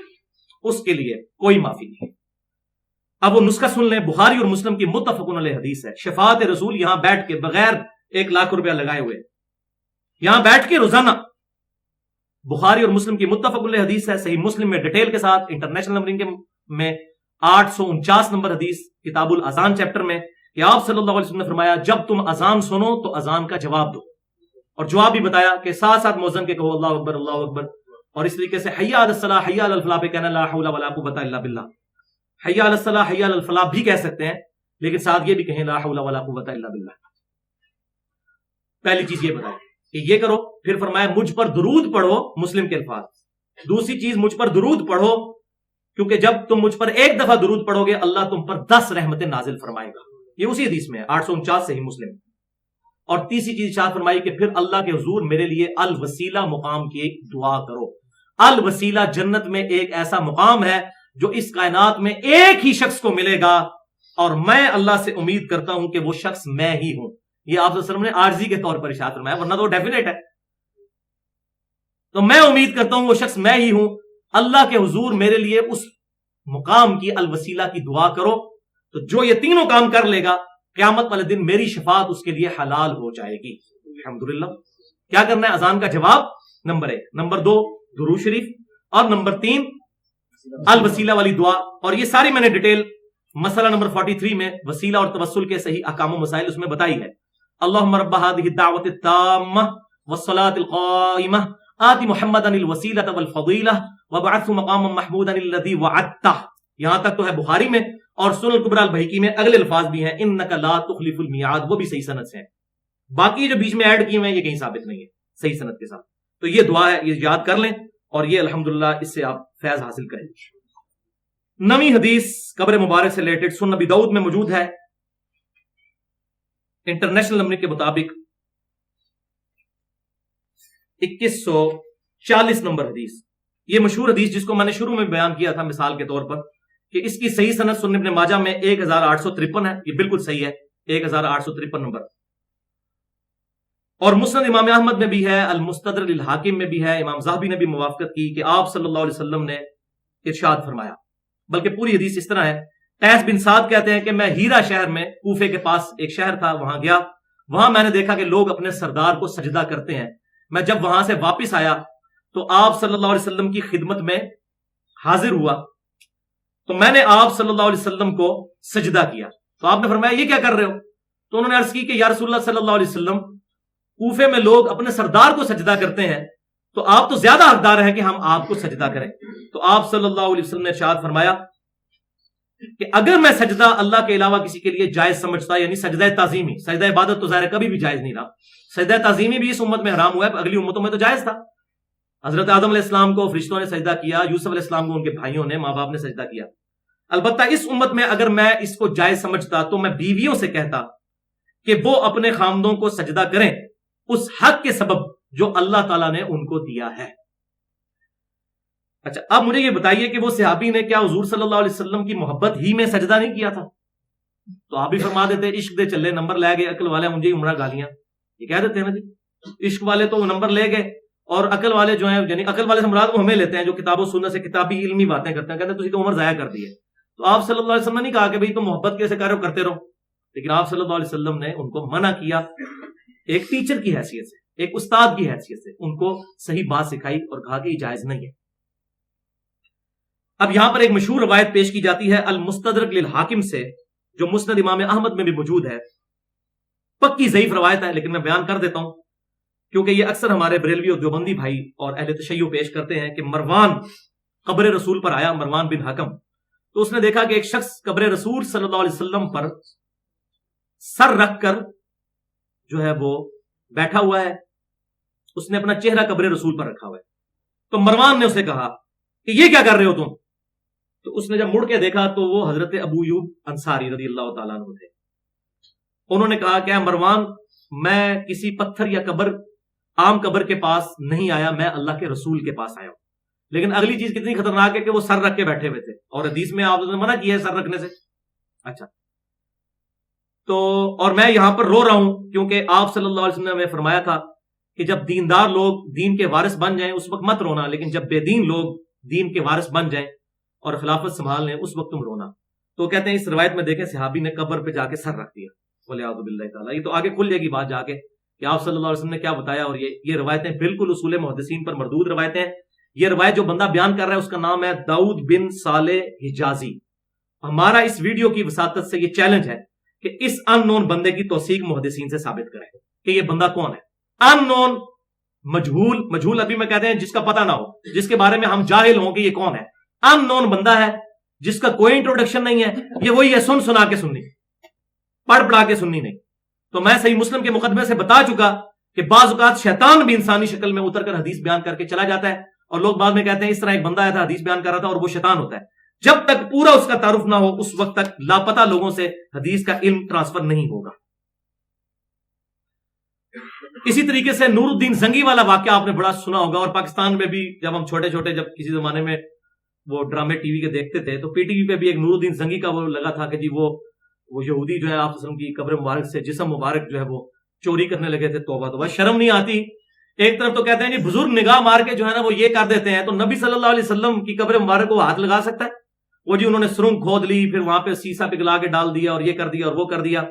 Speaker 1: اس کے لیے کوئی معافی نہیں۔ اب وہ نسخہ سن لیں، بخاری اور مسلم کی متفق علیہ حدیث ہے، شفاعت رسول یہاں بیٹھ کے بغیر 1,00,000 روپیہ لگائے ہوئے یہاں بیٹھ کے روزانہ، بخاری اور مسلم کی متفق علیہ حدیث ہے، صحیح مسلم میں ڈیٹیل کے ساتھ انٹرنیشنل نمبرنگ میں 849 نمبر حدیث کتاب الاذان چیپٹر میں کہ آپ صلی اللہ علیہ وسلم نے فرمایا جب تم اذان سنو تو اذان کا جواب دو، اور جواب بھی بتایا کہ ساتھ ساتھ مؤذن کے کہو اللہ اکبر اللہ اکبر، اور اس طریقے سے حی علی الصلاح حی علی الفلاح پہ کہنا لا حول ولا قوت الا باللہ، حی علی الصلاح حی علی الفلاح بھی کہہ سکتے ہیں لیکن ساتھ یہ بھی کہیں لا حول ولا قوت الا باللہ۔ پہلی چیز یہ بتائی کہ یہ کرو، پھر فرمایا مجھ پر درود پڑھو، مسلم کے الفاظ۔ دوسری چیز مجھ پر درود پڑھو، کیونکہ جب تم مجھ پر ایک دفعہ درود پڑھو گے اللہ تم پر 10 رحمتیں نازل فرمائے گا، یہ اسی حدیث میں ہے 849 صحیح مسلم۔ اور تیسری چیز ارشاد فرمائی کہ پھر اللہ کے حضور میرے لیے الوسیلہ مقام کی دعا کرو۔ الوسیلہ جنت میں ایک ایسا مقام ہے جو اس کائنات میں ایک ہی شخص کو ملے گا، اور میں اللہ سے امید کرتا ہوں کہ وہ شخص میں ہی ہوں۔ یہ آپ صلی اللہ علیہ وسلم نے عارضی کے طور پر ارشاد فرمایا، ورنہ تو ڈیفینیٹ ہے۔ تو میں امید کرتا ہوں وہ شخص میں ہی ہوں، اللہ کے حضور میرے لیے اس مقام کی الوسیلہ کی دعا کرو، تو جو یہ تینوں کام کر لے گا قیامت والے دن میری شفاعت اس کے لیے حلال ہو جائے گی۔ الحمدللہ۔ کیا کرنا ہے؟ اذان کا جواب نمبر 1، نمبر 2 درود شریف، اور نمبر 3 الوسیلہ والی دعا۔ اور یہ ساری میں نے ڈیٹیل مسئلہ نمبر 43 میں وسیلہ اور توسل کے صحیح احکام و مسائل اس میں بتائی ہے۔ اللہم رب هذه الدعوة التامة والصلاة القائمة آت محمدا الوسیلة والفضیلہ وابعثه مقاما محمودا الذی وعدتہ۔ یہاں تک تو ہے بخاری میں، اور سنن الکبریٰ البیہقی میں اگلے الفاظ بھی ہیں انک لا تخلف المیعاد، وہ بھی صحیح سند سے ہیں۔ باقی جو بیچ میں ایڈ کیے ہوئے ہیں یہ کہیں ثابت نہیں ہے صحیح سند کے ساتھ۔ تو یہ دعا ہے، یہ یاد کر لیں، اور یہ الحمدللہ اس سے آپ فیض حاصل کریں۔ نویں حدیث قبر مبارک سے ریلیٹڈ سنن نبی داؤد میں موجود ہے، انٹرنیشنل نمبر کے مطابق 2140 نمبر حدیث۔ یہ مشہور حدیث جس کو میں نے شروع میں بیان کیا تھا مثال کے طور پر کہ اس کی صحیح سند سنن ابن ماجہ میں 1853 ہے، یہ بالکل صحیح ہے 1853 نمبر، اور مسند امام احمد میں بھی ہے، المستدرک للحاکم میں بھی ہے، امام ذہبی نے بھی موافقت کی کہ آپ صلی اللہ علیہ وسلم نے ارشاد فرمایا۔ بلکہ پوری حدیث اس طرح ہے، قیس بن سعد کہتے ہیں کہ میں ہیرا شہر میں، کوفے کے پاس ایک شہر تھا، وہاں گیا، وہاں میں نے دیکھا کہ لوگ اپنے سردار کو سجدہ کرتے ہیں۔ میں جب وہاں سے واپس آیا تو آپ صلی اللہ علیہ وسلم کی خدمت میں حاضر ہوا، تو میں نے آپ صلی اللہ علیہ وسلم کو سجدہ کیا، تو آپ نے فرمایا یہ کیا کر رہے ہو؟ تو انہوں نے عرض کی کہ یا رسول اللہ صلی اللہ علیہ وسلم، کوفے میں لوگ اپنے سردار کو سجدہ کرتے ہیں، تو آپ تو زیادہ حقدار ہیں کہ ہم آپ کو سجدہ کریں۔ تو آپ صلی اللہ علیہ وسلم نے ارشاد فرمایا کہ اگر میں سجدہ اللہ کے علاوہ کسی کے لیے جائز سمجھتا، یعنی سجدہ تعظیمی، سجدہ عبادت تو ظاہر کبھی بھی جائز نہیں رہا، سجدہ تعظیمی بھی اس امت میں حرام ہوا ہے، اگلی امتوں میں تو جائز تھا۔ حضرت آدم علیہ السلام کو فرشتوں نے سجدہ کیا، یوسف علیہ السلام کو ان کے بھائیوں نے، ماں باپ نے سجدہ کیا۔ البتہ اس امت میں اگر میں اس کو جائز سمجھتا تو میں بیویوں سے کہتا کہ وہ اپنے خامدوں کو سجدہ کریں اس حق کے سبب جو اللہ تعالیٰ نے ان کو دیا ہے۔ اچھا، اب مجھے یہ بتائیے کہ وہ صحابی نے کیا حضور صلی اللہ علیہ وسلم کی محبت ہی میں سجدہ نہیں کیا تھا؟ تو آپ بھی فرما دیتے عشق دے چلے نمبر لے گئے، عقل والے مجھے عمرہ گالیاں، یہ کہہ دیتے ہیں نا جی، عشق والے تو وہ نمبر لے گئے، اور عقل والے جو ہیں، یعنی عقل والے سے مراد وہ ہمیں لیتے ہیں جو کتاب و سنت سے کتابی علمی باتیں کرتے ہیں، کہتے ہیں تسی تو عمر ضائع کر دی ہے۔ تو آپ صلی اللہ علیہ وسلم نے نہیں کہا کہ بھئی تم محبت کیسے کر رہے ہو، کرتے رہو، لیکن آپ صلی اللہ علیہ وسلم نے ان کو منع کیا، ایک ٹیچر کی حیثیت سے، ایک استاد کی حیثیت سے ان کو صحیح بات سکھائی اور کہا کہ یہ جائز نہیں ہے۔ اب یہاں پر ایک مشہور روایت پیش کی جاتی ہے المستدرک للحاکم سے، جو مسند امام احمد میں بھی موجود ہے، پکی ضعیف روایت ہے لیکن میں بیان کر دیتا ہوں کیونکہ یہ اکثر ہمارے بریلوی اور دیوبندی بھائی اور اہل تشیع پیش کرتے ہیں کہ مروان قبر رسول پر آیا، مروان بن حکم، تو اس نے دیکھا کہ ایک شخص قبر رسول صلی اللہ علیہ وسلم پر سر رکھ کر جو ہے وہ بیٹھا ہوا ہے، اس نے اپنا چہرہ قبر رسول پر رکھا ہوا ہے۔ تو مروان نے اسے کہا کہ یہ کیا کر رہے ہو تم؟ تو اس نے جب مڑ کے دیکھا تو وہ حضرت ابو ایوب انصاری رضی اللہ تعالیٰ عنہ تھے۔ انہوں نے کہا کہ مروان، میں کسی پتھر یا قبر، عام قبر کے پاس نہیں آیا، میں اللہ کے رسول کے پاس آیا ہوں۔ لیکن اگلی چیز کتنی خطرناک ہے کہ وہ سر رکھ کے بیٹھے ہوئے تھے، اور حدیث میں آپ نے منع کیا ہے سر رکھنے سے۔ اچھا، تو اور میں یہاں پر رو رہا ہوں کیونکہ آپ صلی اللہ علیہ وسلم نے فرمایا تھا کہ جب دیندار لوگ دین کے وارث بن جائیں اس وقت مت رونا، لیکن جب بے دین لوگ دین کے وارث بن جائیں اور خلافت سنبھال لیں اس وقت تم رونا۔ تو کہتے ہیں اس روایت میں دیکھیں صحابی نے قبر پہ جا کے سر رکھ دیا، وَلِعَوْذُ بِاللَّهِ تعالیٰ۔ یہ تو آگے کھل جائے گی بات جا کے کہ آپ صلی اللہ علیہ وسلم نے کیا بتایا، اور یہ روایتیں بالکل اصول محدثین پر مردود روایتیں ہیں۔ یہ روایت جو بندہ بیان کر رہا ہے اس کا نام ہے داؤد بن صالح حجازی۔ ہمارا اس ویڈیو کی وساطت سے یہ چیلنج ہے کہ اس ان نون بندے کی توثیق محدثین سے ثابت کریں کہ یہ بندہ کون ہے۔ ان نون، مجہول ابھی میں کہتے ہیں جس کا پتہ نہ ہو، جس کے بارے میں ہم جاہل ہوں کہ یہ کون ہے۔ ان نون بندہ ہے جس کا کوئی انٹروڈکشن نہیں ہے، یہ وہی ہے سنا کے سننی، پڑھ پڑھا کے سننی نہیں۔ تو میں صحیح مسلم کے مقدمے سے بتا چکا کہ بعض اوقات شیطان بھی انسانی شکل میں اتر کر حدیث بیان کر کے چلا جاتا ہے، اور لوگ بعد میں کہتے ہیں اس طرح ایک بندہ آیا تھا حدیث بیان کر رہا تھا اور وہ شیطان ہوتا ہے۔ جب تک پورا اس کا تعارف نہ ہو اس وقت تک لاپتہ لوگوں سے حدیث کا علم ٹرانسفر نہیں ہوگا۔ اسی طریقے سے نور الدین زنگی والا واقعہ آپ نے بڑا سنا ہوگا، اور پاکستان میں بھی جب ہم چھوٹے چھوٹے جب کسی زمانے میں وہ ڈرامے ٹی وی کے دیکھتے تھے تو پی ٹی وی پہ بھی ایک نور الدین زنگی کا وہ لگا تھا کہ جی وہ یہودی جو ہے آپ وسلم کی قبر مبارک سے جسم مبارک جو ہے وہ چوری کرنے لگے تھے۔ توبہ توبہ، شرم نہیں آتی۔ ایک طرف تو کہتے ہیں جی بزرگ نگاہ مار کے جو ہے نا وہ یہ کر دیتے ہیں، تو نبی صلی اللہ علیہ وسلم کی قبر مبارک کو ہاتھ لگا سکتا ہے؟ وہ جی انہوں نے سرنگ کھود لی، پھر وہاں پہ سیسا پگھلا کے ڈال دیا اور یہ کر دیا اور وہ کر دیا۔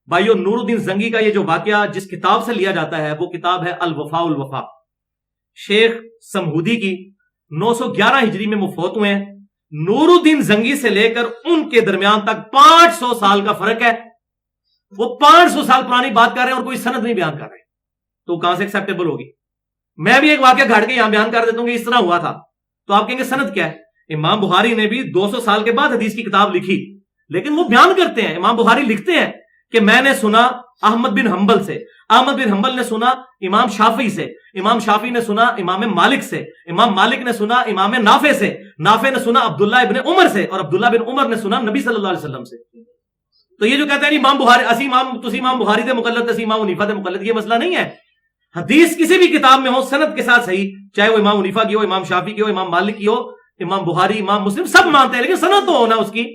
Speaker 1: بھائیو، نور الدین زنگی کا یہ جو واقعہ جس کتاب سے لیا جاتا ہے وہ کتاب ہے الوفاء الوفا، شیخ سمہودی کی، 911 ہجری میں مفوت ہوئے ہیں۔ نور الدین زنگی سے لے کر ان کے درمیان تک 500 سال کا فرق ہے۔ وہ 500 سال پرانی بات کر رہے ہیں اور کوئی سند نہیں بیان کر رہے، تو کہاں سے ایکسیپٹیبل ہوگی؟ میں بھی ایک واقعہ گھڑ کے یہاں بیان کر دیتا ہوں کہ اس طرح ہوا تھا، تو آپ کہیں گے سند کیا ہے؟ امام بخاری نے بھی 200 سال کے بعد حدیث کی کتاب لکھی، لیکن وہ بیان کرتے ہیں، امام بخاری لکھتے ہیں کہ میں نے سنا احمد بن حنبل سے، احمد بن حنبل نے سنا امام شافعی سے، امام شافعی نے سنا امام مالک سے، امام مالک نے سنا امام نافع سے، نافع نے سنا عبداللہ ابن عمر سے، اور عبداللہ بن عمر نے سنا نبی صلی اللہ علیہ وسلم سے۔ تو یہ جو کہتے ہیں امام بخاری تسی امام بخاری دے مقلد، تسی امام حنیفہ دے مقلد، یہ مسئلہ نہیں ہے۔ حدیث کسی بھی کتاب میں ہو سند کے ساتھ صحیح، چاہے وہ امام حنیفہ کی ہو، امام شافعی کی ہو، امام مالک کی ہو، امام بخاری، امام مسلم، سب مانتے ہیں، لیکن سند تو ہونا اس کی۔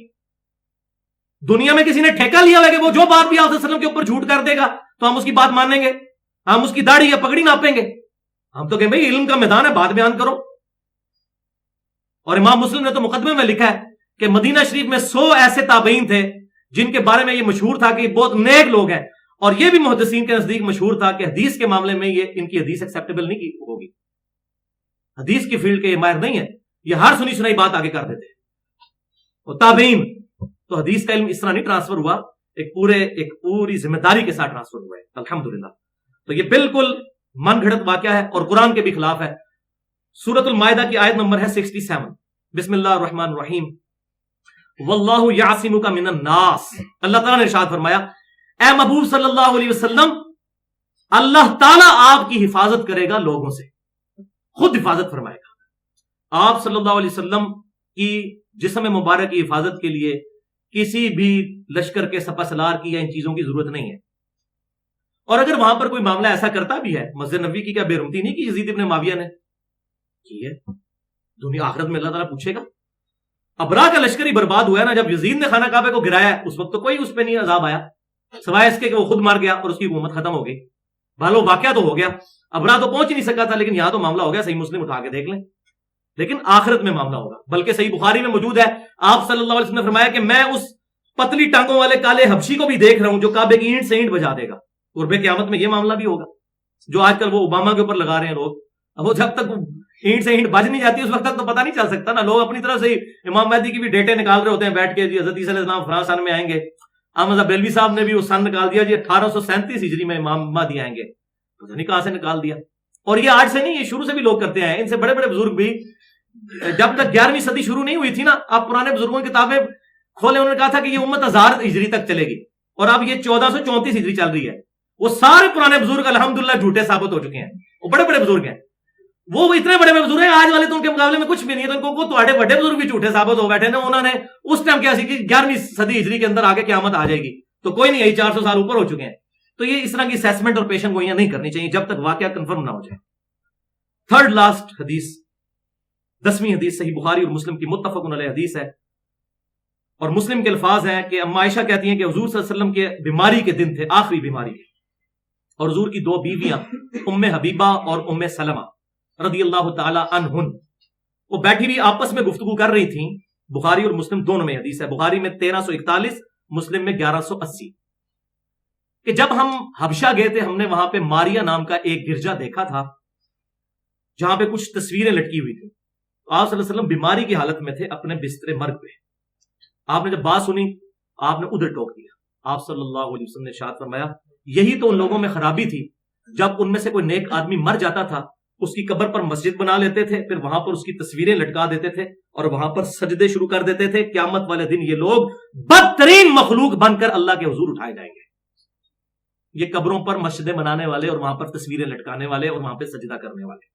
Speaker 1: دنیا میں کسی نے ٹھیکہ لیا ہوا کہ وہ جو بات بھی آپ صلی اللہ علیہ وسلم کے اوپر جھوٹ کر دے گا تو ہم اس کی بات مانیں گے، ہم اس کی داڑھی یا پگڑی ناپیں گے؟ ہم تو کہیں بھائی علم کا میدان ہے، بات بیان کرو۔ اور امام مسلم نے تو مقدمے میں لکھا ہے کہ مدینہ شریف میں 100 ایسے تابعین تھے جن کے بارے میں یہ مشہور تھا کہ یہ بہت نیک لوگ ہیں، اور یہ بھی محدثین کے نزدیک مشہور تھا کہ حدیث کے معاملے میں یہ ان کی حدیث ایکسیپٹیبل نہیں ہوگی، حدیث کی فیلڈ کے یہ ماہر نہیں ہے، یہ ہر سنی سنائی بات آگے کر دیتے ہیں۔ اور تابعین تو حدیث کا علم اس طرح نہیں ٹرانسفر ہوا، ایک پوری ذمہ داری کے ساتھ ٹرانسفر ہوا ہے الحمدللہ۔ تو یہ بالکل من گھڑت واقعہ ہے اور قرآن کے بھی خلاف ہے۔ سورۃ المائدہ کی آیت نمبر ہے 67، بسم اللہ الرحمن الرحیم، واللہ یعصمک من الناس۔ اللہ تعالیٰ نے ارشاد فرمایا اے محبوب صلی اللہ علیہ وسلم، اللہ تعالیٰ آپ کی حفاظت کرے گا لوگوں سے، خود حفاظت فرمائے گا۔ آپ صلی اللہ علیہ وسلم کی جسم مبارک کی حفاظت کے لیے کسی بھی لشکر کے سپہ سالار کی یا ان چیزوں کی ضرورت نہیں ہے۔ اور اگر وہاں پر کوئی معاملہ ایسا کرتا بھی ہے، مسجد نبوی کی کیا بے رحمتی نہیں کی یزید ابن معاویہ نے کی ہے؟ دنیا آخرت میں اللہ تعالیٰ پوچھے گا۔ ابرا کا لشکر ہی برباد ہوا ہے نا، جب یزید نے خانہ کعبہ کو گرایا اس وقت تو کوئی اس پہ نہیں عذاب آیا، سوائے اس کے کہ وہ خود مار گیا اور اس کی حکومت ختم ہو گئی۔ بھالو واقعہ تو ہو گیا، ابرا تو پہنچ ہی نہیں سکا تھا، لیکن یہاں تو معاملہ ہو گیا۔ صحیح مسلم اٹھا کے دیکھ لیں، لیکن آخرت میں معاملہ ہوگا۔ بلکہ صحیح بخاری میں موجود ہے، آپ صلی اللہ علیہ وسلم نے فرمایا کہ میں اس پتلی ٹانگوں والے کالے حبشی کو بھی دیکھ رہا ہوں جو کعبے کی اینٹ سے اینٹ بجا دے گا۔ قرب قیامت میں یہ معاملہ بھی ہوگا جو آج کل وہ اوباما کے اوپر لگا رہے ہیں لوگ۔ اب وہ جب تک اینٹ سے اینٹ بج نہیں جاتی اس وقت تک تو پتہ نہیں چل سکتا نا۔ لوگ اپنی طرف سے امام مہدی کی بھی ڈیٹے نکال رہے ہوتے ہیں بیٹھ کے، جی حضرت عیسیٰ علیہ السلام فلاں سن میں آئیں گے۔ احمد بریلوی صاحب نے بھی وہ سن نکال دیا، جی 1837 ہجری میں امام مہدی آئیں گے، پتہ نہیں کہاں سے نکال دیا۔ اور یہ آج سے نہیں، یہ شروع سے بھی لوگ کرتے ہیں۔ ان سے بڑے بڑے بزرگ بھی جب تک 11ویں صدی شروع نہیں ہوئی تھی نا، آپ پرانے بزرگوں کی کتابیں کھولے، انہوں نے کہا تھا کہ یہ امت 1000 ہجری تک چلے گی، اور اب یہ 1434 ہجری چل رہی ہے۔ وہ سارے پرانے بزرگ الحمدللہ جھوٹے ثابت ہو چکے ہیں، وہ بڑے بڑے بزرگ ہیں، وہ اتنے بڑے بڑے بزرگ ہیں آج والے تو ان کے مقابلے میں کچھ بھی نہیں ہے۔ تو ان کو تھوڑے بڑے بزرگ بھی جھوٹے ثابت ہو بیٹھے نا، انہوں نے اس ٹائم کیا سی کہ 11ویں صدی ہجری کے اندر آگے قیامت آ جائے گی، تو کوئی نہیں، یہی 400 سال اوپر ہو چکے ہیں۔ تو یہ اس طرح کی اسیسمنٹ اور پیشن گوئیاں نہیں کرنی چاہیے جب تک واقعہ کنفرم نہ ہو جائے۔ تھرڈ لاسٹ حدیث، 10ویں حدیث صحیح بخاری اور مسلم کی متفق علیہ حدیث ہے، اور مسلم کے الفاظ ہیں کہ اما عائشہ کہتی ہیں کہ حضور صلی اللہ علیہ وسلم کے بیماری کے دن تھے، آخری بیماری کے، اور حضور کی دو بیویاں ام حبیبہ اور ام سلمہ رضی اللہ تعالی عنہن وہ بیٹھی ہوئی آپس میں گفتگو کر رہی تھیں. بخاری اور مسلم دونوں میں حدیث ہے، بخاری میں 1341، مسلم میں 1180، کہ جب ہم حبشہ گئے تھے ہم نے وہاں پہ ماریا نام کا ایک گرجا دیکھا تھا جہاں پہ کچھ تصویریں لٹکی ہوئی تھیں. آپ صلی اللہ علیہ وسلم بیماری کی حالت میں تھے، اپنے بستر مرگ پہ. آپ نے جب بات سنی آپ نے ادھر ٹوک دیا. آپ صلی اللہ علیہ وسلم نے ارشاد فرمایا یہی تو ان لوگوں میں خرابی تھی، جب ان میں سے کوئی نیک آدمی مر جاتا تھا اس کی قبر پر مسجد بنا لیتے تھے، پھر وہاں پر اس کی تصویریں لٹکا دیتے تھے اور وہاں پر سجدے شروع کر دیتے تھے. قیامت والے دن یہ لوگ بدترین مخلوق بن کر اللہ کے حضور اٹھائے جائیں گے. یہ قبروں پر مسجدیں بنانے والے اور وہاں پر تصویریں لٹکانے والے اور وہاں پہ سجدہ کرنے والے.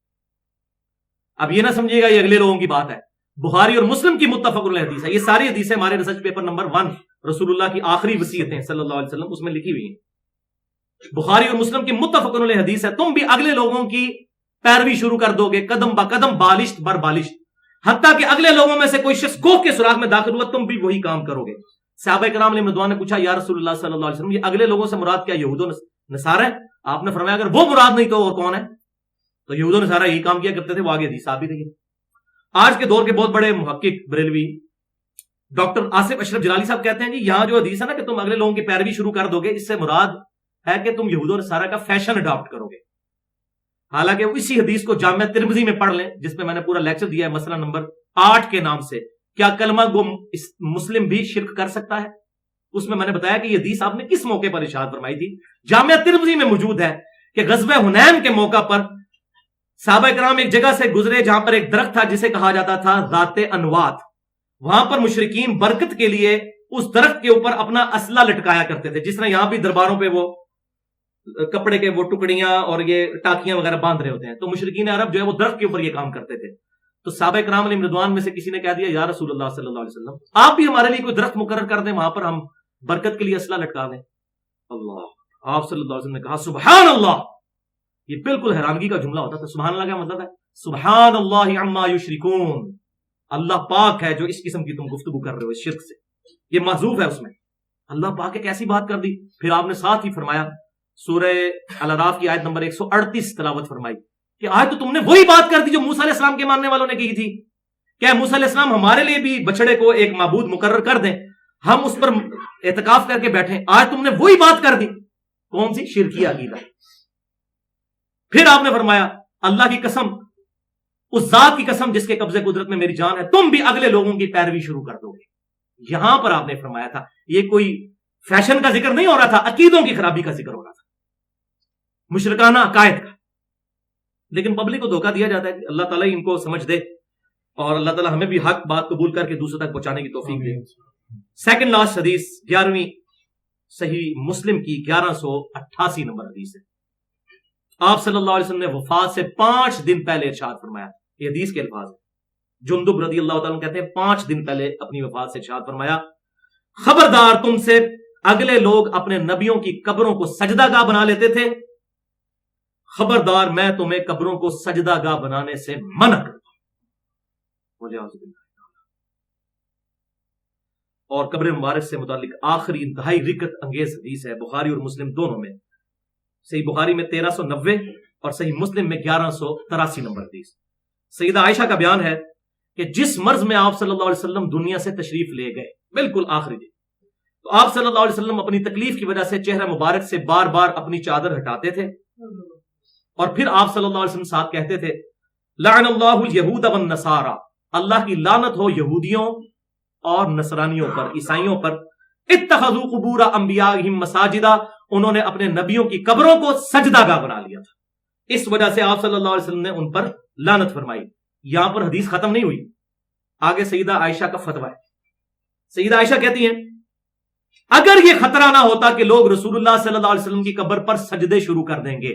Speaker 1: اب یہ نہ سمجھیے گا یہ اگلے لوگوں کی بات ہے، بخاری اور مسلم کی متفق علیہ حدیث ہے. یہ ساری حدیثیں ہمارے ریسرچ پیپر نمبر 1 رسول اللہ کی آخری وصیتیں صلی اللہ علیہ وسلم اس میں لکھی ہوئی ہیں. بخاری اور مسلم کی متفق علیہ حدیث ہے. تم بھی اگلے لوگوں کی پیروی شروع کر دو گے قدم با قدم، بالشت بر بالشت، حتیٰ کہ اگلے لوگوں میں سے کوئی شخص گوہ کے سوراخ میں داخل ہوا تم بھی وہی کام کرو گے. صحابہ کرام علیہ رضوان نے پوچھا یا رسول اللہ صلی اللہ علیہ وسلم یہ اگلے لوگوں سے مراد کیا یہود و نصارہ ہے؟ آپ نے فرمایا اگر وہ مراد نہیں تو اور کون ہے؟ تو یہود و نصارہ یہی کام کیا کرتے تھے، وہ آگے حدیث ثابت ہے. آج کے دور کے بہت بڑے محقق بریلوی ڈاکٹر آصف اشرف جلالی صاحب کہتے ہیں جی یہاں جو حدیث ہے نا کہ تم اگلے لوگوں کی پیروی شروع کر دو گے، اس سے مراد ہے کہ تم یہود و نصارہ کا فیشن اڈاپٹ کرو گے. حالانکہ اسی حدیث کو جامعہ ترمذی میں پڑھ لیں جس پہ میں نے پورا لیکچر دیا ہے مسئلہ نمبر 8 کے نام سے، کیا کلمہ گو مسلم بھی شرک کر سکتا ہے؟ اس میں نے بتایا کہ یہ حدیث آپ نے کس موقع پر ارشاد فرمائی تھی. جامعہ ترمذی میں موجود ہے کہ غزوہ حنین کے موقع پر صحابہ کرام ایک جگہ سے گزرے جہاں پر ایک درخت تھا جسے کہا جاتا تھا ذات انوات. وہاں پر مشرکین برکت کے لیے اس درخت کے اوپر اپنا اسلحہ لٹکایا کرتے تھے، جس طرح یہاں بھی درباروں پہ وہ کپڑے کے وہ ٹکڑیاں اور یہ ٹاکیاں وغیرہ باندھ رہے ہوتے ہیں. تو مشرکین عرب جو ہے وہ درخت کے اوپر یہ کام کرتے تھے. تو صحابہ کرام علیہ رضوان میں سے کسی نے کہہ دیا یا رسول اللہ صلی اللہ علیہ وسلم آپ بھی ہمارے لیے کوئی درخت مقرر کر دیں، وہاں پر ہم برکت کے لیے اسلحہ لٹکا دیں. اللہ آپ صلی اللہ علیہ وسلم نے کہا سبحان اللہ. یہ بالکل حیرانگی کا جملہ ہوتا تھا. سبحان اللہ کا مطلب ہے سبحان اللہ عما یشرکون، اللہ پاک ہے جو اس قسم کی تم گفتگو کر رہے ہو اس شرک سے. یہ محذوف ہے اس میں. اللہ پاک ایک ایسی بات کر دی. پھر آپ نے ساتھ ہی فرمایا سورہ الاعراف کی آیت نمبر 138 تلاوت فرمائی کہ آج تو تم نے وہی بات کر دی جو موسیٰ علیہ السلام کے ماننے والوں نے کی تھی. کیا موسیٰ علیہ السلام ہمارے لیے بھی بچڑے کو ایک معبود مقرر کر دیں، ہم اس پر اعتکاف کر کے بیٹھیں؟ آج تم نے وہی بات کر دی. کون سی؟ شرکی عقیدہ. پھر آپ نے فرمایا اللہ کی قسم، اس ذات کی قسم جس کے قبضے قدرت میں میری جان ہے، تم بھی اگلے لوگوں کی پیروی شروع کر دو گے. یہاں پر آپ نے فرمایا تھا یہ کوئی فیشن کا ذکر نہیں ہو رہا تھا، عقیدوں کی خرابی کا ذکر ہو رہا تھا، مشرکانہ عقائد کا. لیکن پبلک کو دھوکہ دیا جاتا ہے کہ اللہ تعالیٰ ان کو سمجھ دے اور اللہ تعالیٰ ہمیں بھی حق بات قبول کر کے دوسروں تک پہنچانے کی توفیق دے. سیکنڈ لاسٹ حدیث 11ویں صحیح مسلم کی 1188 نمبر حدیث ہے. آپ صلی اللہ علیہ وسلم نے وفات سے 5 دن پہلے ارشاد فرمایا. یہ حدیث کے الفاظ ہیں. جندب رضی اللہ تعالیٰ کہتے ہیں 5 دن پہلے اپنی وفات سے ارشاد فرمایا خبردار تم سے اگلے لوگ اپنے نبیوں کی قبروں کو سجدہ گاہ بنا لیتے تھے، خبردار میں تمہیں قبروں کو سجدہ گاہ بنانے سے منع کرتا ہوں. اور قبر مبارک سے متعلق آخری انتہائی رکت انگیز حدیث ہے بخاری اور مسلم دونوں میں. صحیح بخاری میں 1390 اور صحیح مسلم میں 1183 نمبر حدیث. سیدہ عائشہ کا بیان ہے کہ جس مرض میں آپ صلی اللہ علیہ وسلم دنیا سے تشریف لے گئے بالکل آخری دن، تو آپ صلی اللہ علیہ وسلم اپنی تکلیف کی وجہ سے چہرہ مبارک سے بار بار اپنی چادر ہٹاتے تھے اور پھر آپ صلی اللہ علیہ وسلم ساتھ کہتے تھے لعن اللہ الیہود والنصارى، اللہ کی لعنت ہو یہودیوں اور نصرانیوں پر، عیسائیوں پر. اتخذوا قبور انبیائہم مساجدا، انہوں نے اپنے نبیوں کی قبروں کو سجدہ گاہ بنا لیا تھا. اس وجہ سے آپ صلی اللہ علیہ وسلم نے ان پر لعنت فرمائی. یہاں پر حدیث ختم نہیں ہوئی، آگے سیدہ عائشہ کا فتویٰ ہے. سیدہ عائشہ کہتی ہیں اگر یہ خطرہ نہ ہوتا کہ لوگ رسول اللہ صلی اللہ علیہ وسلم کی قبر پر سجدے شروع کر دیں گے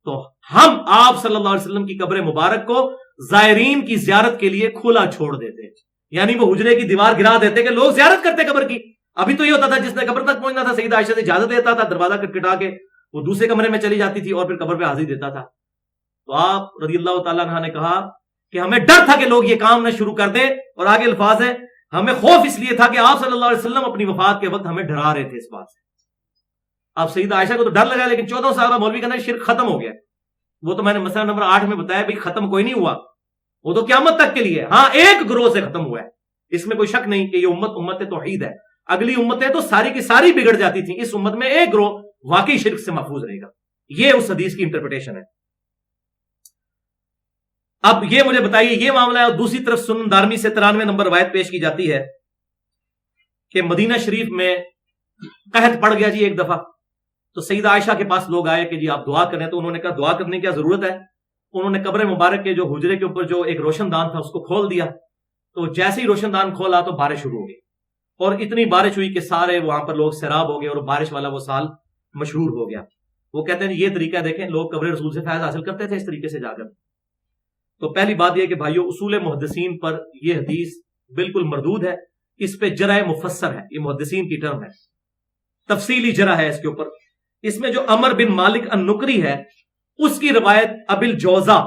Speaker 1: تو ہم آپ صلی اللہ علیہ وسلم کی قبر مبارک کو زائرین کی زیارت کے لیے کھلا چھوڑ دیتے، یعنی وہ حجرے کی دیوار گرا دیتے کہ لوگ زیارت کرتے قبر کی. ابھی تو یہ ہوتا تھا جس نے قبر تک پہنچنا تھا سیدہ عائشہ سے اجازت دیتا تھا، دروازہ کٹکھٹا کے وہ دوسرے کمرے میں چلی جاتی تھی اور پھر قبر پہ حاضری دیتا تھا. تو آپ رضی اللہ تعالیٰ عنہ نے کہا کہ ہمیں ڈر تھا کہ لوگ یہ کام نہ شروع کر دیں، اور آگے الفاظ ہے ہمیں خوف اس لیے تھا کہ آپ صلی اللہ علیہ وسلم اپنی وفات کے وقت ہمیں ڈرا رہے تھے اس بات سے. اب سیدہ عائشہ کو تو ڈر لگا, لیکن 14 سال مولوی کہنا شرک ختم ہو گیا. وہ تو میں نے مسئلہ نمبر 8 میں بتایا بھائی ختم کوئی نہیں ہوا, وہ تو قیامت تک کے لیے. ہاں ایک گروہ سے ختم ہوا ہے, اس میں کوئی شک نہیں کہ یہ امت توحید ہے. اگلی امتیں تو ساری کی ساری بگڑ جاتی تھیں, اس امت میں ایک گروہ واقعی شرک سے محفوظ رہے گا. یہ اس حدیث کی انٹرپریٹیشن ہے. اب یہ مجھے بتائیے یہ معاملہ ہے. اور دوسری طرف سنن دارمی سے 93 نمبر روایت پیش کی جاتی ہے کہ مدینہ شریف میں قحط پڑ گیا جی ایک دفعہ. تو سیدہ عائشہ کے پاس لوگ آئے کہ جی آپ دعا کریں, تو انہوں نے کہا دعا کرنے کی کیا ضرورت ہے. انہوں نے قبر مبارک کے جو حجرے کے اوپر جو ایک روشن دان تھا اس کو کھول دیا. تو جیسے ہی روشن دان کھولا تو بارش شروع ہو گئی, اور اتنی بارش ہوئی کہ سارے وہاں پر لوگ سیراب ہو گئے, اور بارش والا وہ سال مشہور ہو گیا. وہ کہتے ہیں یہ طریقہ دیکھیں, لوگ قبر رسول سے فیض حاصل کرتے تھے اس طریقے سے جا کر. تو پہلی بات یہ کہ بھائیو اصول محدثین پر یہ حدیث بالکل مردود ہے. اس پہ جرح مفسر ہے, یہ محدثین کی ٹرم ہے, تفصیلی جرح ہے اس کے اوپر. اس میں جو عمر بن مالک النکری ہے اس کی روایت ابل جوزا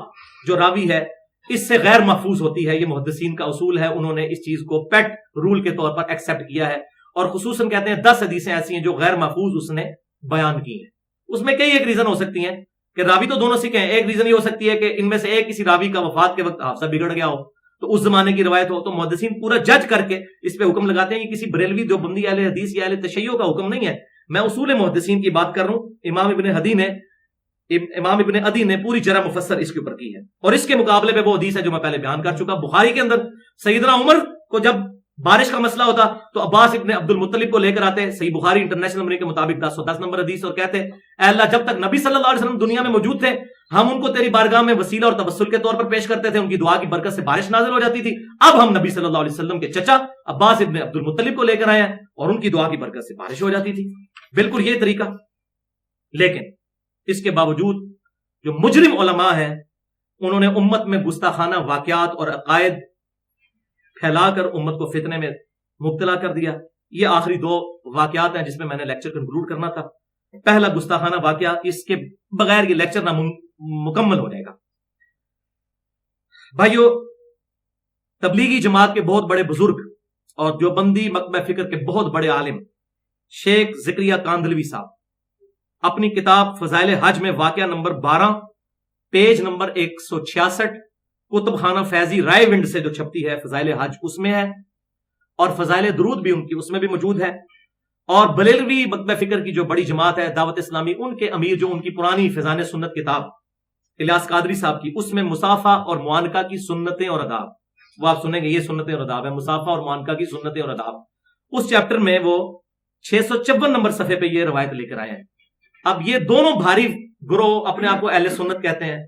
Speaker 1: جو راوی ہے اس سے غیر محفوظ ہوتی ہے. یہ محدثین کا اصول ہے, انہوں نے اس چیز کو پیٹ رول کے طور پر ایکسپٹ کیا ہے, اور خصوصاً کہتے ہیں 10 حدیثیں ایسی ہیں جو غیر محفوظ اس نے بیان کی ہیں. اس میں کئی ایک ریزن ہو سکتی ہیں کہ راوی تو دونوں سکھے ہیں. ایک ریزن یہ ہو سکتی ہے کہ ان میں سے ایک کسی راوی کا وفات کے وقت حافظہ بگڑ گیا ہو, تو اس زمانے کی روایت ہو, تو محدثین پورا جج کر کے اس پہ حکم لگاتے ہیں. یہ کسی بریلوی دیوبندی اہل حدیث یا اہل تشیع کا حکم نہیں ہے, میں اصول محدثین کی بات کر رہا ہوں. امام ابن عدی نے پوری جرح مفسر اس کے اوپر کی ہے. اور اس کے مقابلے پہ وہ حدیث ہے جو میں پہلے بیان کر چکا. بخاری کے اندر سیدنا عمر کو جب بارش کا مسئلہ ہوتا تو عباس ابن عبد المطلب کو لے کر آتے, صحیح بخاری انٹرنیشنل نمبر کے مطابق 1010 نمبر حدیث, اور کہتے اے اللہ جب تک نبی صلی اللہ علیہ وسلم دنیا میں موجود تھے ہم ان کو تیری بارگاہ میں وسیلہ اور توسل کے طور پر پیش کرتے تھے, ان کی دعا کی برکت سے بارش نازل ہو جاتی تھی. اب ہم نبی صلی اللہ علیہ وسلم کے چچا عباس ابن عبد المطلب کو لے کر آئے ہیں اور ان کی دعا کی برکت سے بارش ہو جاتی تھی. بالکل یہ طریقہ. لیکن اس کے باوجود جو مجرم علماء ہیں انہوں نے امت میں گستاخانہ واقعات اور عقائد پھیلا کر امت کو فتنے میں مبتلا کر دیا. یہ آخری 2 واقعات ہیں جس میں نے لیکچر کنکلوڈ کرنا تھا. پہلا گستاخانہ واقعہ, اس کے بغیر یہ لیکچر مکمل ہو جائے گا. بھائیو تبلیغی جماعت کے بہت بڑے بزرگ اور دیوبندی مکتبہ فکر کے بہت بڑے عالم شیخ زکریا کاندلوی صاحب اپنی کتاب فضائل حج میں واقعہ نمبر 12 پیج نمبر 166 کتب خانہ فیضی رائے ونڈ سے جو چھپتی ہے فضائل حج اس میں ہے, اور فضائل درود بھی ان کی اس میں بھی موجود ہے. اور بریلوی مکتبہ فکر کی جو بڑی جماعت ہے دعوت اسلامی, ان کے امیر جو ان کی پرانی فیضان سنت کتاب الیاس قادری صاحب کی, اس میں مصافحہ اور معانقہ کی سنتیں اور آداب, وہ آپ سنیں گے یہ سنتیں اور آداب ہے, مصافحہ اور معانقہ کی سنتیں اور آداب, اس چیپٹر میں وہ 654 نمبر صفحے پہ یہ روایت لے کر آئے ہیں. اب یہ دونوں بھاری گروہ اپنے آپ کو اہل سنت کہتے ہیں,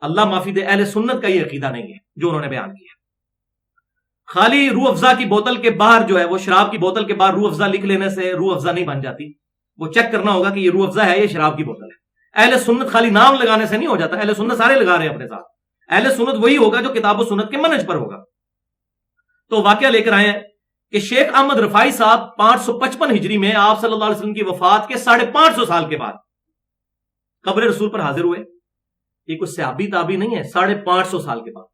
Speaker 1: اللہ معافی دے اہل سنت کا یہ عقیدہ نہیں ہے جو انہوں نے بیان کیا. خالی روح افزا کی بوتل کے باہر جو ہے وہ شراب کی بوتل کے باہر روح افزا لکھ لینے سے روح افزا نہیں بن جاتی, وہ چیک کرنا ہوگا کہ یہ روح افزا ہے یہ شراب کی بوتل ہے. اہل سنت خالی نام لگانے سے نہیں ہو جاتا, اہل سنت سارے لگا رہے ہیں اپنے ساتھ. اہل سنت وہی ہوگا جو کتاب و سنت کے منہج پر ہوگا. تو واقعہ لے کر آئے ہیں کہ شیخ احمد رفاعی صاحب 555 ہجری میں آپ صلی اللہ علیہ وسلم کی وفات کے 550 سال کے بعد قبر رسول پر حاضر ہوئے. یہ کوئی صحابی تابعی نہیں ہے, 550 سال کے بعد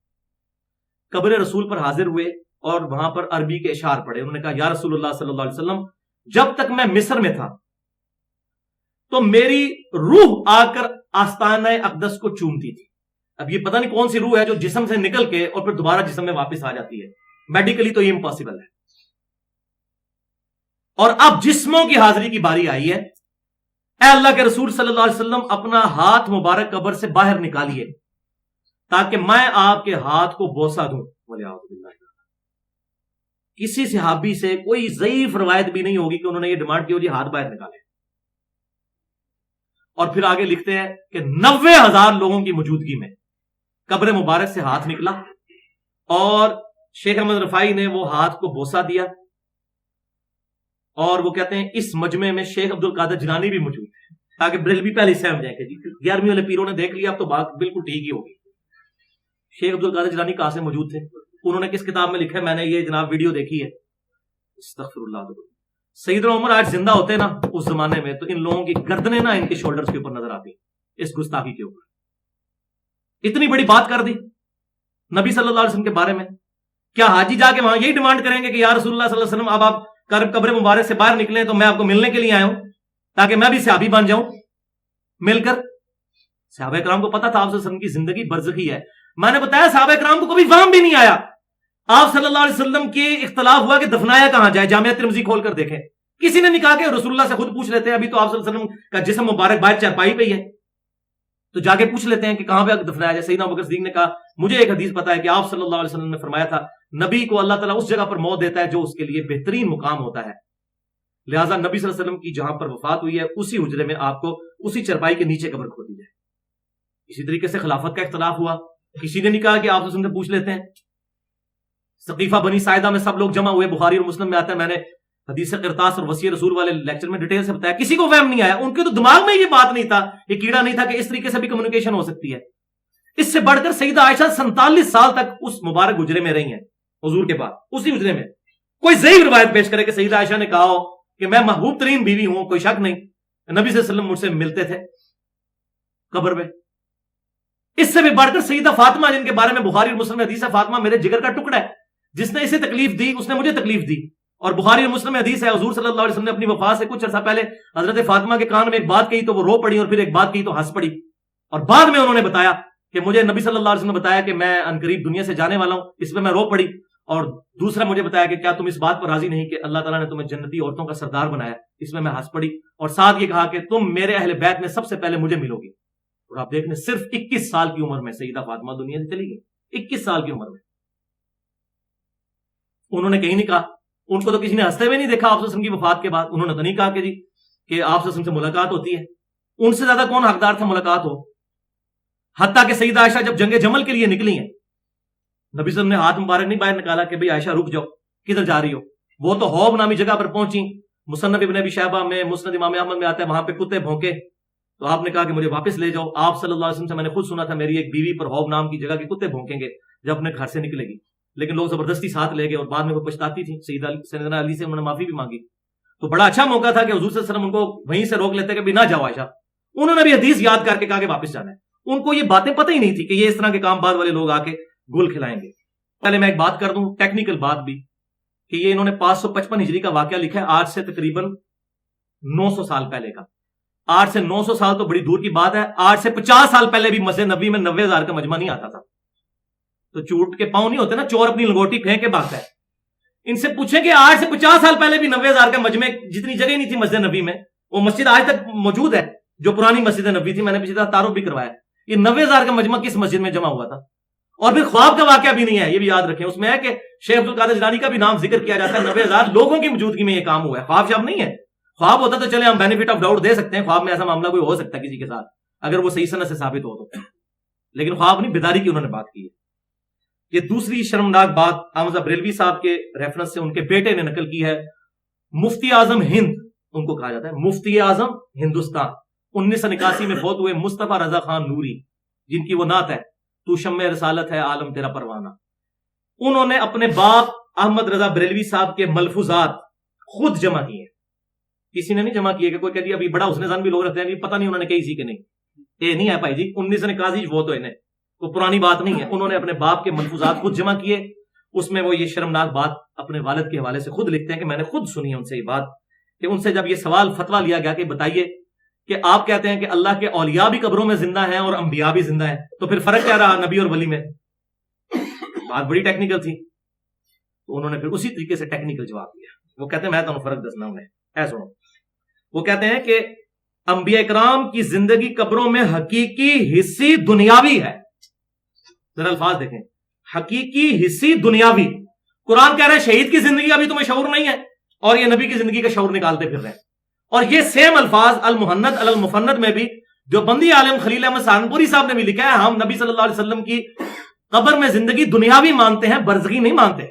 Speaker 1: قبر رسول پر حاضر ہوئے اور وہاں پر عربی کے اشعار پڑھے. انہوں نے کہا یا رسول اللہ صلی اللہ علیہ وسلم جب تک میں مصر میں تھا تو میری روح آ کر آستانہ اقدس کو چومتی تھی. اب یہ پتہ نہیں کون سی روح ہے جو جسم سے نکل کے اور پھر دوبارہ جسم میں واپس آ جاتی ہے, میڈیکلی تو یہ امپاسبل ہے. اور اب جسموں کی حاضری کی باری آئی ہے. اے اللہ کے رسول صلی اللہ علیہ وسلم اپنا ہاتھ مبارک قبر سے باہر نکالیے تاکہ میں آپ کے ہاتھ کو بوسہ دوں. کسی صحابی سے کوئی ضعیف روایت بھی نہیں ہوگی کہ انہوں نے یہ ڈیمانڈ کی ہو جی ہاتھ باہر نکالے. اور پھر آگے لکھتے ہیں کہ 90,000 لوگوں کی موجودگی میں قبر مبارک سے ہاتھ نکلا اور شیخ احمد رفاعی نے وہ ہاتھ کو بوسہ دیا. اور وہ کہتے ہیں اس مجمع میں شیخ عبد القادر جیلانی بھی موجود ہے تاکہ بریلوی پہلے سہم جائے کہ جی 11ویں والے پیروں نے دیکھ لیا اب تو بات بالکل ٹھیک ہی ہوگی. شیخ عبد القادر جیلانی کہاں سے موجود تھے, انہوں نے کس کتاب میں لکھا ہے, میں نے یہ جناب ویڈیو دیکھی ہے. استغفر اللہ. سیدنا عمر آج زندہ ہوتے نا اس زمانے میں تو ان لوگوں کی گردنیں نا ان کے شولڈرز کے اوپر نظر آتی اس گستاخی کے اوپر. اتنی بڑی بات کر دی نبی صلی اللہ علیہ وسلم کے بارے میں کیا حاجی جا کے وہاں یہی ڈیمانڈ کریں گے کہ یا رسول اللہ صلی اللہ علیہ وسلم اب آپ قبر مبارک سے باہر نکلیں تو میں آپ کو ملنے کے لیے آیا ہوں تاکہ میں بھی صحابی بن جاؤں مل کر؟ صحابہ کرام کو پتا تھا آپ صلی اللہ علیہ وسلم کی زندگی برزخی ہے. میں نے بتایا صحابہ کرام کو کبھی وہم بھی نہیں آیا. آپ صلی اللہ علیہ وسلم کے اختلاف ہوا کہ دفنایا کہاں جائے, جامعہ ترمذی کھول کر دیکھیں. کسی نے نہیں کہا کہ رسول اللہ سے خود پوچھ لیتے ہیں, ابھی تو آپ صلی اللہ علیہ وسلم کا جسم مبارک باہر چارپائی پہ ہی ہے تو جا کے پوچھ لیتے ہیں کہ کہاں پہ دفنایا جائے. سیدنا ابوبکر صدیق نے کہا مجھے ایک حدیث پتا ہے کہ آپ صلی اللہ علیہ وسلم نے فرمایا تھا نبی کو اللہ تعالیٰ اس جگہ پر موت دیتا ہے جو اس کے لیے بہترین مقام ہوتا ہے, لہٰذا نبی صلی اللہ علیہ وسلم کی جہاں پر وفات ہوئی ہے اسی حجرے میں آپ کو اسی چرپائی کے نیچے قبر کھودی جائے. اسی طریقے سے خلافت کا اختلاف ہوا, کسی نے نہیں کہا کہ آپ صلی اللہ علیہ وسلم سے پوچھ لیتے ہیں. ثقیفہ بنی ساعدہ میں سب لوگ جمع ہوئے, بخاری اور مسلم میں آتا ہے, میں نے حدیث قرطاس اور وصیہ رسول والے لیکچر میں ڈیٹیل سے بتایا. کسی کو وہم نہیں آیا, ان کے تو دماغ میں یہ بات نہیں تھا, یہ کیڑا نہیں تھا کہ اس طریقے سے بھی کمیونیکیشن ہو سکتی ہے. اس سے بڑھ کر سیدہ عائشہ 47 سال تک اس مبارک حجرے میں رہی ہیں حضور کے بعد, اسی حجرے میں. کوئی ضعیف روایت پیش کرے کہ سیدہ عائشہ نے کہا ہو کہ میں محبوب ترین بیوی ہوں, کوئی شک نہیں, نبی صلی اللہ علیہ وسلم مجھ سے ملتے تھے قبر میں. اس سے بھی بڑھ کر سیدہ فاطمہ جن کے بارے میں بخاری اور مسلم میں حدیث ہے, فاطمہ میرے جگر کا ٹکڑا ہے, جس نے اسے تکلیف دی اس نے مجھے تکلیف دی. اور بخاری اور مسلم میں حدیث ہے حضور صلی اللہ علیہ وسلم نے اپنی وفات سے کچھ عرصہ پہلے حضرت فاطمہ کے کان میں ایک بات کہی تو وہ رو پڑی, اور پھر ایک بات کہی تو ہنس پڑی, اور بعد میں انہوں نے بتایا کہ مجھے نبی صلی اللہ علیہ وسلم نے بتایا کہ میں عنقریب دنیا سے جانے والا ہوں, اس میں رو پڑی. اور دوسرا مجھے بتایا کہ کیا تم اس بات پر راضی نہیں کہ اللہ تعالیٰ نے تمہیں جنتی عورتوں کا سردار بنایا, اس میں ہنس پڑی. اور ساتھ یہ کہا کہ تم میرے اہل بیت میں سب سے پہلے مجھے ملو گی. اور آپ دیکھیں صرف 21 سال کی عمر میں سیدہ فاطمہ دنیا سے چلی گئی, 21 سال کی عمر میں. انہوں نے کہیں نہیں کہا, ان کو تو کسی نے ہنستے ہوئے نہیں دیکھا آپ صلی اللہ علیہ وسلم کی وفات کے بعد. انہوں نے تو نہیں کہا کہ جی کہ آپ صلی اللہ علیہ وسلم سے ملاقات ہوتی ہے. ان سے زیادہ کون حقدار تھا ملاقات ہو؟ حتیٰ کہ سیدہ عائشہ جب جنگ جمل کے لیے نکلی ہیں, نبی صلی اللہ علیہ وسلم نے ہاتھ مبارک نہیں باہر نکالا کہ بھئی عائشہ رک جاؤ, کدھر جا رہی ہو؟ وہ تو حوب نامی جگہ پر پہنچی. مصنف ابن ابی شیبہ میں, مسند امام احمد میں آتا ہے, وہاں پہ کتے بھونکے تو آپ نے کہا کہ مجھے واپس لے جاؤ. آپ صلی اللہ علیہ وسلم سے میں نے خود سنا تھا میری ایک بیوی پر حوب نام کی جگہ کے کتے بھونکیں گے جب اپنے گھر سے نکلے گی, لیکن لوگ زبردستی ساتھ لے گئے اور بعد میں وہ پچھتاتی تھی. سیدنا علی سے انہوں نے معافی بھی مانگی. تو بڑا اچھا موقع تھا کہ حضور صلی اللہ علیہ وسلم ان کو وہیں سے روک لیتے کہ بھی نہ جاؤ عائشہ. انہوں نے بھی حدیث یاد کر کے کہا کہ واپس جانا ہے. ان کو یہ باتیں پتہ ہی نہیں تھی کہ یہ اس طرح کے کام بعد والے لوگ آ کے گل کھلائیں گے. پہلے میں ایک بات کر دوں, ٹیکنیکل بات بھی, کہ یہ انہوں نے 555 ہجری کا واقعہ لکھا ہے, آج سے تقریباً 900 سال پہلے کا. آج سے 900 سال تو بڑی دور کی بات ہے. آج سے 50 سال پہلے بھی مسجد نبی میں 90,000 کا مجمع نہیں آتا تھا. تو چوٹ کے پاؤں نہیں ہوتے نا, چور اپنی لنگوٹی پھینک کے بھاگتا ہے. ان سے پوچھیں کہ آج سے 50 سال پہلے بھی 90,000 کا مجمع, جتنی جگہ نہیں تھی مسجد نبی میں, وہ مسجد آج تک موجود ہے جو پرانی مسجد نبی تھی. میں نے پچھلی طرح تعارف بھی کروایا. یہ 90,000 کا مجمع کس مسجد میں جمع ہوا تھا؟ اور پھر خواب کا واقعہ بھی نہیں ہے, یہ بھی یاد رکھیں. اس میں ہے کہ شیخ عبد القادر جیلانی کا بھی نام ذکر کیا جاتا ہے. 90,000 لوگوں کی موجودگی میں یہ کام ہوا ہے, خواب شاب نہیں ہے. خواب ہوتا تو چلے ہم بینیفٹ آف ڈاؤٹ دے سکتے ہیں, خواب میں ایسا معاملہ کوئی ہو سکتا ہے کسی کے ساتھ اگر وہ صحیح سند سے ثابت ہو تو, لیکن خواب نہیں, بیداری کی انہوں نے بات کی ہے. یہ دوسری شرمناک بات احمد بریلوی صاحب کے ریفرنس سے ان کے بیٹے نے نقل کی ہے. مفتی اعظم ہند ان کو کہا جاتا ہے, مفتی اعظم ہندوستان. 1981 میں فوت ہوئے مصطفیٰ رضا خان نوری, جن کی وہ نعت ہے تو شمع رسالت ہے عالم تیرا پروانہ. انہوں نے اپنے باپ احمد رضا بریلوی صاحب کے ملفوظات خود جمع کیے, کسی نے نہیں جمع کیے کہ کوئی کہہ دیا ابھی بڑا حسن ظن بھی لوگ رکھتے ہیں, پتہ نہیں انہوں نے کہی سی کہ نہیں. یہ نہیں ہے بھائی جی, 1981 وہ تو انہیں وہ پرانی بات نہیں ہے. انہوں نے اپنے باپ کے ملفوظات خود جمع کیے. اس میں وہ یہ شرمناک بات اپنے والد کے حوالے سے خود لکھتے ہیں کہ میں نے خود سنی ہے ان سے یہ بات, کہ ان سے جب یہ سوال فتویٰ لیا گیا کہ بتائیے کہ آپ کہتے ہیں کہ اللہ کے اولیاء بھی قبروں میں زندہ ہیں اور انبیاء بھی زندہ ہیں, تو پھر فرق کیا رہا نبی اور ولی میں؟ بات بڑی ٹیکنیکل تھی. تو انہوں نے پھر اسی طریقے سے ٹیکنیکل جواب دیا. وہ کہتے ہیں میں تمہیں فرق دسنا ہوں, اے سنو. وہ کہتے ہیں کہ انبیاء کرام کی زندگی قبروں میں حقیقی حصی دنیاوی ہے. ذرا الفاظ دیکھیں, حقیقی حصی دنیاوی. قرآن کہہ رہا ہے شہید کی زندگی ابھی تمہیں شعور نہیں ہے, اور یہ نبی کی زندگی کا شعور نکالتے پھر رہے ہیں. اور یہ سیم الفاظ المحند المفند میں بھی جو بندی عالم خلیل احمد سہارنپوری صاحب نے بھی لکھا ہے, ہم نبی صلی اللہ علیہ وسلم کی قبر میں زندگی دنیاوی مانتے ہیں, برزخی نہیں مانتے.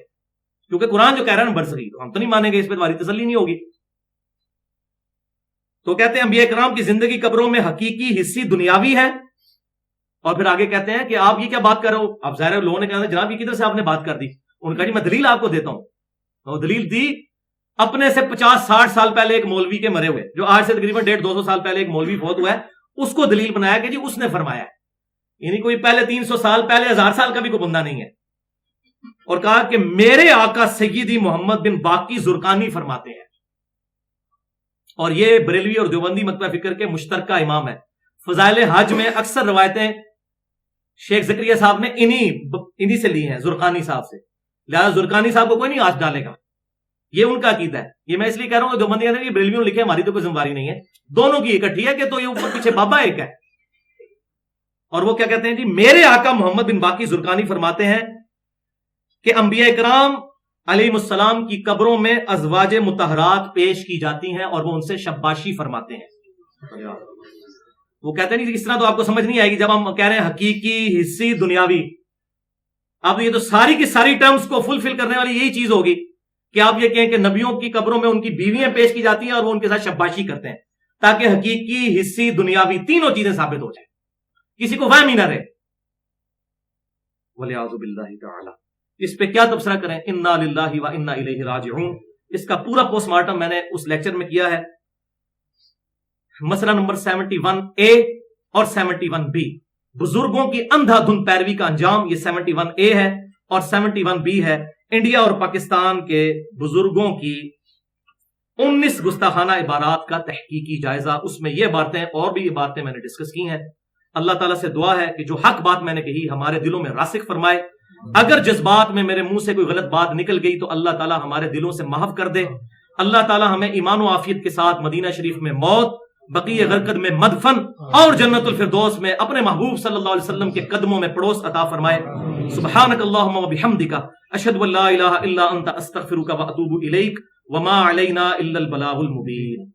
Speaker 1: کیونکہ قرآن جو کہہ رہا ہے نا برزخی, تو ہم تو نہیں مانیں گے, اس پہ تمہاری تسلی نہیں ہوگی. تو کہتے ہیں انبیاء کرام کی زندگی قبروں میں حقیقی حصی دنیاوی ہے. اور پھر آگے کہتے ہیں کہ آپ یہ کیا بات کر رہے ہو؟ آپ ظاہر لوگوں نے کہا جناب یہ کدھر سے آپ نے بات کر دی؟ انہوں نے کہا جی میں دلیل آپ کو دیتا ہوں. تو دلیل دی اپنے سے 50-60 سال پہلے ایک مولوی کے مرے ہوئے, جو آج سے تقریباً 150-200 سال پہلے ایک مولوی فوت ہوا ہے, اس کو دلیل بنایا کہ جی اس نے فرمایا ہے. یعنی کوئی پہلے 300 سال پہلے 1000 سال کا بھی کوئی بندہ نہیں ہے. اور کہا کہ میرے آقا سیدی محمد بن باقی زرقانی فرماتے ہیں، اور یہ بریلوی اور دیوبندی مکتبہ فکر کے مشترکہ امام ہے۔ فضائل حج میں اکثر روایتیں شیخ زکریا صاحب نے انہی سے لی ہیں، زرقانی صاحب سے، لہٰذا زرقانی صاحب کو کوئی نہیں آج ڈالے گا، یہ ان کا عقیدہ ہے۔ یہ میں اس لیے کہہ رہا ہوں کہ دیوبندیوں نے بریلویوں نے لکھے، ہماری تو کوئی ذمہ داری نہیں ہے، دونوں کی اکٹھی ہے کہ تو یہ اوپر پیچھے بابا ایک ہے۔ اور وہ کیا کہتے ہیں جی، میرے آقا محمد بن باقی زرقانی فرماتے ہیں کہ انبیاء کرام علیہ السلام کی قبروں میں ازواج مطہرات پیش کی جاتی ہیں اور وہ ان سے شباشی فرماتے ہیں۔ وہ کہتے ہیں اس طرح تو آپ کو سمجھ نہیں آئے گی جب ہم کہہ رہے ہیں حقیقی، حصی، دنیاوی۔ اب یہ تو ساری کی ساری ٹرمز کو فلفل کرنے والی یہی چیز ہوگی کہ آپ یہ کہیں کہ نبیوں کی قبروں میں ان کی بیویاں پیش کی جاتی ہیں اور وہ ان کے ساتھ شباشی کرتے ہیں، تاکہ حقیقی، حصی، دنیاوی تینوں چیزیں ثابت ہو جائیں، کسی کو وہم ہی نہ رہے۔ وَلِعَوْذُ بِاللَّهِ تَعَالَى۔ اس پہ کیا تبصرہ کریں؟ اِنَّا لِلَّهِ وَإِنَّا إِلَيْهِ رَاجِعُونَ۔ اس کا پورا پوسٹ مارٹم میں نے اس لیکچر میں کیا ہے، مسئلہ نمبر 71A اور 71B، بزرگوں کی اندھا دھند پیروی کا انجام۔ یہ 71A ہے اور 71B ہے، انڈیا اور پاکستان کے بزرگوں کی 19 گستاخانہ عبارات کا تحقیقی جائزہ۔ اس میں یہ باتیں اور بھی یہ باتیں میں نے ڈسکس کی ہیں۔ اللہ تعالیٰ سے دعا ہے کہ جو حق بات میں نے کہی ہمارے دلوں میں راسخ فرمائے، اگر جذبات میں میرے منہ سے کوئی غلط بات نکل گئی تو اللہ تعالیٰ ہمارے دلوں سے محو کر دے۔ اللہ تعالیٰ ہمیں ایمان و عافیت کے ساتھ مدینہ شریف میں موت، بقیع غرقد میں مدفن اور جنت الفردوس میں اپنے محبوب صلی اللہ علیہ وسلم کے قدموں میں پڑوس عطا فرمائے۔ سبحانک اللہم و بحمدک، اشہد ان لا الہ الا انت، استغفرک و اتوب الیک، وما علینا الا البلاغ المبین۔